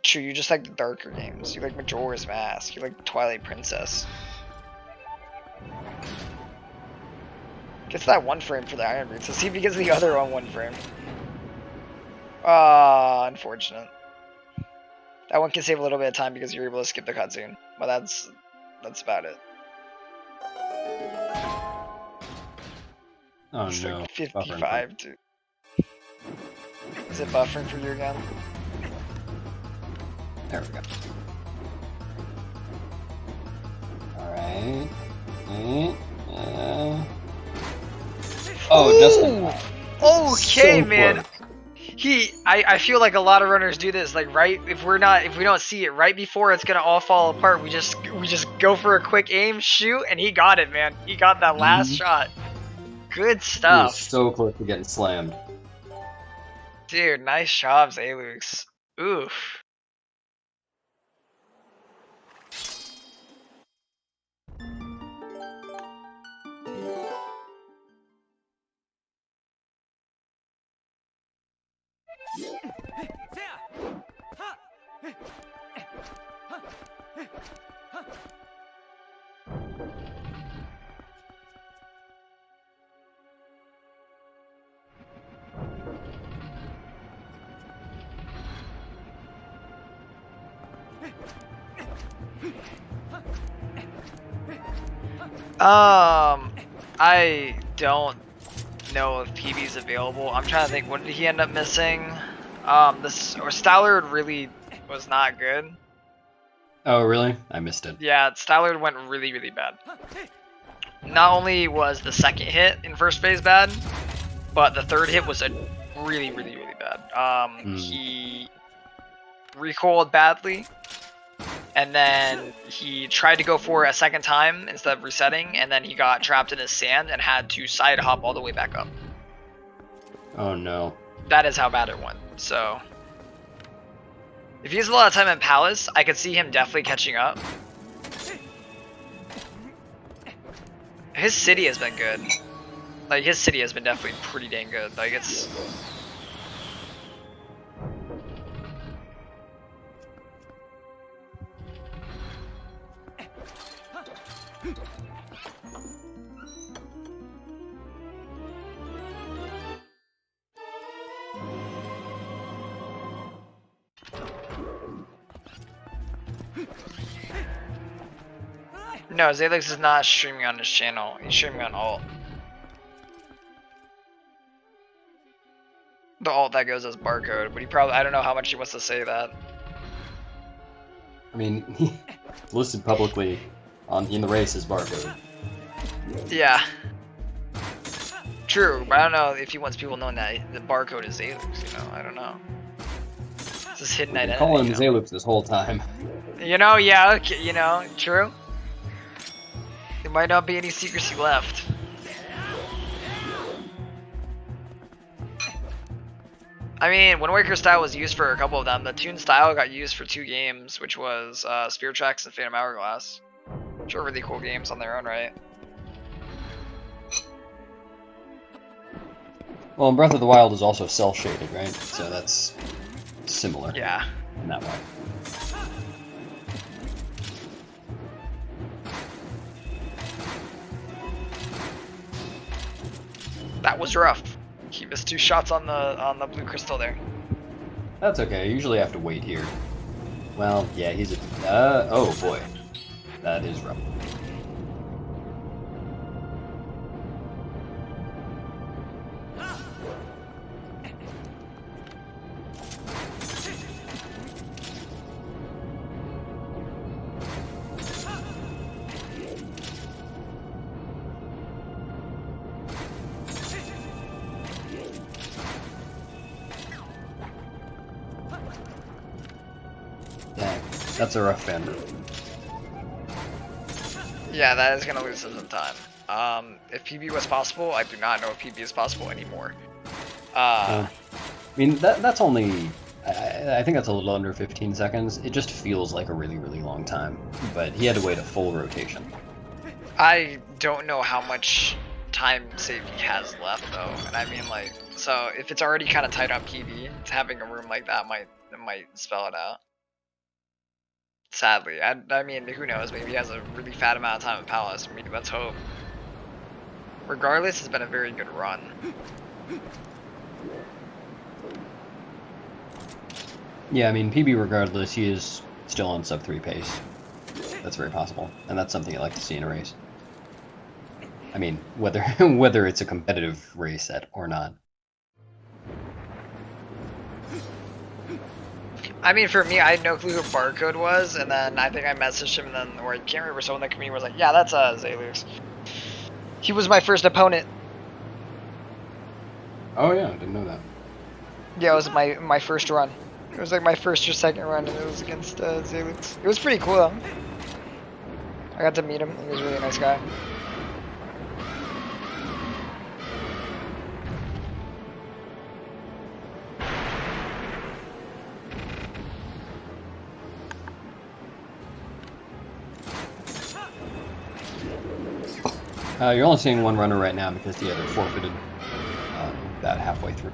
True, you just like the darker games. You like Majora's Mask. You like Twilight Princess. Gets that 1 frame for the Iron Boots. Let's see if he gets the other on 1 frame. Ah, unfortunate. That one can save a little bit of time because you're able to skip the cutscene. But that's about it. Oh it's no. Like 55 to... Is it buffering for you again? There we go. Alright. Oh, Justin. Okay, So man. close. I feel like a lot of runners do this. Like if we don't see it right before it's gonna all fall apart, we just go for a quick aim, shoot, and he got it, man. He got that last shot. Good stuff. He was so close to getting slammed. Dude, nice job, Zelux. Oof. I don't know if PB's available. I'm trying to think, what did he end up missing? Stallard really was not good. Oh, really? I missed it. Yeah, Stallard went really, really bad. Not only was the second hit in first phase bad, but the third hit was really, really, really bad. He recoiled badly, and then he tried to go for it a second time instead of resetting, and then he got trapped in his sand and had to side hop all the way back up. Oh no. That is how bad it went. So, if he has a lot of time in Palace, I could see him definitely catching up. His city has been good. Like, his city has been definitely pretty dang good. Like, it's... No, Zelux is not streaming on his channel. He's streaming on alt. The alt that goes as barcode, but he probably, I don't know how much he wants to say that. I mean, it's listed publicly in the race as barcode. Yeah. True, but I don't know if he wants people knowing that the barcode is Zelux, you know, I don't know. It's this hidden identity. Call him Zelux this whole time. You know, yeah, okay, you know, true. There might not be any secrecy left. I mean, Wind Waker style was used for a couple of them. The Toon style got used for 2 games, which was Spirit Tracks and Phantom Hourglass. Which are really cool games on their own right. Well, and Breath of the Wild is also cel-shaded, right? So that's similar. Yeah. In that way. That was rough. He missed 2 shots on the blue crystal there. That's okay. I usually have to wait here. Well, yeah, he's a... oh boy. That is rough. Dang, that's a rough fan. Yeah, that is gonna lose him some time. If PB was possible, I do not know if PB is possible anymore. I mean, that's only... I think that's a little under 15 seconds. It just feels like a really, really long time. But he had to wait a full rotation. I don't know how much time save he has left though, and I mean like, so if it's already kind of tight on PB, having a room like that might spell it out. Sadly, I mean, who knows? Maybe he has a really fat amount of time at Palace. I mean, let's hope. Regardless, it's been a very good run. Yeah, I mean, PB regardless, he is still on sub 3 pace. That's very possible, and that's something I like to see in a race. I mean, whether it's a competitive race or not. I mean, for me, I had no clue who Barcode was, and then I think I messaged him, and then, or I can't remember, someone in the community was like, yeah, that's Zelux. He was my first opponent. Oh yeah, I didn't know that. Yeah, it was my first run. It was like my first or second run, and it was against Zelux. It was pretty cool, though. I got to meet him. He was a really nice guy. You're only seeing one runner right now because the other forfeited about halfway through.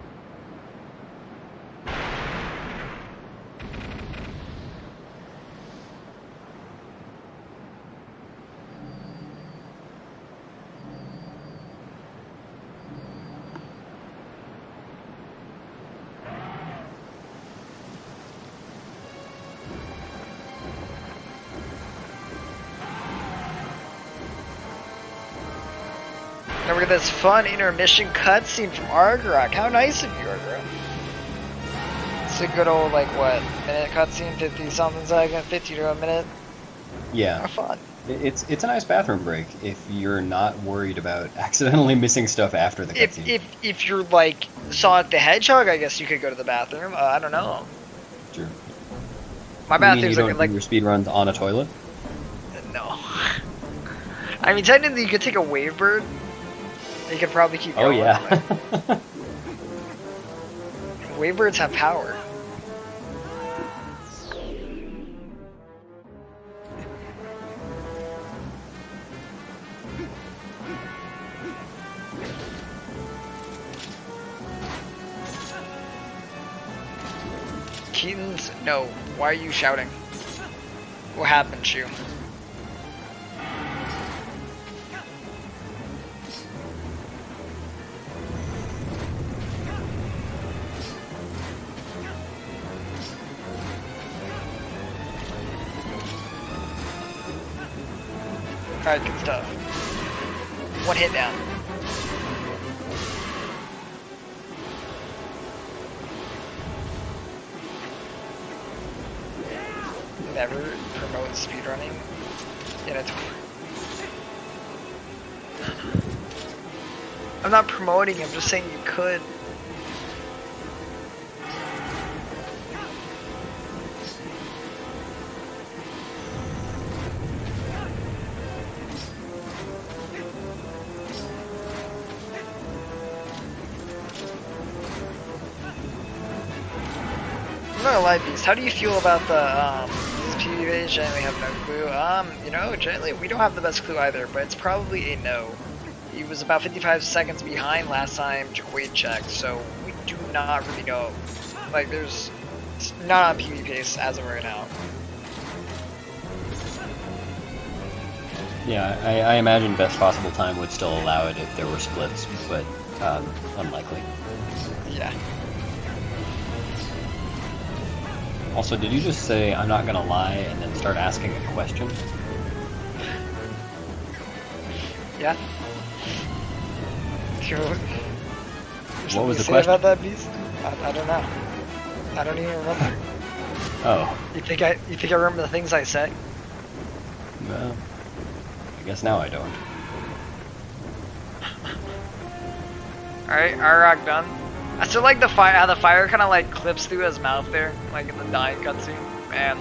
Now we got this fun intermission cutscene from Argarok. How nice of you, Argarok. It's a good old, like, what, minute cutscene, 50 something second, 50 to a minute. Yeah. How fun. It's a nice bathroom break if you're not worried about accidentally missing stuff after the cutscene. If you're like Sonic the Hedgehog, I guess you could go to the bathroom. I don't know. Sure. My bathroom's you don't like do your speedruns on a toilet? No. I mean, technically, you could take a wave bird. You could probably keep going. Oh yeah. Wave birds have power. Keaton's, no. Why are you shouting? What happened, Shu? Alright, good stuff. One hit down. never promote speedrunning in a tour. I'm not promoting, I'm just saying you could. I'm not gonna lie, Beast. How do you feel about the PvP? Generally have no clue. You know, generally we don't have the best clue either, but it's probably a no. He was about 55 seconds behind last time Jaquaid checked, so we do not really know. Like, there's not on PvP pace as of right now. Yeah, I imagine best possible time would still allow it if there were splits, but unlikely. Yeah. Also, did you just say, I'm not gonna lie, and then start asking a question? Yeah. What was the say question? about that, Beast? I don't know. I don't even remember. Oh. You think I remember the things I say? Well, I guess now I don't. Alright, Arrak done. I still like the fire, how the fire kind of like clips through his mouth there, like in the dying cutscene. Man.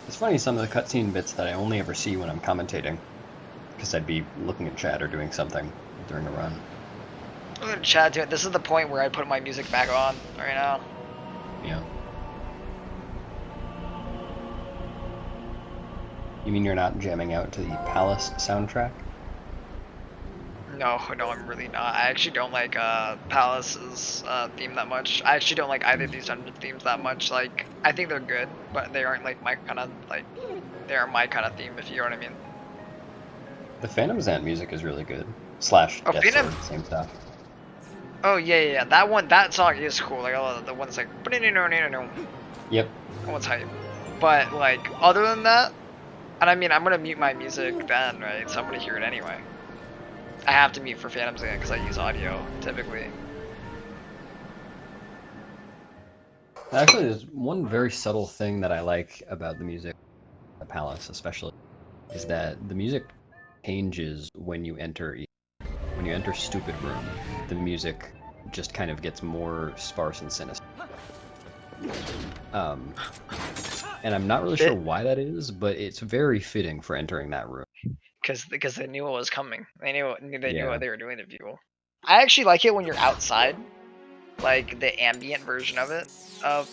It's funny, some of the cutscene bits that I only ever see when I'm commentating, because I'd be looking at chat or doing something during a run. I'm gonna chat to it. This is the point where I put my music back on right now. Yeah. You mean you're not jamming out to the Palace soundtrack? No, I'm really not. I actually don't like Palace's theme that much. I actually don't like either of these dungeon themes that much. Like, I think they're good, but they aren't like my kind of they aren't my kind of theme, if you know what I mean. The Phantom Zant music is really good. Slash Oh, Death Phantom. Sword, same stuff. Oh yeah. That song is cool. Like all the ones like. Yep. That one's hype. But like other than that, and I mean I'm gonna mute my music then, right? So I'm gonna hear it anyway. I have to mute for Phantom Zant because I use audio typically. Actually, there's one very subtle thing that I like about the music, the Palace especially, is that the music changes when you enter Stupid Room. The music just kind of gets more sparse and sinister. And I'm not really sure why that is, but it's very fitting for entering that room. Because they knew what was coming. They knew what they were doing to people. I actually like it when you're outside, like the ambient version of it, of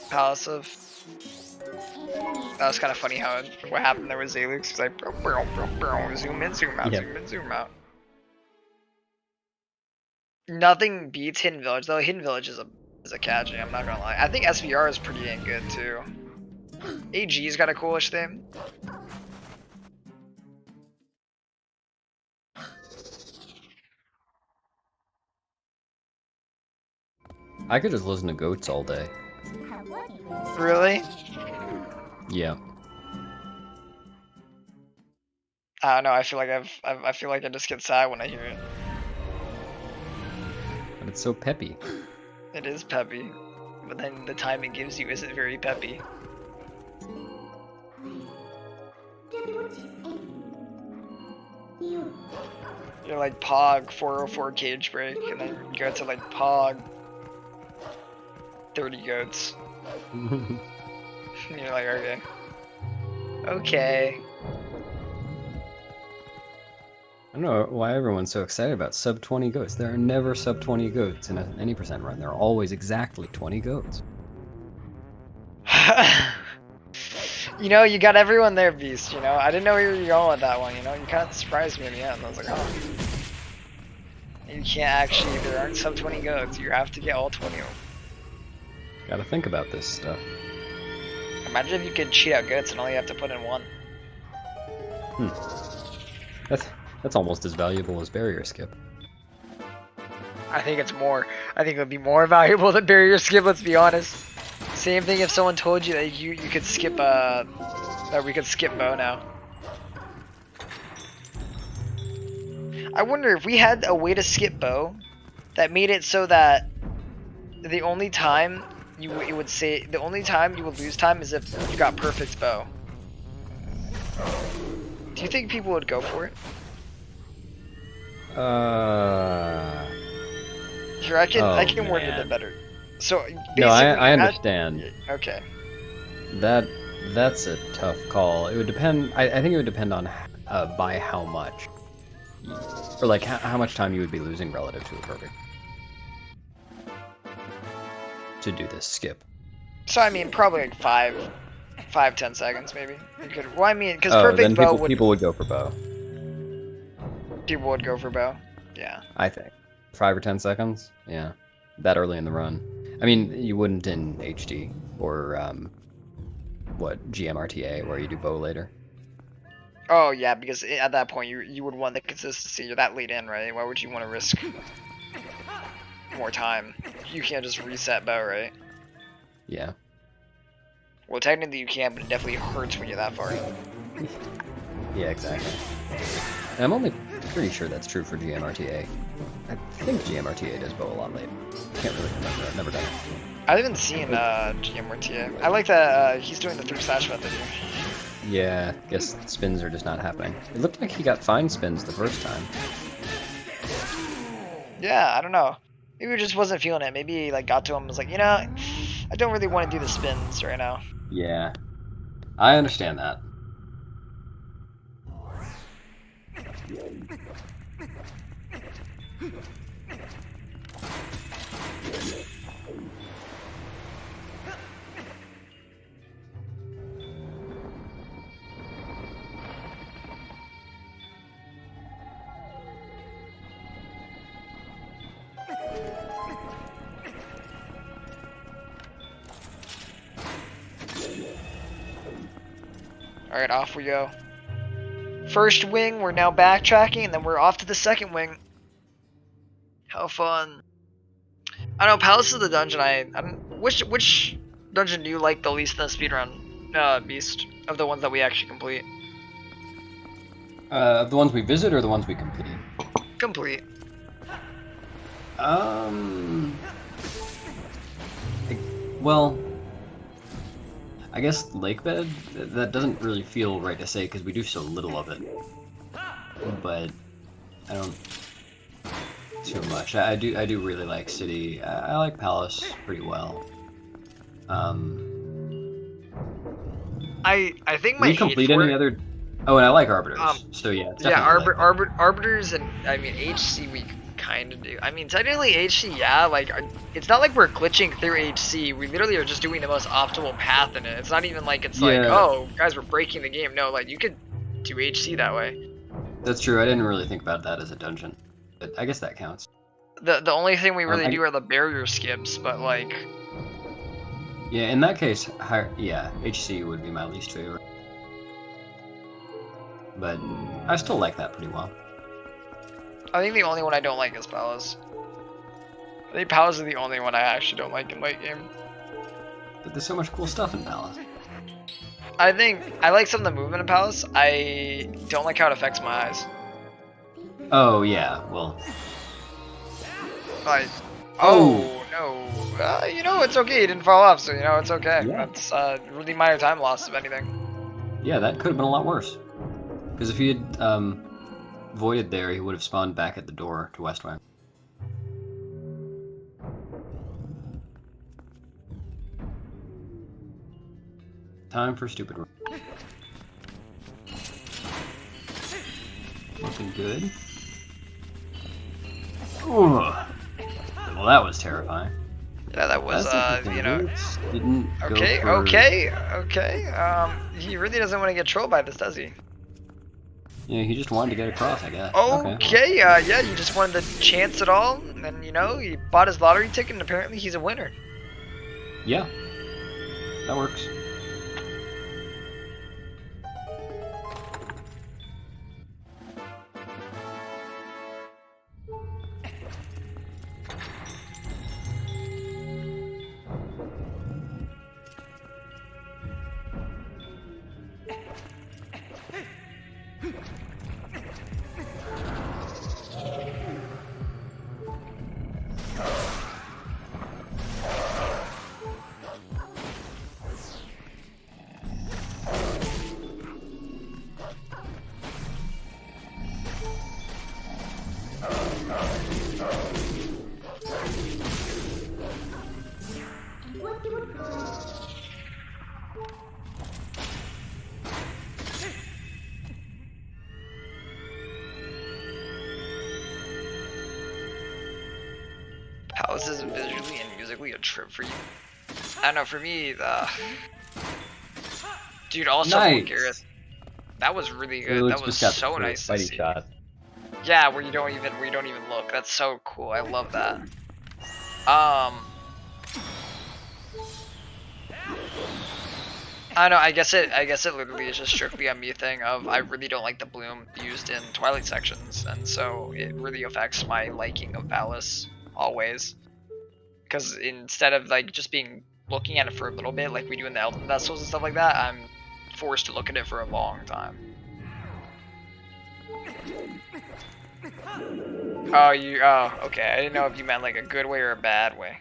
Palace of. That was kind of funny how what happened there with Zelux. He's like zoom in, zoom out, zoom in, zoom out. Nothing beats Hidden Village though. Hidden Village is a catchy. I'm not gonna lie. I think SVR is pretty dang good too. AG's got a coolish theme. I could just listen to goats all day. Really? Yeah. I don't know. I feel like I feel like I just get sad when I hear it. But it's so peppy. It is peppy, but then the time it gives you isn't very peppy. You're like Pog 404 cage break, and then you go to like Pog 30 goats. And you're like, okay. Okay. I don't know why everyone's so excited about sub 20 goats. There are never sub 20 goats in any percent run. There are always exactly 20 goats. You know, you got everyone there, Beast, you know? I didn't know where you were going with that one, you know? You kind of surprised me in the end. I was like, oh. You can't actually, there aren't sub 20 goats. You have to get all 20 of them. Gotta think about this stuff. Imagine if you could cheat out goats and only have to put in one. That's almost as valuable as barrier skip. I think it's more. I think it would be more valuable than barrier skip, let's be honest. Same thing if someone told you that you could skip that we could skip bow now. I wonder if we had a way to skip bow that made it so that the only time you would lose time is if you got perfect bow. Do you think people would go for it? Here, I can word it a bit better. So basically, no, I understand. Okay. That's a tough call. It would depend. I think it would depend on by how much, or like how much time you would be losing relative to a perfect to do this skip. So I mean, probably like 5-10 seconds maybe. You could. Well, I mean, because perfect then bow people would go for bow. People would go for bow. Yeah. I think 5 or 10 seconds. Yeah, that early in the run. I mean, you wouldn't in HD or GMRTA where you do bow later. Oh yeah, because at that point you would want the consistency. You're that late in, right? Why would you want to risk more time? You can't just reset bow, right? Yeah. Well, technically you can, but it definitely hurts when you're that far in. Yeah, exactly. And I'm only pretty sure that's true for GMRTA. I think GMRTA does bow a lot later. Can't really remember. I've never done it. I haven't seen GMRTA. I like that he's doing the through slash method here. Yeah, guess spins are just not happening. It looked like he got fine spins the first time. Yeah, I don't know. Maybe he just wasn't feeling it. Maybe he like got to him and was like, you know, I don't really want to do the spins right now. Yeah, I understand that. Alright, off we go. First wing, we're now backtracking, and then we're off to the second wing. How fun. I don't know, Palace of the Dungeon, I don't... Which dungeon do you like the least in the speedrun, Beast? Of the ones that we actually complete? The ones we visit or the ones we complete? Complete. Well, I guess Lakebed, that doesn't really feel right to say because we do so little of it. But I don't too much. I do really like City. I like Palace pretty well. I think my we complete any other. Oh, and I like Arbiters. So yeah. It's Arbiters and I mean HC we kind of do. I mean technically HC, yeah. Like it's not like we're glitching through HC. We literally are just doing the most optimal path in it. It's not even like it's like, oh guys, we're breaking the game. No, like you could do HC that way. That's true. I didn't really think about that as a dungeon, but I guess that counts. The only thing we really do are the barrier skips, but like. Yeah, in that case, yeah, HC would be my least favorite. But I still like that pretty well. I think the only one I don't like is Palace. I think Palace is the only one I actually don't like in late game. But there's so much cool stuff in Palace. I think I like some of the movement in Palace. I don't like how it affects my eyes. Oh yeah, well. Like, oh no, you know it's okay. He didn't fall off, so you know it's okay. Yeah. That's really minor time loss, if anything. Yeah, that could have been a lot worse. Because if he had voided there, he would have spawned back at the door to Westwing. Time for stupid run. Looking good. Ooh. Well, that was terrifying. Yeah, that was, you know. Didn't okay, go for... okay. He really doesn't want to get trolled by this, does he? Yeah, he just wanted to get across, I guess. Okay, yeah, you just wanted to chance it all, and then, you know, he bought his lottery ticket, and apparently he's a winner. Yeah, that works. this is visually and musically a trip for you. I don't know, for me, dude, also Nice. Gareth, that was really good. It That was just got so the nice to fighting see. shot. Yeah, where you don't even look. That's so cool. I love that. I don't know. I guess it literally is just strictly a me thing of I really don't like the bloom used in Twilight sections, and so it really affects my liking of Palace always. Because instead of like just looking at it for a little bit, like we do in the Elden Vessels and stuff like that, I'm forced to look at it for a long time. Oh, okay. I didn't know if you meant like a good way or a bad way.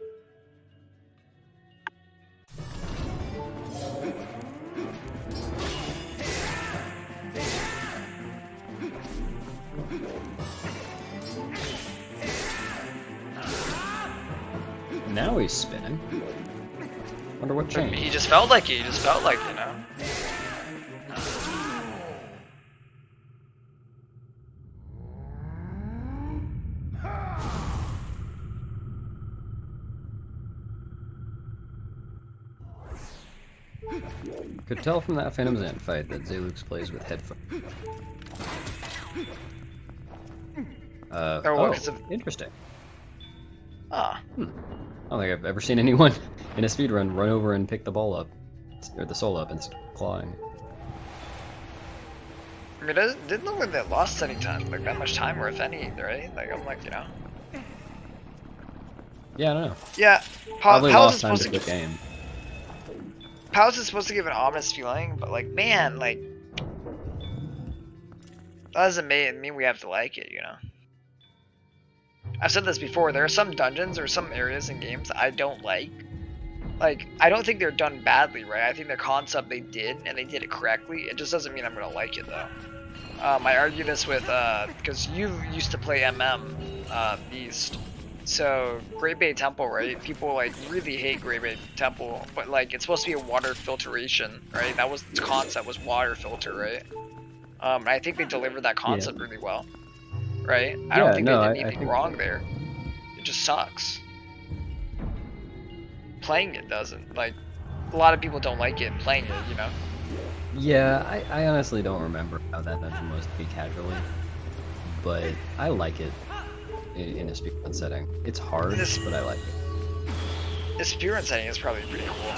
Now he's spinning. Wonder what changed. He just felt like it. He just felt like, you know. Could tell from that Phantom Zant fight that Zelux plays with headphones. Interesting. Ah. I don't think I've ever seen anyone in a speedrun run over and pick the ball up, or the soul up, and start clawing. I mean, it didn't look like they lost any time, like that much time, or if any, right? Like, I'm like, you know. Yeah, I don't know. Yeah, Probably Palace lost is time supposed to to quit game. Palace is supposed to give an ominous feeling, but like, man, like, that doesn't mean we have to like it, you know. I've said this before, there are some dungeons or some areas in games I don't like. Like, I don't think they're done badly, right? I think the concept they did, and they did it correctly. It just doesn't mean I'm gonna like it, though. I argue this with, because you used to play Beast. So, Great Bay Temple, right? People, like, really hate Great Bay Temple, but, like, it's supposed to be a water filtration, right? That was its concept, was water filter, right? And I think they delivered that concept really well. Right? I don't think they did anything wrong there. It just sucks. Playing it doesn't. Like, a lot of people don't like it playing it, you know? Yeah, I honestly don't remember how that dungeon was to be casually, but I like it in a speedrun setting. It's hard, but I like it. The speedrun setting is probably pretty cool.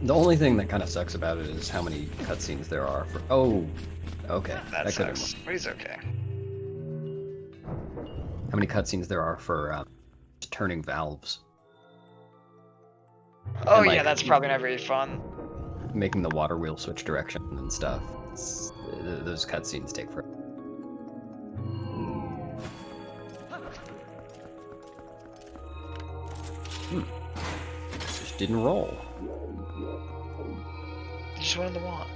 The only thing that kind of sucks about it is how many cutscenes there are for. Oh, okay. That sucks. But he's okay. How many cutscenes there are for turning valves? Oh, and, yeah, that's probably not very fun. Making the water wheel switch direction and stuff. Those cutscenes take forever. Just didn't roll. You just wanted the wand.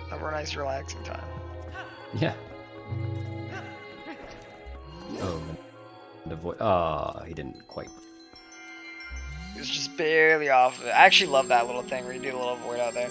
Have a nice relaxing time. Yeah. Oh, the voice. Ah, he didn't quite. He was just barely off of it. I actually love that little thing where you do the little void out there.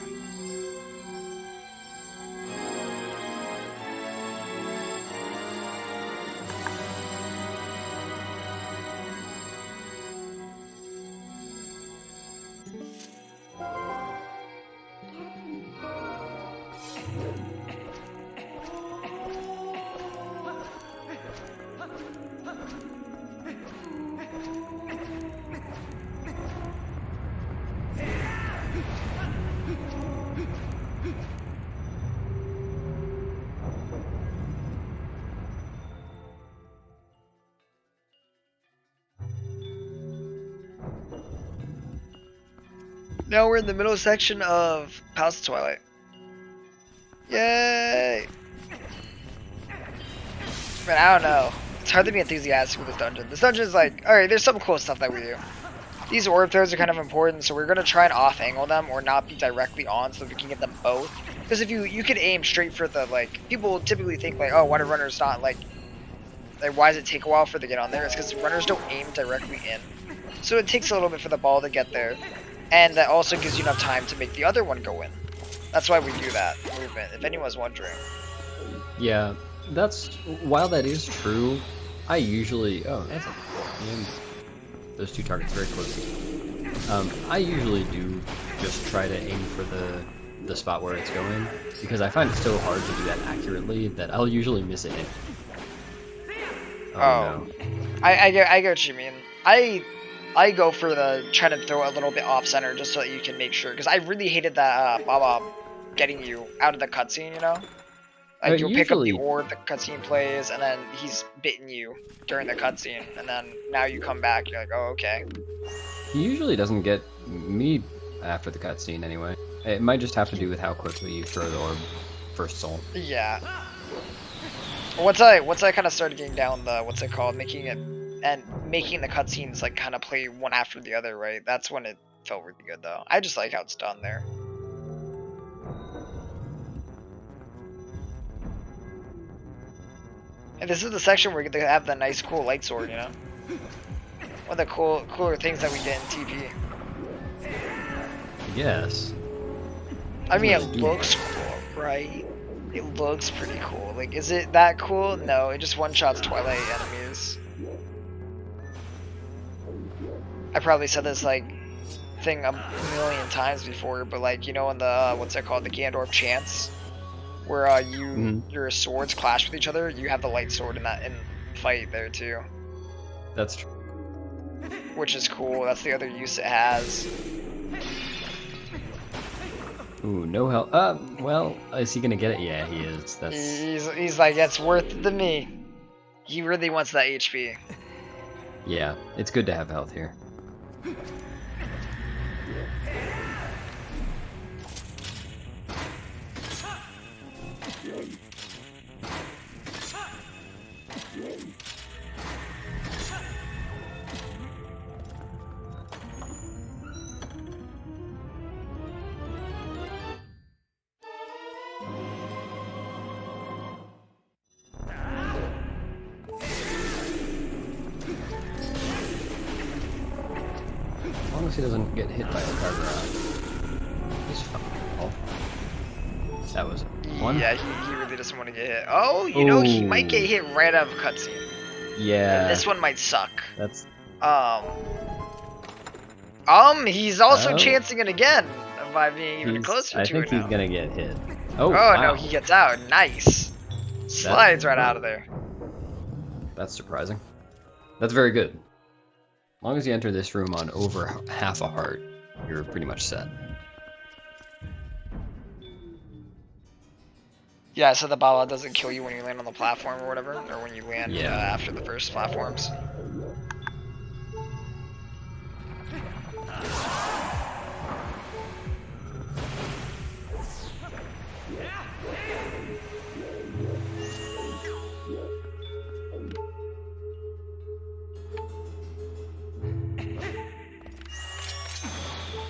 Now we're in the middle section of Palace of Twilight. Yay! Man, I don't know. It's hard to be enthusiastic with this dungeon. This dungeon is like, alright, there's some cool stuff that we do. These orb throws are kind of important, so we're going to try and off-angle them or not be directly on so that we can get them both. Because if you could aim straight for the, like, people typically think, like, oh, why do runners not, like, why does it take a while for them to get on there? It's because runners don't aim directly in. So it takes a little bit for the ball to get there. And that also gives you enough time to make the other one go in. That's why we do that movement, if anyone's wondering. Yeah, that's, while that is true, I usually... Oh, that's a... Those two targets very close. I usually do just try to aim for the spot where it's going, because I find it so hard to do that accurately that I'll usually miss it. No. I get what you mean. I go for the try to throw it a little bit off center just so that you can make sure, because I really hated that Bob getting you out of the cutscene, you know? Like you'll pick up the orb the cutscene plays, and then he's bitten you during the cutscene, and then now you come back, you're like, oh, okay. He usually doesn't get me after the cutscene anyway. It might just have to do with how quickly you throw the orb first soul. Yeah. Once I kind of started getting down the, what's it called, making the cutscenes like kind of play one after the other, right? That's when it felt really good, though. I just like how it's done there. And this is the section where you get to have the nice, cool light sword, you know? One of the cooler things that we get in TP. Yes. I mean, it looks cool, right? It looks pretty cool. Like, is it that cool? No, it just one-shots Twilight enemies. I probably said this, like, thing a million times before, but, like, you know, in the, what's that called? The Gandorf Chance? Where your swords clash with each other, you have the light sword in fight there too. That's true. Which is cool. That's the other use it has. Ooh, no help. Well, is he gonna get it? Yeah, he is. That's. He's like, it's worth it to me. He really wants that HP. Yeah, it's good to have health here. As long as he doesn't get hit by a car garage, he's fine. Oh. That was one. Yeah, he really doesn't want to get hit. Oh, you know, he might get hit right out of a cutscene. Yeah. And this one might suck. That's. He's also chancing it again by being even closer to it. I think he's gonna get hit. Oh, oh wow. No, he gets out. Nice. Slides right out of there. That's surprising. That's very good. As long as you enter this room on over half a heart, you're pretty much set. Yeah, so the Bala doesn't kill you when you land on the platform or whatever, or when you land after the first platforms.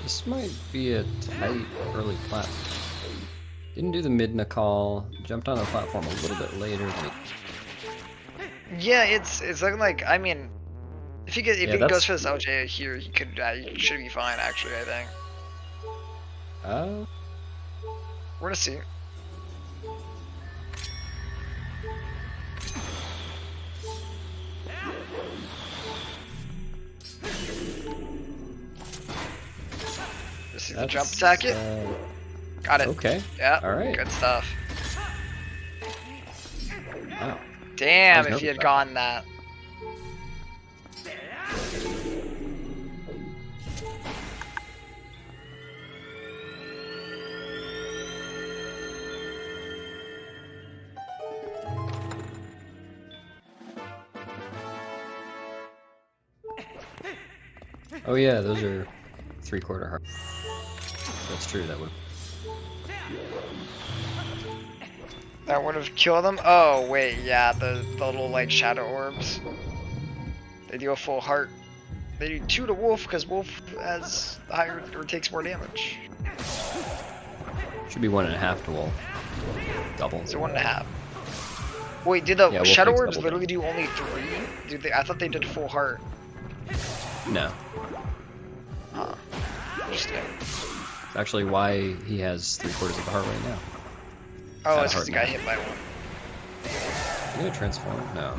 This might be a tight early platform. Didn't do the Midna call, jumped on the platform a little bit later. Yeah, it's looking like, I mean, if he goes for this LJ here, he should be fine actually, I think. We're gonna see. This is the jump attack it. Got it. Okay. Yeah. Alright. Good stuff. Wow. Damn, if he had gotten that. Oh yeah, those are 3/4 heart. That's true, that would. That would have killed them? Oh, wait, yeah, the little, like, shadow orbs. They do a full heart. They do 2 to Wolf, because Wolf has higher, or takes more damage. Should be 1.5 to Wolf. Double. So 1.5. Wait, did the shadow orbs literally do only 3? I thought they did full heart. No. Huh. Interesting. That's actually why he has 3/4 of the heart right now. Oh, it's because he got hit by one. Are you gonna transform? No.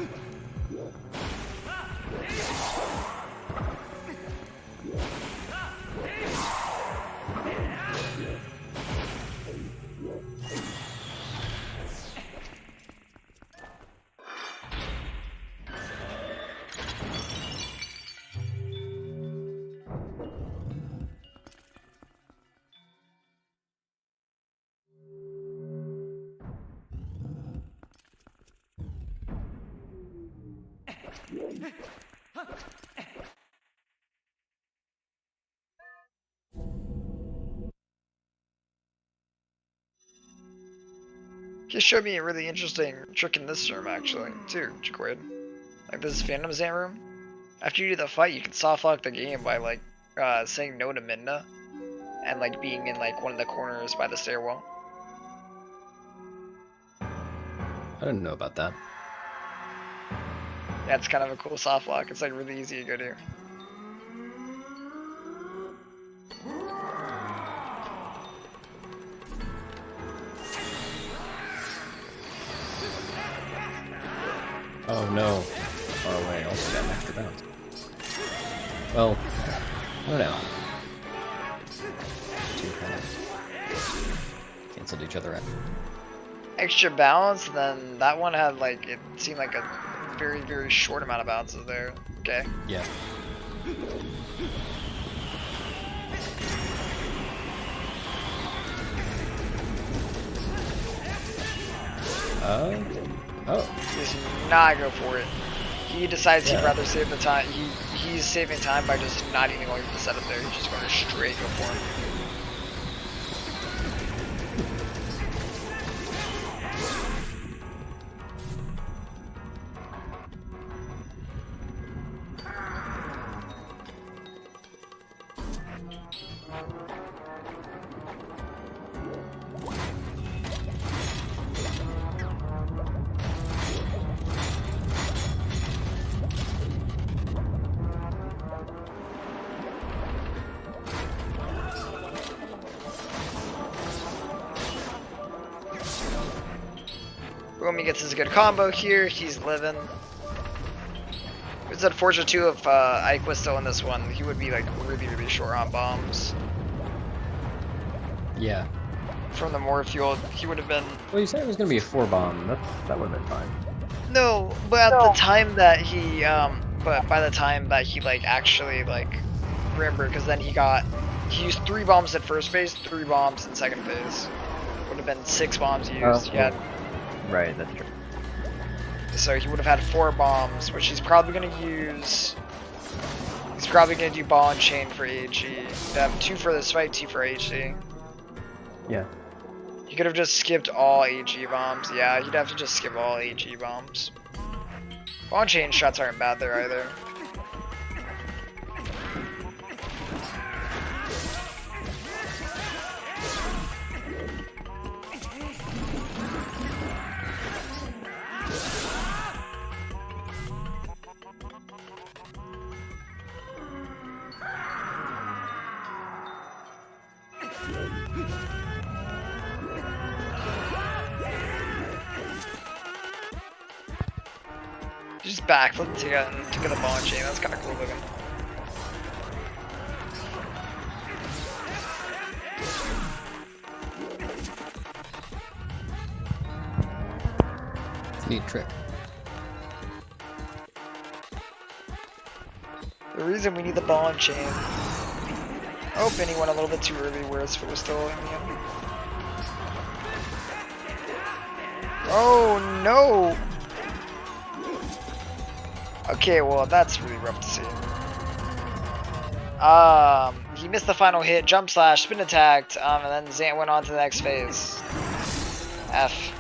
He showed me a really interesting trick in this room, actually, too, Jaquid. Like, this Phantom Zant room. After you do the fight, you can soft lock the game by, like, saying no to Midna. And, like, being in, like, one of the corners by the stairwell. I didn't know about that. Yeah, it's kind of a cool soft lock. It's, like, really easy to go to. Oh no. Far away. Also got an extra bounce. Well, I don't know. Two kind of canceled each other out. Extra bounce, then that one had, like, it seemed like a very, very short amount of bounces there. Okay. Yeah. Oh. He does not go for it. He decides he'd rather save the time. He's saving time by just not even going to the setup there. He's just going to straight go for him. Boom, he gets his good combo here. He's living. It's unfortunate too if Ike was still in this one. He would be like really, really short on bombs. Yeah. From the more fuel, he would have been. Well, you said it was gonna be a 4-bomb. That would have been fine. No, but at the time that he, but by the time that he like actually like, remember, because then he used 3 bombs at first phase, 3 bombs in second phase. Would have been 6 bombs used. Oh, He had. Right, that's true. So he would have had 4 bombs, which he's probably going to use. He's probably going to do ball and chain for AG. He'd have 2 for this fight, 2 for AG. Yeah. He could have just skipped all AG bombs. Yeah, he'd have to just skip all AG bombs. Ball and chain shots aren't bad there either. Just backflip to get the ball and chain. That's kind of cool looking. It's a neat trick. The reason we need the ball and chain. Oh, Benny went a little bit too early, whereas if it was still in the end. Oh no! Okay, well that's really rough to see. He missed the final hit, jump slash, spin attacked, and then Zant went on to the next phase. F.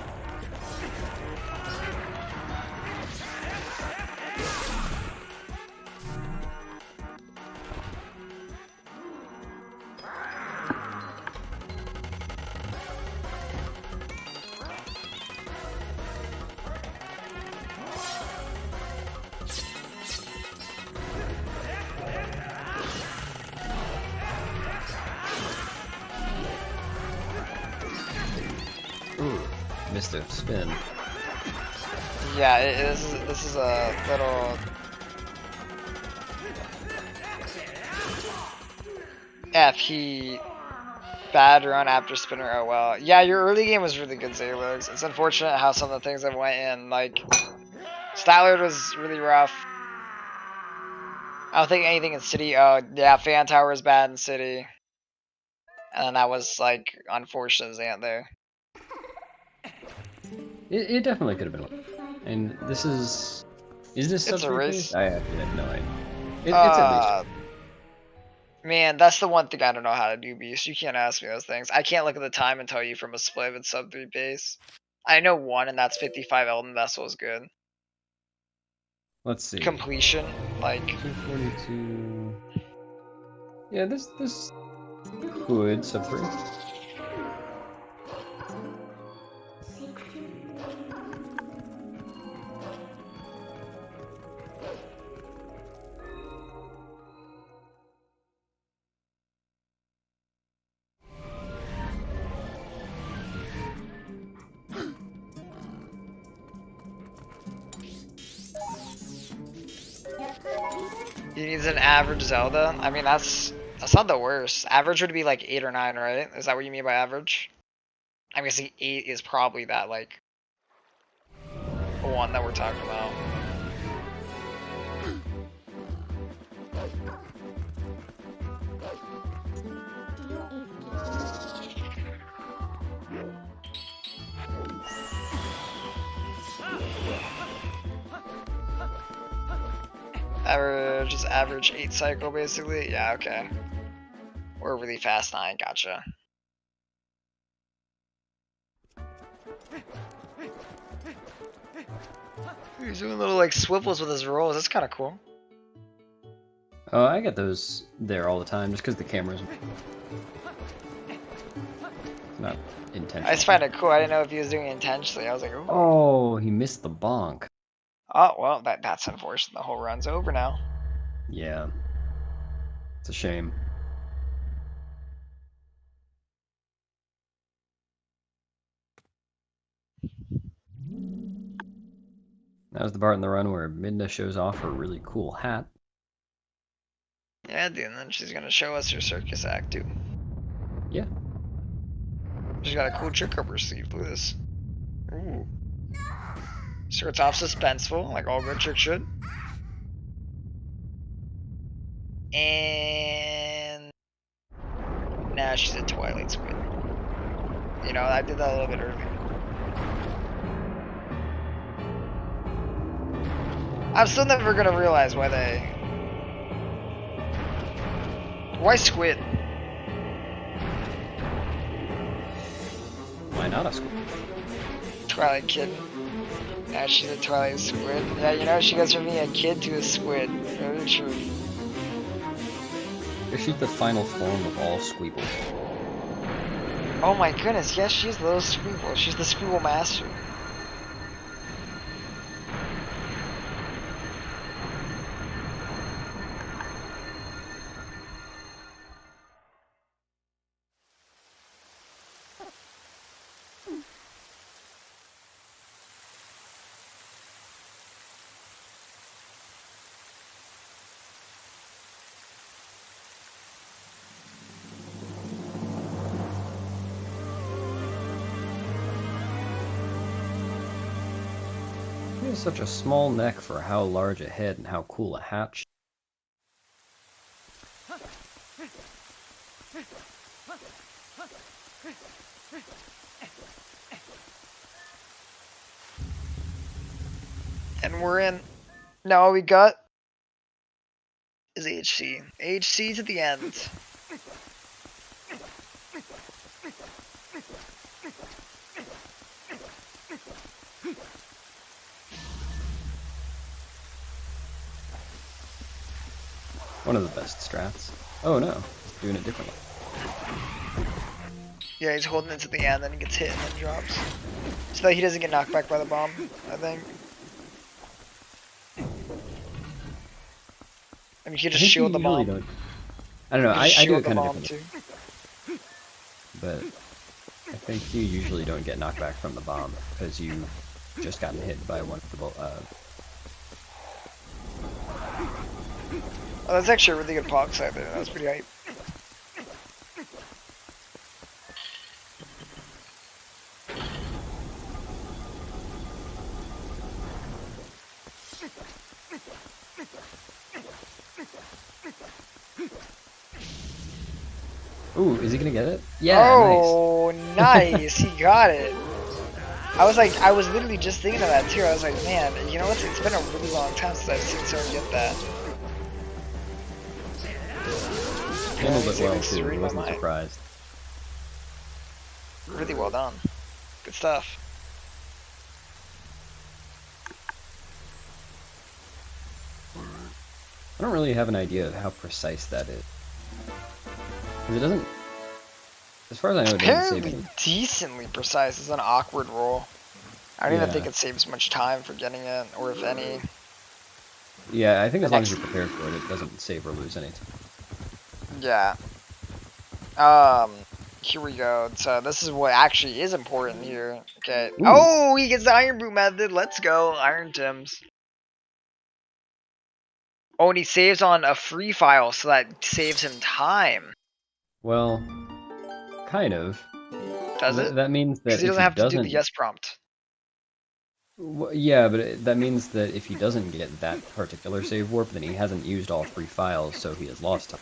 Ooh, missed a spin. Yeah, this is a little he bad run after spinner. Oh well. Yeah, your early game was really good, Zalux. It's unfortunate how some of the things that went in, like Stallard was really rough. I don't think anything in City. Oh yeah, Fan Tower was bad in City, and then that was like unfortunate Zant there. It definitely could have been one. And this is this It's a sub race. I actually have no idea. It's at least. Man, that's the one thing I don't know how to do, Beast. You can't ask me those things. I can't look at the time and tell you from a split if it's sub 3 pace. I know one, and that's 55 Elden Vessel is good. Let's see. Completion, like 242. Yeah, this could sub 3. he needs an average Zelda. I mean, that's not the worst. Average would be like 8 or 9, right? Is that what you mean by average? I'm guessing 8 is probably that like one that we're talking about. Average is average 8 cycle basically. Yeah, okay. Or a really fast 9, gotcha. He's doing little like swivels with his rolls, that's kinda cool. Oh, I get those there all the time just because the camera's not intentional. I just find it cool. I didn't know if he was doing it intentionally. I was like, ooh. Oh, he missed the bonk. Oh, well, that's unfortunate. The whole run's over now. Yeah. It's a shame. That was the part in the run where Midna shows off her really cool hat. Yeah, dude, and then she's gonna show us her circus act, too. Yeah. She's got a cool trick up her sleeve. Look at this. Ooh. Starts off suspenseful, like all good tricks should. And now she's a Twilight Squid. You know, I did that a little bit earlier. I'm still never gonna realize why they... Why squid? Why not a squid? Twilight kid. Now she's a Twilight Squid. Yeah, you know, she goes from being a kid to a squid. Very true. She's the final form of all squeebles. Oh my goodness, yes, she's Little Squeeble. She's the Squeeble Master. He has such a small neck for how large a head and how cool a hat. And we're in. Now all we got is HC. HC to the end. One of the best strats. Oh no, doing it differently. Yeah, he's holding it to the end, then he gets hit and then drops. So that he doesn't get knocked back by the bomb, I think. I mean, you just shield the bomb. I don't know, I do it kind of differently. Too. But I think you usually don't get knocked back from the bomb because you've just gotten hit by one of the Oh, that's actually a really good pog side there. That was pretty hype. Ooh, is he gonna get it? Yeah, oh, nice. He got it. I was literally just thinking of that too. I was like, man, you know what? It's been a really long time since I've seen someone get that. Handled it well too. I wasn't surprised. Really well done. Good stuff. I don't really have an idea of how precise that is. Because it doesn't... As far as I know, it doesn't save Apparently anything. decently precise. It's an awkward roll. I don't even think it saves much time for getting it, or if any. Yeah, I think as long as you're prepared for it, it doesn't save or lose anything. Yeah. Here we go. So this is what actually is important here. Okay. Ooh. Oh, he gets the Iron Boot method. Let's go, Iron Tims. Oh, and he saves on a free file, so that saves him time. Well, kind of. Does it? That means that Because he doesn't have to do the yes prompt. Well, yeah, but that means that if he doesn't get that particular save warp, then he hasn't used all 3 files, so he has lost time.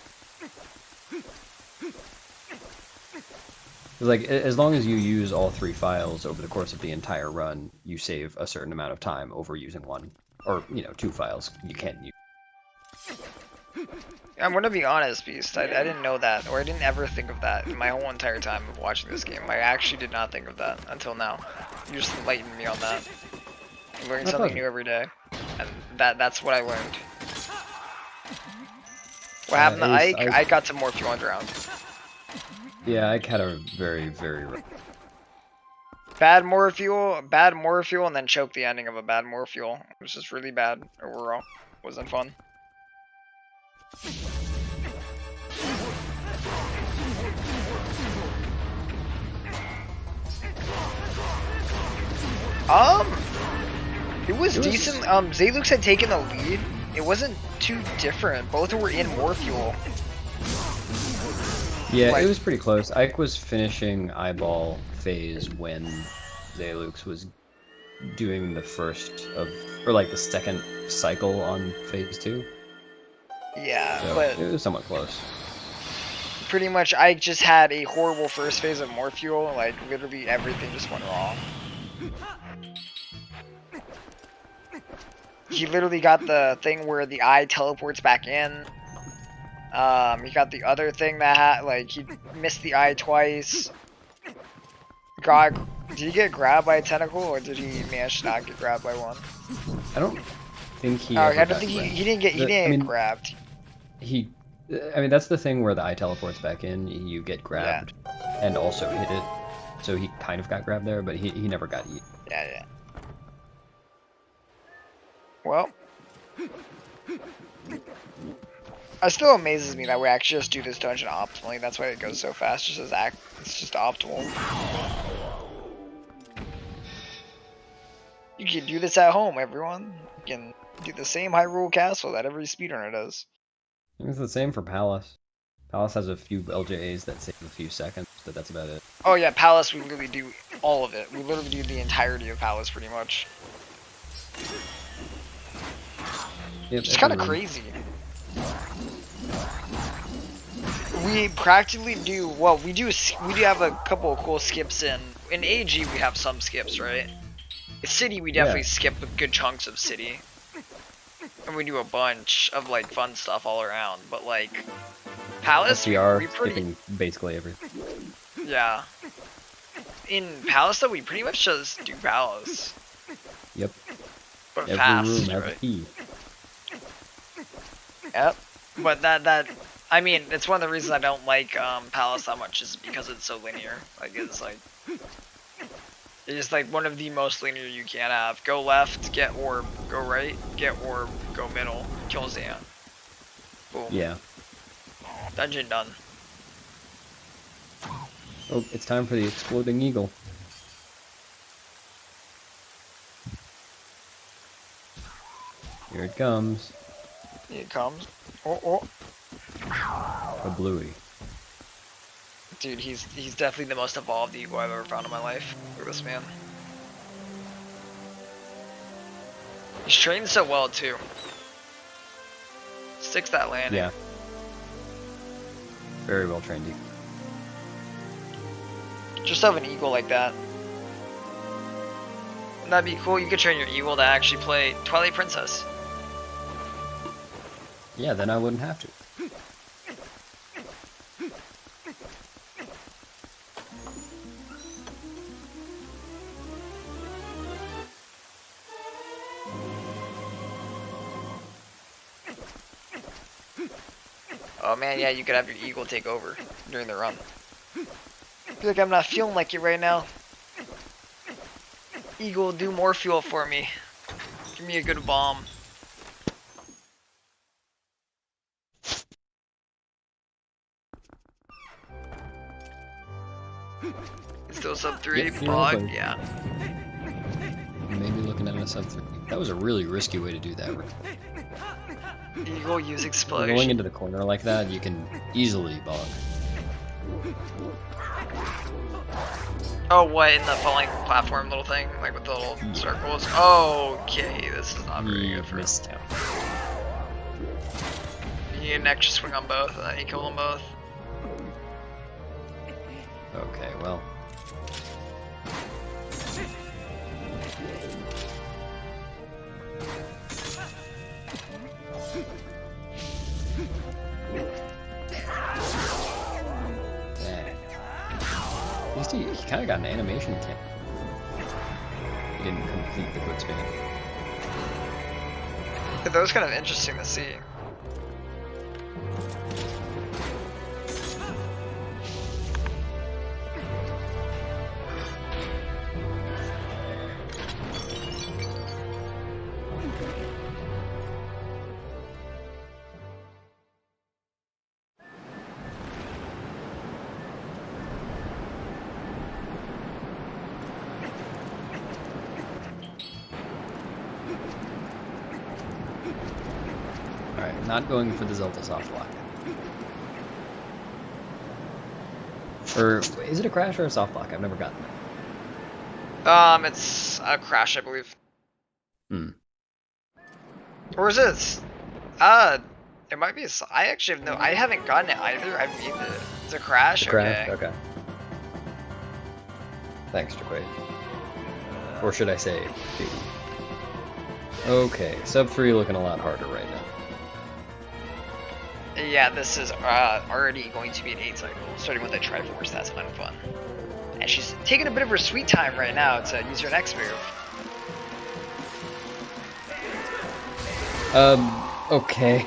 Like, as long as you use all 3 files over the course of the entire run, you save a certain amount of time over using 1. Or, 2 files you can't use. I'm gonna be honest, Beast. I didn't know that, or I didn't ever think of that in my whole entire time of watching this game. I actually did not think of that until now. You just enlightened me on that. I learn something new every day, and that's what I learned. What happened to Ike? Ike got some more fuel on drowned. Yeah, Ike had a very, very... Bad more fuel, and then choke the ending of a bad more fuel. It was just really bad overall. Wasn't fun. It was decent. Zelux had taken the lead. It wasn't too different. Both were in more fuel. Yeah, like, it was pretty close. Ike was finishing eyeball phase when Zelux was doing the first of, or like the second cycle on phase 2. Yeah, so but it was somewhat close. Pretty much, Ike just had a horrible first phase of more fuel. Like literally everything just went wrong. He literally got the thing where the eye teleports back in. He got the other thing that had, like, he missed the eye twice. Did he get grabbed by a tentacle, or did he manage to not get grabbed by one? I don't think he. I don't think he didn't get grabbed. I mean, that's the thing where the eye teleports back in. You get grabbed and also hit it, so he kind of got grabbed there, but he never got eaten. Yeah. Well, it still amazes me that we actually just do this dungeon optimally. That's why it goes so fast. It's just optimal. You can do this at home, everyone. You can do the same Hyrule Castle that every speedrunner does. It's the same for Palace. Palace has a few LJAs that save a few seconds, but that's about it. Oh yeah, Palace, we literally do all of it. We literally do the entirety of Palace, pretty much. Yep, it's kind of crazy. We practically do, well, we do have a couple of cool skips in AG. We have some skips, right? In City, we definitely skip good chunks of City, and we do a bunch of like fun stuff all around. But like Palace, we skipping basically everything. Yeah. In Palace, though, we pretty much just do Palace. Yep. But every fast, room has right? a key. Yep. But I mean, it's one of the reasons I don't like Palace that much is because it's so linear. Like it's like one of the most linear you can have. Go left, get orb. Go right, get orb. Go middle, kill Zan. Boom. Yeah. Dungeon done. Oh, it's time for the exploding eagle. Here it comes. Here it comes. Oh. A bluey. Dude, he's definitely the most evolved eagle I've ever found in my life. Look at this man. He's trained so well too. Sticks that landing. Yeah. Very well trained eagle. Just have an eagle like that. That'd be cool. You could train your eagle to actually play Twilight Princess. Yeah, then I wouldn't have to. Oh man, yeah, you could have your eagle take over during the run. I feel like I'm not feeling like it right now. Eagle, do more fuel for me. Give me a good bomb. Still sub 3, Yep, bog, yeah. Maybe looking at a sub 3. That was a really risky way to do that. Eagle use explosion. Going into the corner like that, you can easily bog. Oh, what, in the falling platform little thing? Like with the little circles? Okay, this is not very good for us. You need an extra swing on both, and then you kill them both. Okay, well. At least he kind of got an animation kit. He didn't complete the quick spin. Yeah, that was kind of interesting to see. Alright, not going for the Zelda soft lock. Or, is it a crash or a soft lock? I've never gotten it. It's a crash, I believe. Hmm. Or is it? It might be a. I actually have no. I haven't gotten it either. I've made it. It's a crash. Crash? Okay. Okay. Thanks, Jaquade. Or should I say, baby. Okay, sub 3 looking a lot harder right now. Yeah, this is already going to be an 8 cycle, starting with a Triforce. That's unfun. And she's taking a bit of her sweet time right now to use her next move. Okay.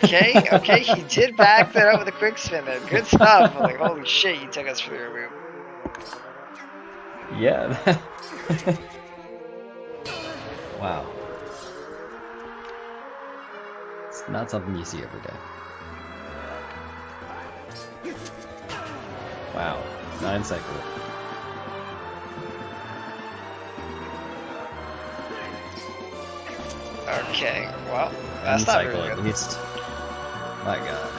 Okay, he did back that up with a quick spin there. Good stuff. I'm like, holy shit, you took us for your move. Yeah. Wow. It's not something you see every day. Wow. 9 cycle. Okay, well, that's not very at good. least. My god.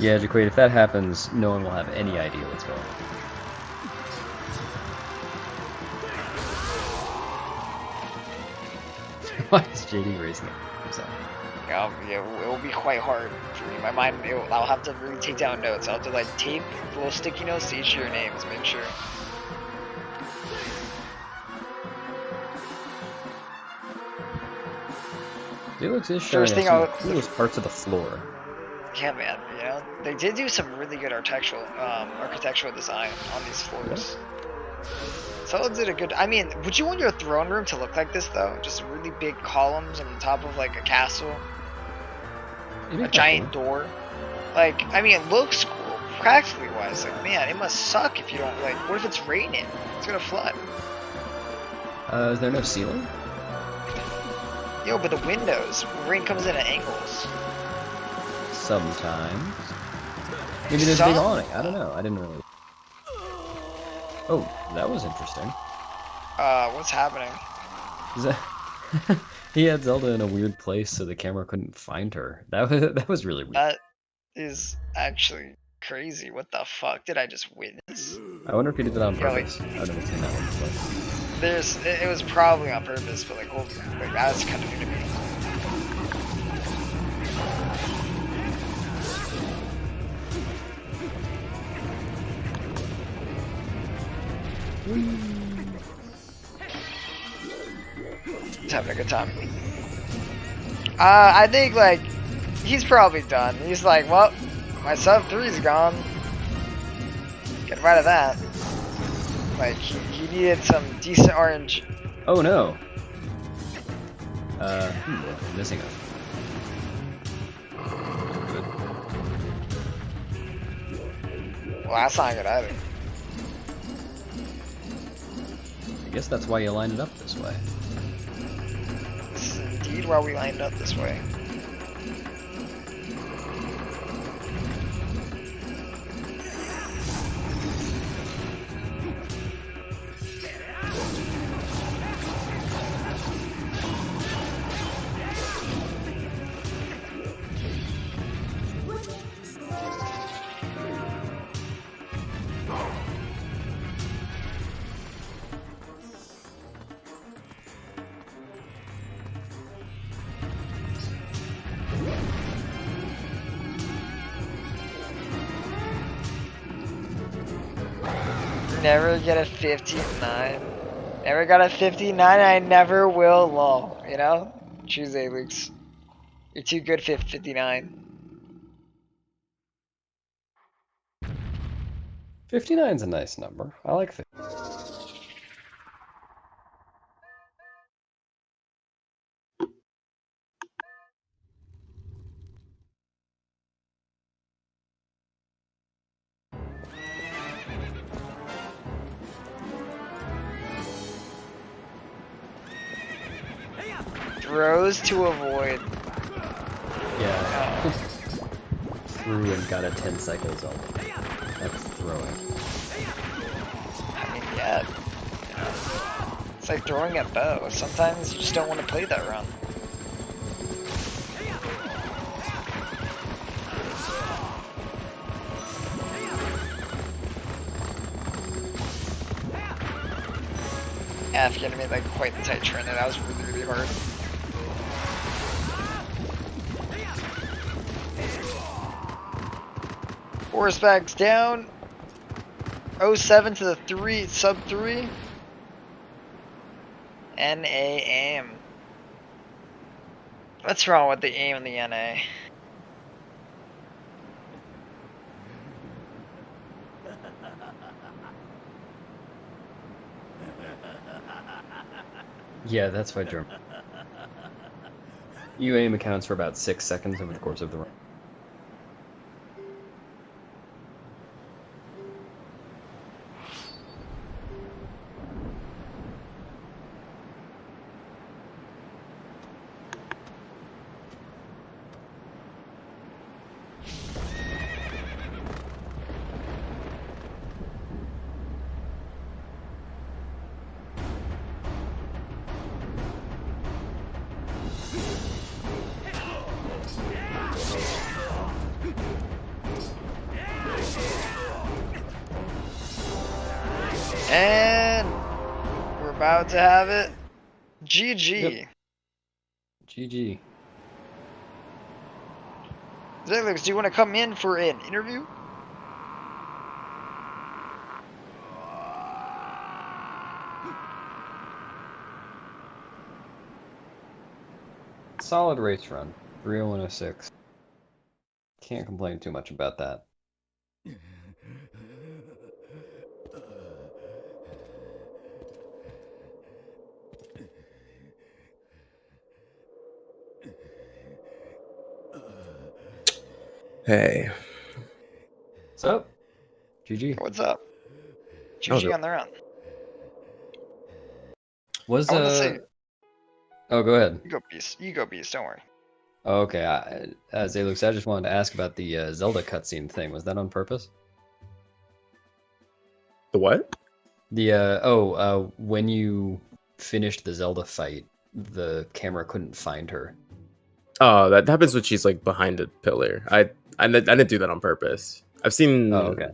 Yeah, Jaquade, if that happens, no one will have any idea what's going on. Why is JD raising it? Yeah, it will be quite hard for me. My mind, I'll have to really take down notes. I'll have to like tape little sticky notes to each of your names, make sure. Felix is showing us some of the coolest parts of the floor. Yeah, man. You know, they did do some really good architectural design on these floors. Zelda did a good. I mean, would you want your throne room to look like this though? Just really big columns on the top of like a castle, a giant door. Like, I mean, it looks cool, practically wise. Like, man, it must suck if you don't like. What if it's raining? It's gonna flood. Is there no ceiling? Yo, but the windows, rain comes in at angles. Sometimes. Maybe there's a big awning. I don't know. I didn't really. Oh, that was interesting. What's happening? Is that... He had Zelda in a weird place so the camera couldn't find her. That was really weird. That is actually crazy. What the fuck did I just witness? I wonder if he did that on purpose. I've never seen that one before. It was probably on purpose, but like, well, like that's kind of new to me. He's having a good time. I think like he's probably done. He's like, well, my sub 3's gone. Get rid of that. Like he needed some decent orange. Oh no. I'm missing it. Well, that's not good either. I guess that's why you lined it up this way. This is indeed why we lined up this way. Never get a 59. Never got a 59, I never will, lol. You know? Choose Alux. You're too good for 59. 59's a nice number. I like 50. Throws to avoid. Yeah. Threw and got a 10 cycle Zelda. That's throwing. I mean, yeah. It's like throwing a bow. Sometimes you just don't want to play that run. F made like quite the tight turn there. That was really, really hard. Horseback's down. 07 to the 3, sub 3. NA aim. What's wrong with the aim and the NA? Yeah, that's why German. You aim accounts for about 6 seconds over the course of the run. And we're about to have it. GG. Yep. GG. Zelux, do you want to come in for an interview? Solid race run. 30106. Can't complain too much about that. Hey. What's up? GG. What's up? GG on their own. Was I want to say. Oh, go ahead. You go beast. You go beast. Don't worry. Oh, okay. Zelux, I just wanted to ask about the Zelda cutscene thing. Was that on purpose? The what? The when you finished the Zelda fight, the camera couldn't find her. Oh, that happens when she's like behind a pillar. I didn't do that on purpose. I've seen okay.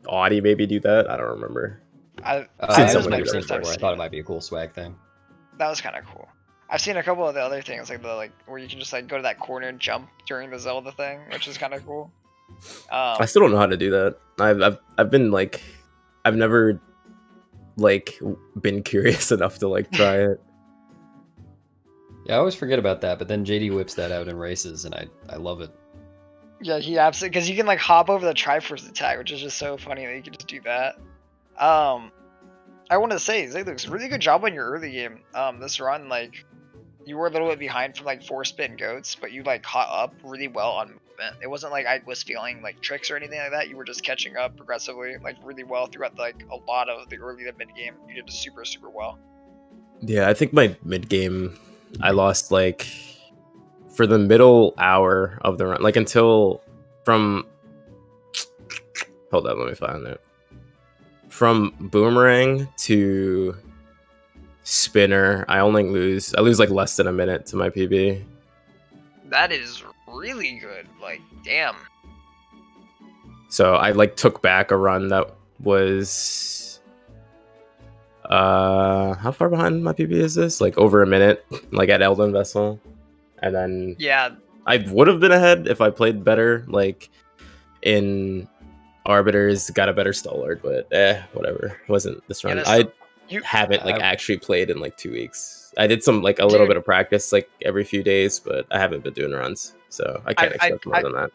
Audie maybe do that. I don't remember. That was my first time where I thought it might be a cool swag thing. That was kind of cool. I've seen a couple of the other things, like the where you can just like go to that corner and jump during the Zelda thing, which is kind of cool. I still don't know how to do that. I've been like, I've never like been curious enough to like try it. Yeah, I always forget about that, but then JD whips that out in races, and I love it. Yeah, he absolutely, because you can like hop over the Triforce attack, which is just so funny that you can just do that. I want to say, Zelux, really good job on your early game. This run, like, you were a little bit behind from like 4-spit and goats, but you like caught up really well on movement. It wasn't like I was feeling like tricks or anything like that. You were just catching up progressively, like really well throughout like a lot of the early to mid game. You did super well. Yeah, I think my mid game, I lost like for the middle hour of the run, like until from. Hold on, let me find it. From boomerang to spinner, I lose like less than a minute to my PB. That is really good. Like, damn. So I like took back a run that was how far behind my PB is this? Like over a minute, like at Elden Vessel. And then yeah, I would have been ahead if I played better, like in Arbiters, got a better Stalwart, but whatever. It wasn't this run. You haven't like actually played in like 2 weeks. I did some like a little bit of practice like every few days, but I haven't been doing runs, so I can't expect more than that.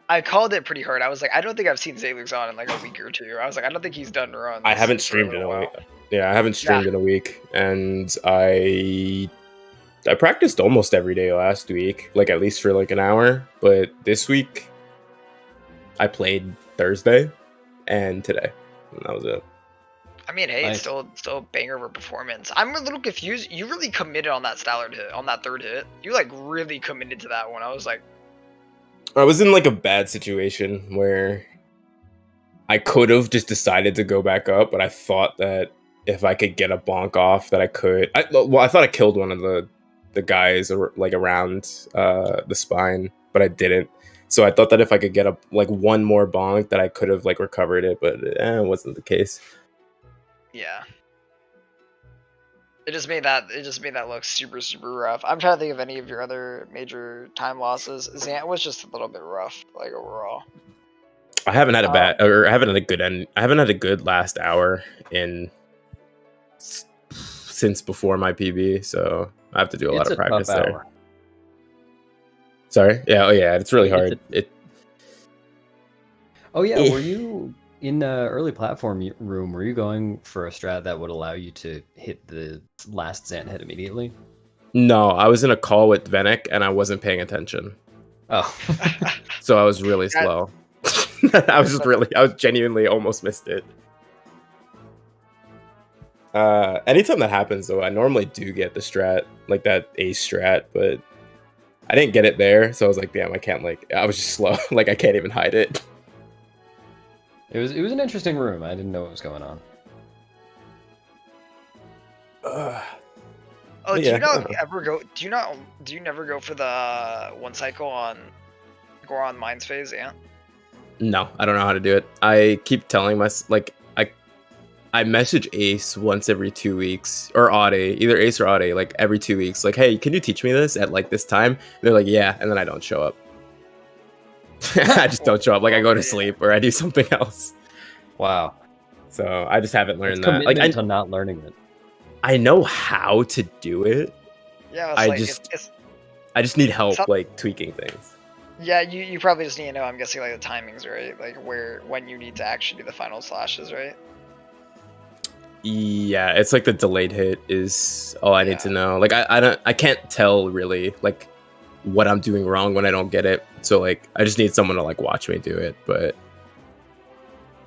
I called it pretty hard. I was like, I don't think I've seen Zelux on in like a week or two. I was like, I don't think he's done runs. I haven't streamed in a week. Yeah, I haven't streamed in a week, and I practiced almost every day last week, like at least for like an hour. But this week, I played Thursday and today, and that was it. I mean, hey, nice. It's still a banger of a performance. I'm a little confused. You really committed on that Stallard hit, on that third hit. You like really committed to that one. I was like, I was in like a bad situation where I could have just decided to go back up, but I thought that if I could get a bonk off, that I could. I thought I killed one of the guys like around the spine, but I didn't. So I thought that if I could get up like one more bonk, that I could have like recovered it, but it wasn't the case. Yeah. It just made that look super rough. I'm trying to think of any of your other major time losses. Zant was just a little bit rough, like overall. I haven't had a bad, or I haven't had a good end. I haven't had a good last hour since before my PB, so I have to do a lot of practice there. Hour. Sorry. Yeah. Oh yeah. It's really hard. Oh yeah. Were you in early platform room? Were you going for a strat that would allow you to hit the last Zant hit immediately? No, I was in a call with Venek and I wasn't paying attention. Oh. So I was really slow. I was genuinely almost missed it. Anytime that happens though, I normally do get the strat, like that ace strat, but I didn't get it there, so I was like, damn, I was just slow. Like I can't even hide it. It was an interesting room. I didn't know what was going on. Do you not ever go? Do you never go for the one cycle on Goron Mines phase? Yeah. No, I don't know how to do it. I keep telling I message Ace once every 2 weeks, or Ade, either Ace or Ade, like every 2 weeks. Like, hey, can you teach me this at like this time? And they're like, yeah, and then I don't show up. I just don't show up. Like I go to sleep or I do something else. Wow. So I just haven't learned that. Like I'm not learning it. I know how to do it. Yeah. I just need help like tweaking things. Yeah, you probably just need to know. I'm guessing like the timings, right? Like when you need to actually do the final slashes, right? Yeah, it's like the delayed hit is all I need to know. Like I can't tell really like what I'm doing wrong when I don't get it. So like I just need someone to like watch me do it, but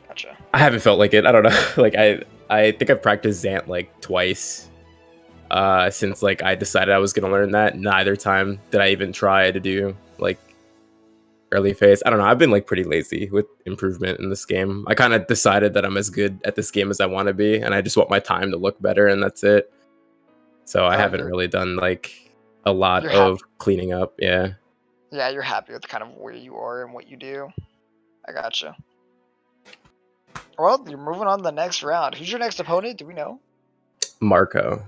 gotcha. I haven't felt like it. I don't know. Like I think I've practiced Zant like twice since like I decided I was gonna learn that. Neither time did I even try to do like early phase. I don't know. I've been like pretty lazy with improvement in this game. I kind of decided that I'm as good at this game as I want to be, and I just want my time to look better, and that's it. So I haven't really done like a lot of cleaning up. Yeah. Yeah, you're happy with kind of where you are and what you do. I gotcha. Well, you're moving on to the next round. Who's your next opponent? Do we know? Marco.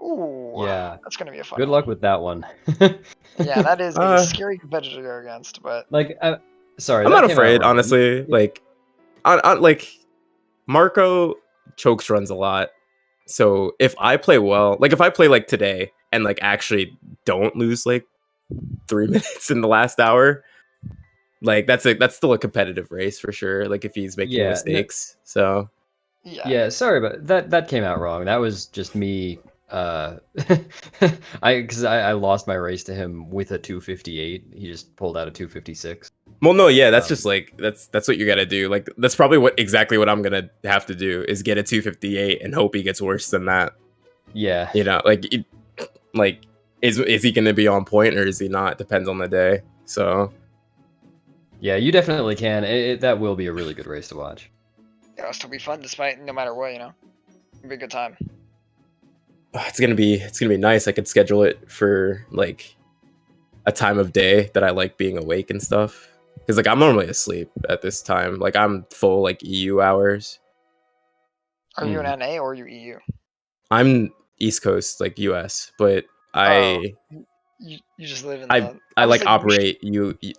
Ooh, yeah, that's gonna be a fun. Good luck with that one. Yeah, that is a scary competitor to go against. But like, sorry, I'm not afraid, honestly. Like, on like Marco chokes runs a lot. So if I play well, like if I play like today and like actually don't lose like 3 minutes in the last hour, like that's still a competitive race for sure. Like if he's making mistakes. So yeah, sorry, but that came out wrong. That was just me. Because I lost my race to him with a 258. He just pulled out a 256. Well, no, yeah, that's just like that's what you gotta do. Like that's probably exactly what I'm gonna have to do is get a 258 and hope he gets worse than that. Yeah, you know, like is he gonna be on point or is he not? Depends on the day. So yeah, you definitely can. That will be a really good race to watch. Yeah, it'll still be fun despite no matter what, you know. It'll be a good time. It's gonna be nice. I could schedule it for like a time of day that I like being awake and stuff. Because like I'm normally asleep at this time. Like I'm full like EU hours. Are you in NA or are you EU? I'm East Coast, like US, but you just live in. I like operate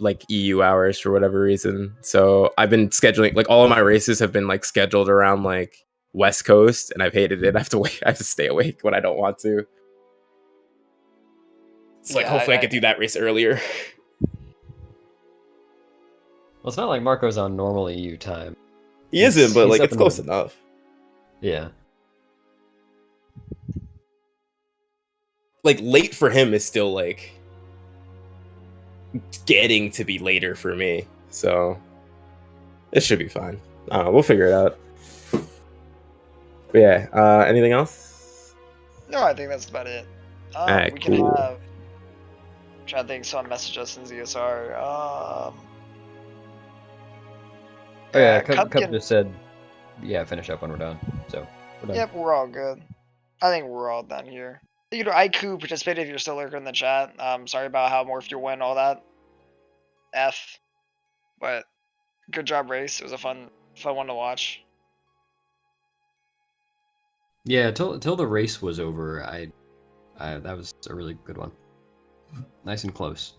like EU hours for whatever reason. So I've been scheduling like all of my races have been like scheduled around like West Coast, and I've hated it. I have to stay awake when I don't want to. It's like hopefully I could do that race earlier. Well, it's not like Marco's on normal EU time. He isn't, but like it's close enough. Yeah. Like late for him is still like getting to be later for me. So it should be fine. I don't know, we'll figure it out. But yeah, anything else? No, I think that's about it. Alright, we cool. can have. I'm trying to think. Someone messaged us in ZSR. Oh yeah, Cup just said, yeah, finish up when we're done. So we're done. Yep, we're all good. I think we're all done here. You know, IQ participate if you're still lurking in the chat. Sorry about how morphed your win, all that. But good job, race. It was a fun one to watch. Yeah, till the race was over, I that was a really good one. Nice and close.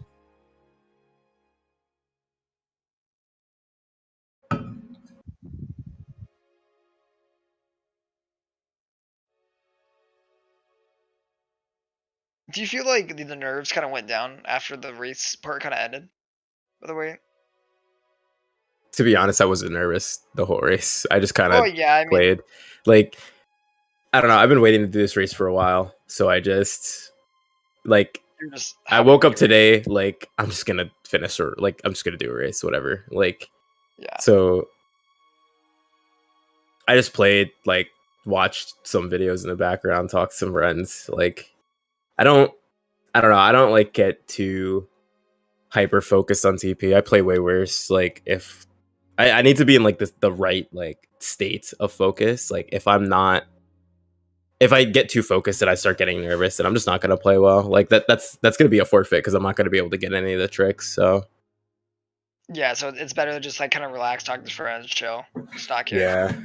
Do you feel like the nerves kind of went down after the race part kind of ended? By the way. To be honest, I wasn't nervous the whole race. I just kind of played. Like, I don't know. I've been waiting to do this race for a while, so I just like I woke up today like I'm just gonna finish or like I'm just gonna do a race, whatever. Like, yeah. So I just played, like, watched some videos in the background, talked to some friends. Like, I don't know. I don't like get too hyper focused on TP. I play way worse. Like if I need to be in like the right like state of focus. Like if I get too focused and I start getting nervous, and I'm just not gonna play well. Like that's gonna be a forfeit because I'm not gonna be able to get any of the tricks. So yeah, so it's better to just like kind of relax, talk to friends, chill, just not care. Yeah.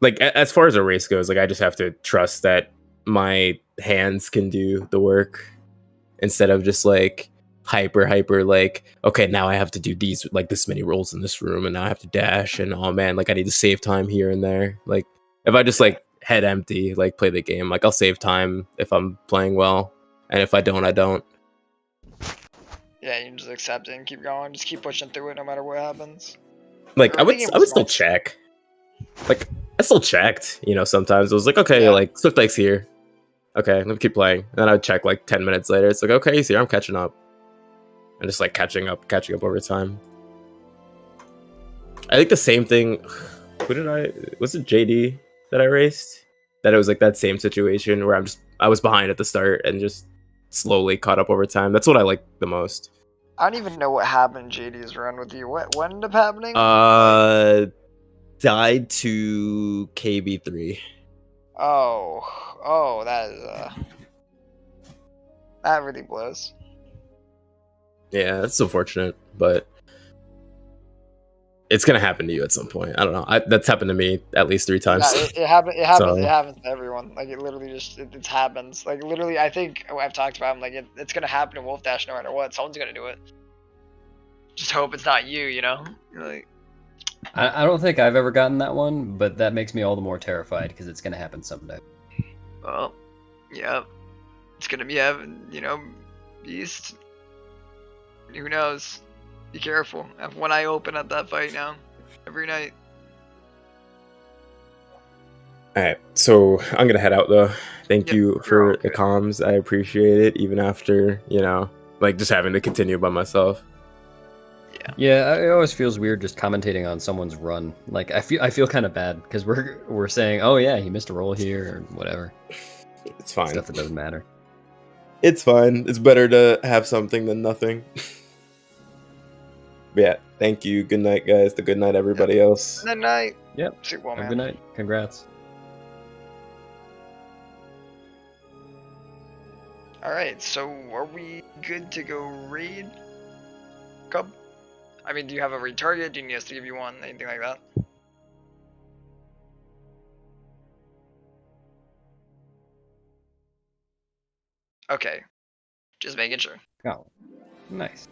Like as far as a race goes, like I just have to trust that my hands can do the work instead of just like hyper like, okay, now I have to do these like this many rolls in this room and now I have to dash and oh man, like I need to save time here and there. Like if I just like head empty, like play the game, like I'll save time if I'm playing well, and if I don't, I don't. Yeah, you can just accept it and keep going, just keep pushing through it no matter what happens. Like I would still check. Like I still checked, you know, sometimes it was like, okay, like swiftike's here. Okay, let me keep playing. And then I would check like 10 minutes later. It's like, okay, he's here. I'm catching up. And just like catching up over time. I think the same thing. Was it JD that I raced? That it was like that same situation where I was behind at the start and just slowly caught up over time. That's what I like the most. I don't even know what happened in JD's run with you. What ended up happening? Died to KB3. Oh, that is that really blows. Yeah, that's unfortunate, but it's gonna happen to you at some point. I don't know. That's happened to me at least 3 times. Yeah, it happens. It happens to everyone. Like it literally just it happens. Like literally, I think I've talked about. I'm like it's gonna happen in Wolfdash no matter what. Someone's gonna do it. Just hope it's not you. You know. Like I don't think I've ever gotten that one, but that makes me all the more terrified because it's gonna happen someday. Well, yeah, it's gonna be Beast. Who knows? Be careful. I have one eye open at that fight now. Every night. Alright, so I'm gonna head out though. Thank Yep, you you're for all the good. comms. I appreciate it, even after, like just having to continue by myself. Yeah, it always feels weird just commentating on someone's run. Like I feel kind of bad because we're saying, oh yeah, he missed a roll here or whatever. It's fine. Stuff that doesn't matter. It's fine. It's better to have something than nothing. But yeah, thank you. Good night, guys. Good night, everybody else. Good night. Yep. See you, well, Have a man. good night. Congrats. Alright, so are we good to go raid? Cub? I mean, do you have a raid target? Do you need us to give you one? Anything like that? Okay. Just making sure. Oh, nice.